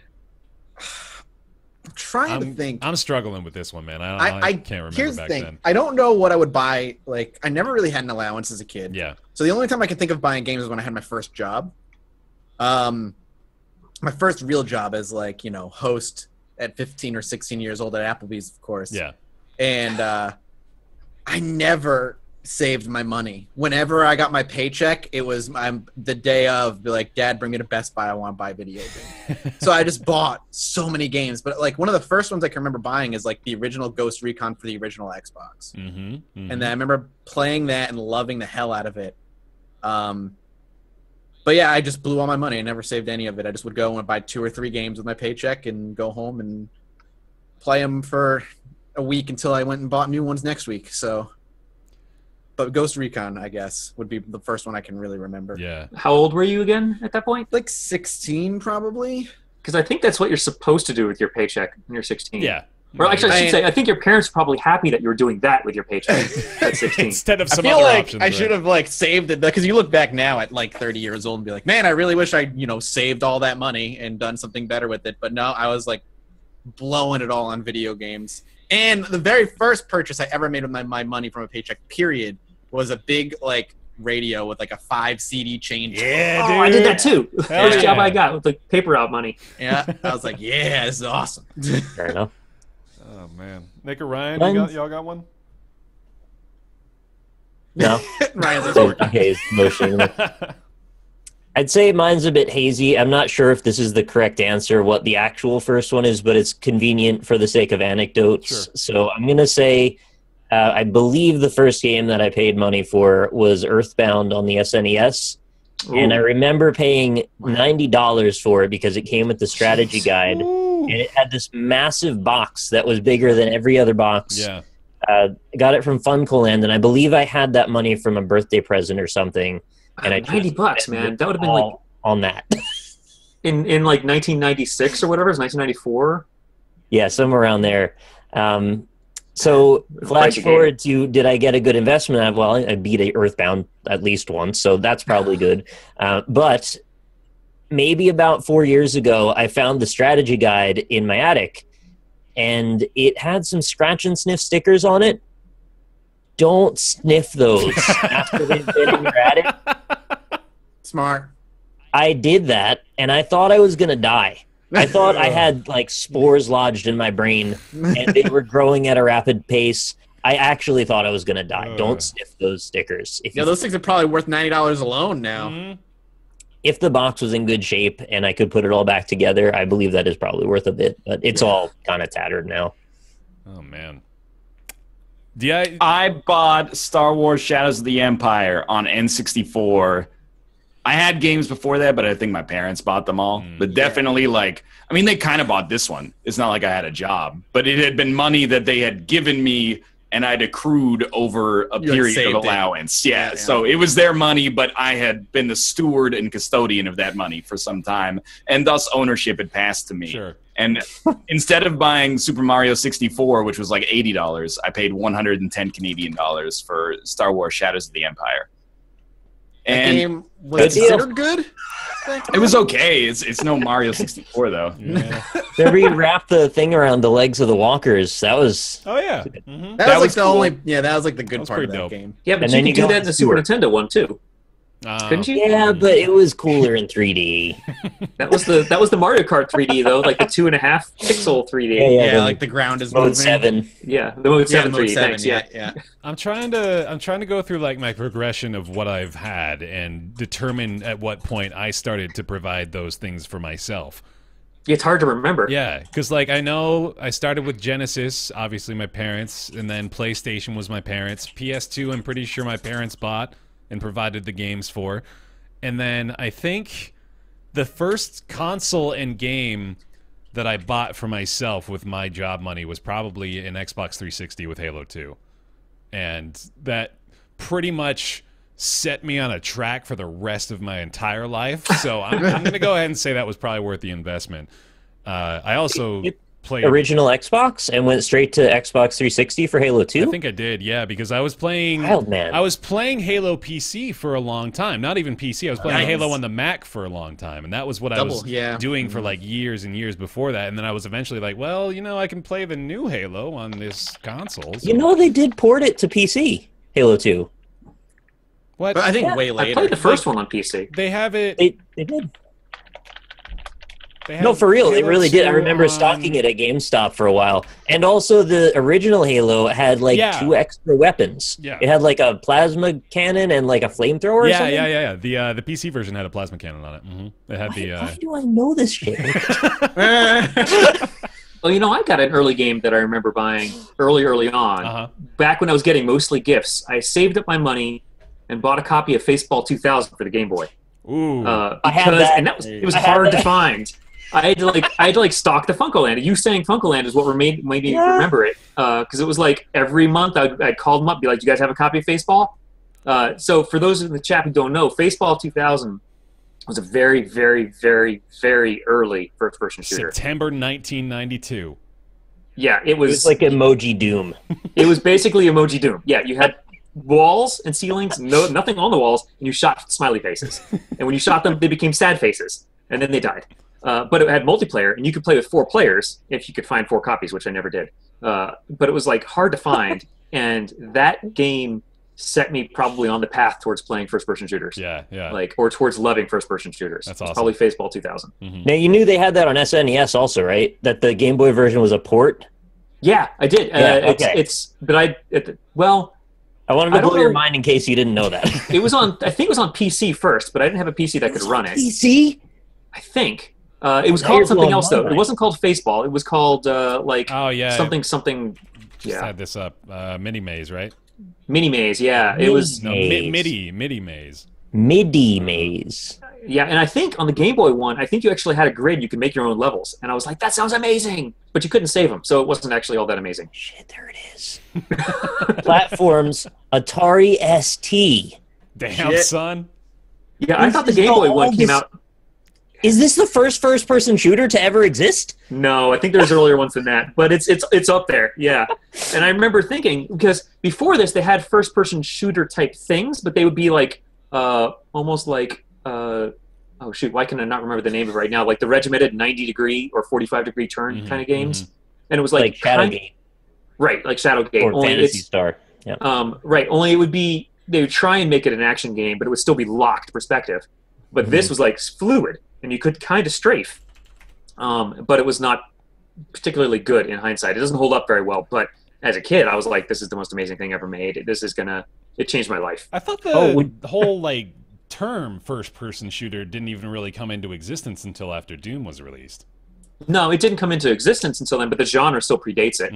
I'm trying to think. I'm struggling with this one, man. I can't remember here's back the thing. then. I don't know what I would buy. Like, I never really had an allowance as a kid. Yeah. So the only time I can think of buying games is when I had my first job. My first real job as host at 15 or 16 years old at Applebee's, of course. Yeah. And I never saved my money. Whenever I got my paycheck, it was the day of, be like, Dad, bring me to Best Buy. I want to buy a video game. So I just bought so many games. But like one of the first ones I can remember buying is like the original Ghost Recon for the original Xbox. And then I remember playing that and loving the hell out of it. But yeah, I just blew all my money. I never saved any of it. I just would go and buy 2 or 3 games with my paycheck and go home and play them for a week until I went and bought new ones next week. So but Ghost Recon, I guess, would be the first one I can really remember. Yeah. How old were you again at that point? Like 16, probably. Because I think that's what you're supposed to do with your paycheck when you're 16. Yeah. Or actually, I should say, I think your parents are probably happy that you were doing that with your paycheck at 16. Instead of I some feel other like options. I should have like saved it, because you look back now at like 30 years old and be like, man, I really wish I saved all that money and done something better with it. But no, I was like blowing it all on video games. And the very first purchase I ever made with my money from a paycheck, period, was a big like radio with like a 5 CD change. Yeah, Oh, dude. I did that too. Hell First job yeah. I got with like paper route money. Yeah, I was like, yeah, this is awesome. Fair enough. Oh man, Nick or Ryan, y'all got one? No. Ryan's like, Okay, it's motioning. I'd say mine's a bit hazy. I'm not sure if this is the correct answer, what the actual first one is, but it's convenient for the sake of anecdotes. Sure. So I'm going to say I believe the first game that I paid money for was Earthbound on the SNES. Ooh. And I remember paying $90 for it because it came with the strategy guide. And it had this massive box that was bigger than every other box. Yeah. Got it from Funcoland, and I believe I had that money from a birthday present or something. And I $90, man. That would have been like on that. in like 1996 or whatever. It was 1994. Yeah, somewhere around there. So flash Pricey forward to, did I get a good investment? Well, I beat a Earthbound at least once, so that's probably good. But maybe about 4 years ago, I found the strategy guide in my attic, and it had some scratch and sniff stickers on it. Don't sniff those after they've been in your attic. smart. I did that, and I thought I was going to die. I thought I had like spores lodged in my brain, and they were growing at a rapid pace. I actually thought I was going to die. Don't sniff those stickers. If, Yeah, those things are probably worth $90 alone now. if the box was in good shape and I could put it all back together, I believe that is probably worth a bit. But it's all kind of tattered now. Oh man. Yeah. I bought Star Wars Shadows of the Empire on N64. I had games before that, but I think my parents bought them all. But definitely, like, I mean, they kind of bought this one. It's not like I had a job, but it had been money that they had given me and I'd accrued over a period of allowance. Yeah, so it was their money, but I had been the steward and custodian of that money for some time, and thus ownership had passed to me. Sure. And instead of buying Super Mario 64, which was like $80, I paid 110 Canadian dollars for Star Wars Shadows of the Empire. And game was considered good? it was okay. It's no Mario 64 though. Yeah. Remember you wrapped the thing around the legs of the walkers. That was... Oh yeah. Mm-hmm. That was like was the cool. only. Yeah, that was like the That good was part of pretty that dope. game. Yeah, but And you then can you do go that in the Super Nintendo one too. Couldn't you? Yeah, but it was cooler in 3D. That was the Mario Kart 3D though, like the 2.5 pixel 3D. Yeah, the like the ground is Mode moving. 7. Yeah, the Mode 7 Mode 3D. 7, Thanks. yeah. I'm trying to go through like my progression of what I've had and determine at what point I started to provide those things for myself. It's hard to remember. Yeah, because like I know I started with Genesis, obviously my parents, and then PlayStation was my parents. PS2, I'm pretty sure my parents bought and provided the games for. And then I think the first console and game that I bought for myself with my job money was probably an Xbox 360 with Halo 2. And that pretty much set me on a track for the rest of my entire life. So I'm going to go ahead and say that was probably worth the investment. I also played... Original Xbox and went straight to Xbox 360 for Halo 2? I think I did, yeah, because I was playing... Wild, man. I was playing Halo PC for a long time. Not even PC. I was playing Halo on the Mac for a long time, and that was what I was doing for like years and years before that. And then I was eventually like, well, you know, I can play the new Halo on this console. So. You know, they did port it to PC, Halo 2. What? But I think Yeah, way later. I played the first one on PC. They have it... They did. They No, have for real, they Halo really did. I 2 remember on- stocking it at GameStop for a while. And also, the original Halo had like 2 extra weapons. Yeah. It had like a plasma cannon and like a flamethrower or something. Yeah. The PC version had a plasma cannon on it. Mm-hmm. It had Why do I know this shit? Well, you know, I got an early game that I remember buying early on. Back when I was getting mostly gifts. I saved up my money and bought a copy of Faceball 2000 for the Game Boy. Ooh. I had that. And it was hard to find. I had to stock the Funcoland. You saying Funcoland is what made me remember it. Because it was like every month I'd call them up, be like, "Do you guys have a copy of Faceball?" So for those in the chat who don't know, Faceball 2000 was a very, very, very, very early first-person shooter. September 1992. Yeah, It was like Emoji Doom. It was basically Emoji Doom. Yeah, you had walls and ceilings, nothing on the walls, and you shot smiley faces. And when you shot them, they became sad faces, and then they died. But it had multiplayer, and you could play with 4 players if you could find 4 copies, which I never did. But it was like hard to find, and that game set me probably on the path towards playing first-person shooters. Yeah. Or towards loving first-person shooters. That's awesome. Probably Faceball 2000. Now, you knew they had that on SNES also, right? That the Game Boy version was a port? Yeah, I did. Okay. I wanted to blow your mind in case you didn't know that. It was on. I think it was on PC first, but I didn't have a PC that could run it. PC? I think it was called something else though. It wasn't called Faceball. It was called something. Just had this up. Mini Maze, right? Mini Maze. Yeah, it was MIDI Maze. MIDI Maze. Yeah, and I think on the Game Boy one, I think you actually had a grid. You could make your own levels, and I was like, that sounds amazing. But you couldn't save them, so it wasn't actually all that amazing. Shit, there it is. Platforms, Atari ST. Damn, son. Yeah, I thought the Game Boy one came out. Is this the first-person shooter to ever exist? No, I think there's earlier ones than that, but it's up there, yeah. And I remember thinking, because before this, they had first-person shooter type things, but they would be like, almost like, oh shoot, why can I not remember the name of it right now? Like the regimented 90-degree or 45-degree turn kind of games. And it was like Shadowgate. Right, like Shadowgate. Or Phantasy Star. Yeah. Right, only it would be, they would try and make it an action game, but it would still be locked perspective. But this was like fluid, and you could kind of strafe. But it was not particularly good in hindsight. It doesn't hold up very well, but as a kid, I was like, this is the most amazing thing ever made. It changed my life. I thought the whole, like, term first-person shooter didn't even really come into existence until after Doom was released. No, it didn't come into existence until then, but the genre still predates it.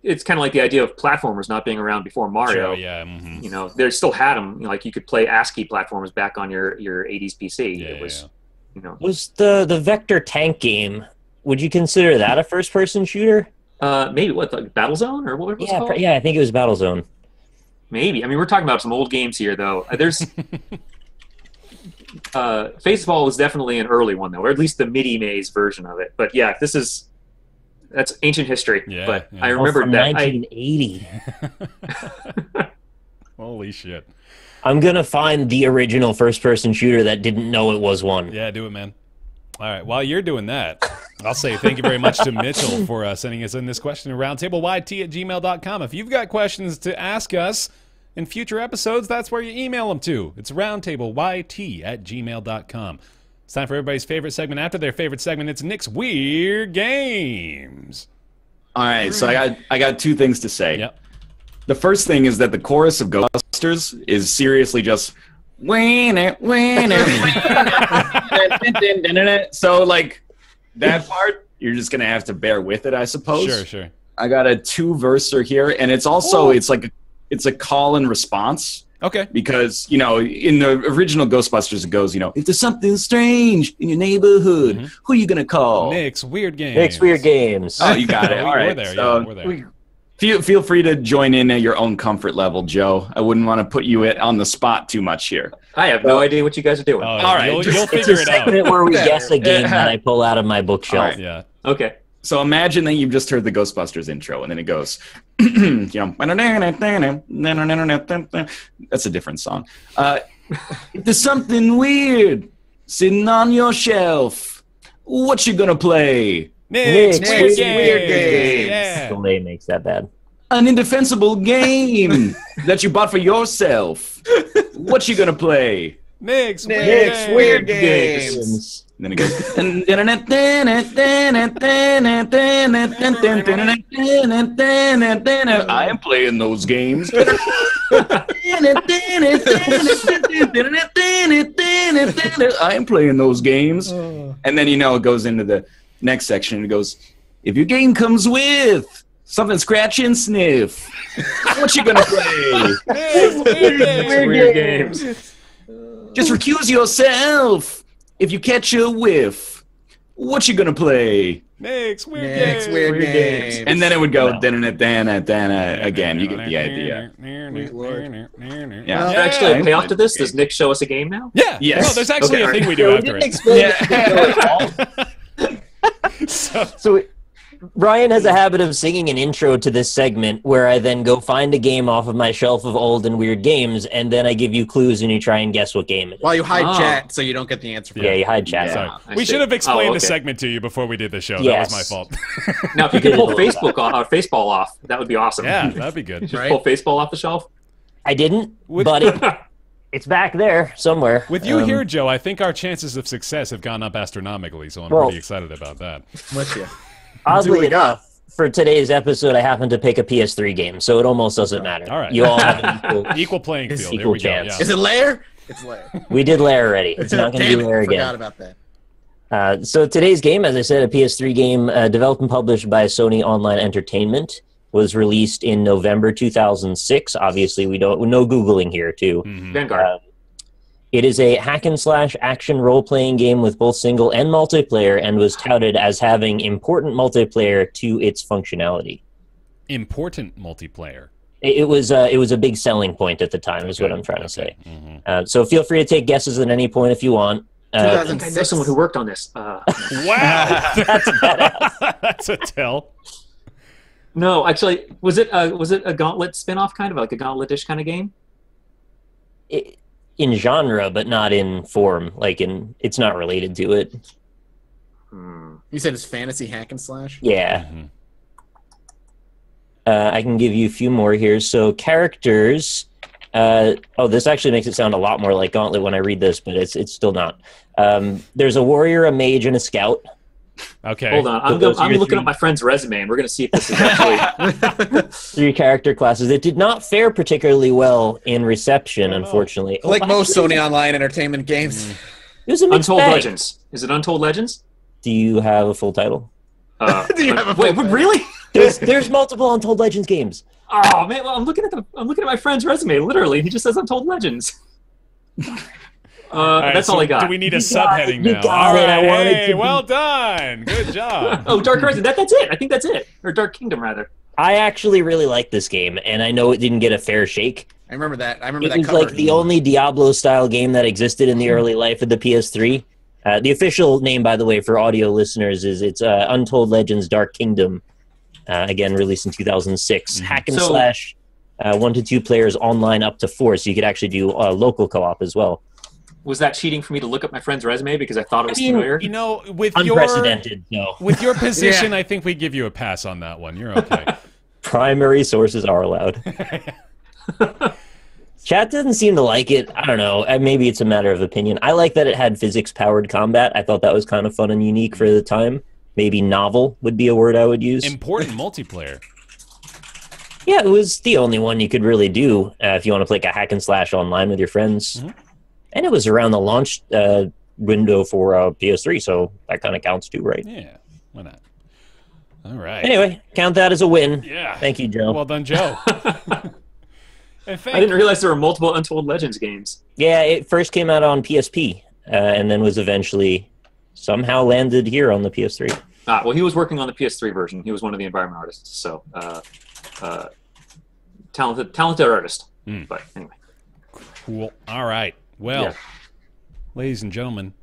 It's kind of like the idea of platformers not being around before Mario. Sure, yeah. You know, they still had them. Like you could play ASCII platformers back on your 80s PC. It was, you know, was the Vector Tank game? Would you consider that a first-person shooter? Maybe like Battlezone or what was it called? Yeah, I think it was Battlezone. Maybe. I mean, we're talking about some old games here, though. There's Faceball was definitely an early one, though, or at least the MIDI Maze version of it. But yeah, that's ancient history. Yeah, but I remember from that 1980. Holy shit! I'm gonna find the original first-person shooter that didn't know it was one. Yeah, do it, man. All right, while you're doing that, I'll say thank you very much to Mitchell for sending us in this question to roundtableyt@gmail.com. If you've got questions to ask us in future episodes, that's where you email them to. It's roundtableyt@gmail.com. It's time for everybody's favorite segment. After their favorite segment, it's Nick's Weird Games. All right, so I got 2 things to say. Yep. The first thing is that the chorus of Ghostbusters is seriously just win it. So like that part, you're just gonna have to bear with it, I suppose. Sure. I got a 2-verser here, and it's also it's a call and response. Okay. Because, you know, in the original Ghostbusters, it goes, you know, if there's something strange in your neighborhood, who are you gonna call? Nick's Weird Games. Nick's Weird Games. Oh, you got it. All right. We're there. Feel free to join in at your own comfort level, Joe. I wouldn't want to put you on the spot too much here. I have no idea what you guys are doing. All right. You'll It's figure a it out. segment where we guess a game that I pull out of my bookshelf. All right. Yeah. Okay. So imagine that you've just heard the Ghostbusters intro, and then it goes, you know, that's a different song. If there's something weird sitting on your shelf, what you gonna play? Nick's Weird Games. Yeah. Delay makes that bad. An indefensible game that you bought for yourself. What you gonna play? Nick's Weird Games. And then it goes. I am playing those games. I am playing those games. And then, you know, it goes into the next section and it goes, if your game comes with something scratch and sniff, what you gonna play? Weird games. Just recuse yourself if you catch a whiff. What you gonna play? Next weird Next games. weird games. And then it would go dana again. You get the idea. Yeah. Is there actually a payoff to this? Does Nick show us a game now? Yeah. Yes. No, there's actually Okay, a thing we Yeah, do we after didn't it. explain it at all. So Ryan has a habit of singing an intro to this segment where I then go find a game off of my shelf of old and weird games, and then I give you clues and you try and guess what game it is. While you hide Oh. chat so you don't get the answer. Yeah, you hide chat. Sorry. I We see. should have explained Oh, the okay. segment to you before we did the show. Yes. That was my fault. Now, if you could pull Facebook off, Faceball off, that would be awesome. Yeah, that'd be good. Just Right. pull Faceball off the shelf. I didn't, With- but it's back there somewhere. With you here, Joe, I think our chances of success have gone up astronomically, so I'm Well- pretty excited about that. With you. Oddly we got. enough, for today's episode, I happened to pick a PS3 game, so it almost doesn't matter. All right. You all have an equal. Equal playing field. Here Equal we go. chance. Yeah. Is it Lair? It's Lair. We did Lair already. It's not going to Damn be it, Lair forgot again. about that. So today's game, as I said, a PS3 game developed and published by Sony Online Entertainment, was released in November 2006. Obviously, we don't no Googling here, too. Mhm. Vanguard. It is a hack-and-slash action role-playing game with both single and multiplayer, and was touted as having important multiplayer to its functionality. Important multiplayer. It was a big selling point at the time, is what I'm trying to say. Mhm. So feel free to take guesses at any point if you want. I think I know someone who worked on this. Wow. That's badass. That's a tell. No, actually, was it a Gauntlet spin-off kind of like a Gauntlet-ish kind of game? In genre, but not in form. It's not related to it. You said it's fantasy hack and slash? Yeah. Mhm. I can give you a few more here. So characters. This actually makes it sound a lot more like Gauntlet when I read this, but it's still not. There's a warrior, a mage, and a scout. Okay. Hold on, those are I'm your looking three. up my friend's resume, and we're going to see if this is actually... 3 character classes. It did not fare particularly well in reception, unfortunately. Like most Sony Online Entertainment games. It was a mixed Untold bag. Legends. Is it Untold Legends? Do you have a full title? Do you have a Wait, full title? really? There's multiple Untold Legends games. Oh man, well, I'm looking at my friend's resume. Literally, he just says Untold Legends. All right, That's so all I got. Do we need a You got subheading it, you now? got All it, right. I wanted Hey, to be- well done. Good job. Oh, Dark Horizon. That's it. I think that's it. Or Dark Kingdom, rather. I actually really like this game, and I know it didn't get a fair shake. I remember that. I remember It that was cover. like the only Diablo-style game that existed in the early life of the PS3. The official name, by the way, for audio listeners is it's Untold Legends Dark Kingdom. Again, released in 2006. Hack and So- slash, 1 to 2 players online up to 4, so you could actually do local co-op as well. Was that cheating for me to look up my friend's resume because I thought it was I mean, familiar? You know, with Unprecedented, no. with your position, Yeah. I think we give you a pass on that one. You're okay. Primary sources are allowed. Chat doesn't seem to like it. I don't know. Maybe it's a matter of opinion. I like that it had physics-powered combat. I thought that was kind of fun and unique for the time. Maybe novel would be a word I would use. Important multiplayer. Yeah, it was the only one you could really do if you want to play like a hack and slash online with your friends. Mhm. And it was around the launch window for PS3, so that kind of counts too, right? Yeah. Why not? All right. Anyway, count that as a win. Yeah. Thank you, Joe. Well done, Joe. And I didn't realize there were multiple Untold Legends games. Yeah, it first came out on PSP, and then was eventually somehow landed here on the PS3. Well, he was working on the PS3 version. He was one of the environment artists, so talented artist. Mm. But anyway, Cool. All right. Well, Yeah. ladies and gentlemen,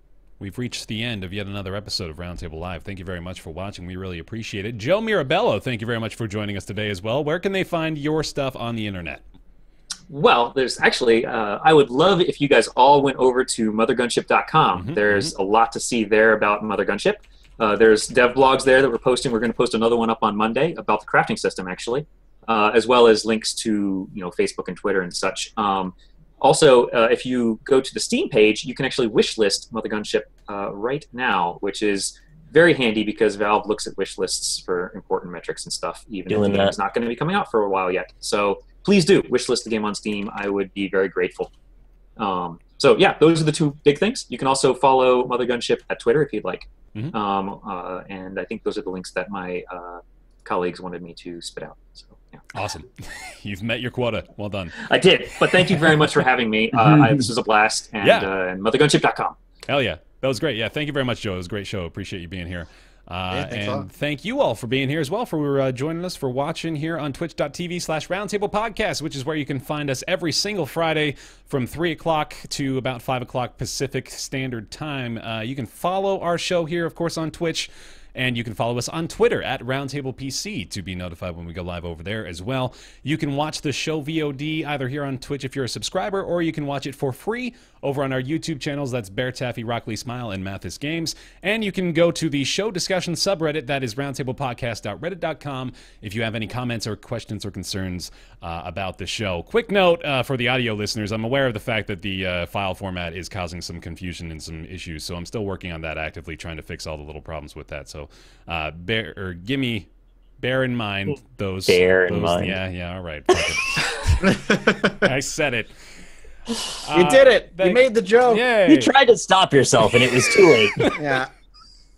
we've reached the end of yet another episode of Roundtable Live. Thank you very much for watching. We really appreciate it. Joe Mirabello, thank you very much for joining us today as well. Where can they find your stuff on the internet? well, there's actually I would love if you guys all went over to mothergunship.com. There's a lot to see there about Mothergunship. There's dev blogs there that we're posting. We're going to post another one up on Monday about the crafting system, actually, as well as links to Facebook and Twitter and such. Also, if you go to the Steam page, you can actually wishlist Mothergunship right now, which is very handy because Valve looks at wish lists for important metrics and stuff, even if the game is not going to be coming out for a while yet. So please do wishlist the game on Steam. I would be very grateful. So yeah, those are the two big things. You can also follow Mothergunship at Twitter if you'd like. Mhm. And I think those are the links that my colleagues wanted me to spit out. So yeah. Awesome. You've met your quota. Well done. I did, but thank you very much for having me. This was a blast, and, Yeah. and mothergunship.com. Hell yeah. That was great. Yeah, thank you very much, Joe. It was a great show. Appreciate you being here. And thank you all for being here as well, for joining us, for watching here on twitch.tv/Roundtable Podcast, which is where you can find us every single Friday from 3 o'clock to about 5 o'clock Pacific Standard Time. You can follow our show here, of course, on Twitch. And you can follow us on Twitter at RoundtablePC to be notified when we go live over there as well. You can watch the show VOD either here on Twitch if you're a subscriber, or you can watch it for free over on our YouTube channels. That's BaerTaffy, RockLeeSmile, and MathasGames. And you can go to the show discussion subreddit, that is roundtablepodcast.reddit.com, if you have any comments or questions or concerns about the show. Quick note for the audio listeners, I'm aware of the fact that the file format is causing some confusion and some issues, so I'm still working on that actively, trying to fix all the little problems with that. So bear in mind those. Bear in mind. Yeah, all right. I said it. You did it. You made the joke. Yay. You tried to stop yourself, and it was too late. Yeah.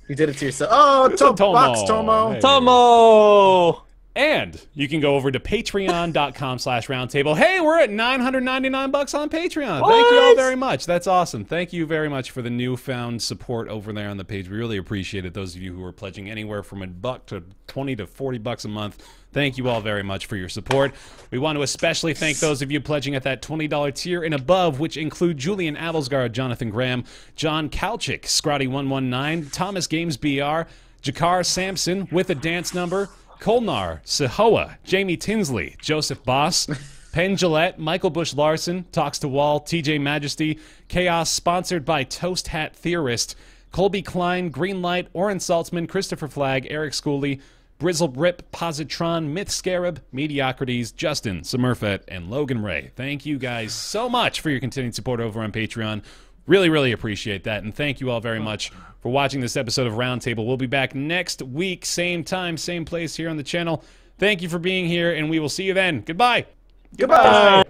You did it to yourself. Oh, Box Tomo. Hey. Tomo! And you can go over to patreon.com/roundtable. Hey, we're at $999 on Patreon. What? Thank you all very much. That's awesome. Thank you very much for the newfound support over there on the page. We really appreciate it. Those of you who are pledging anywhere from $1 to $20 to $40 a month, thank you all very much for your support. We want to especially thank those of you pledging at that $20 tier and above, which include Julian Avelsgaard, Jonathan Graham, John Kalchik, Scrotty119, Thomas Games BR, Jakar Sampson with a dance number, Kolnar, Sahoa, Jamie Tinsley, Joseph Boss, Penn Gillette, Michael Bush Larson, Talks to Wall, TJ Majesty, Chaos, sponsored by Toast Hat Theorist, Colby Klein, Greenlight, Oren Saltzman, Christopher Flagg, Eric Schooley, Brizzle Rip, Positron, Myth Scarab, Mediocrities, Justin, Smurfette, and Logan Ray. Thank you guys so much for your continued support over on Patreon. Really, really appreciate that, and thank you all very much for watching this episode of Roundtable. We'll be back next week, same time, same place here on the channel. Thank you for being here, and we will see you then. Goodbye. Goodbye.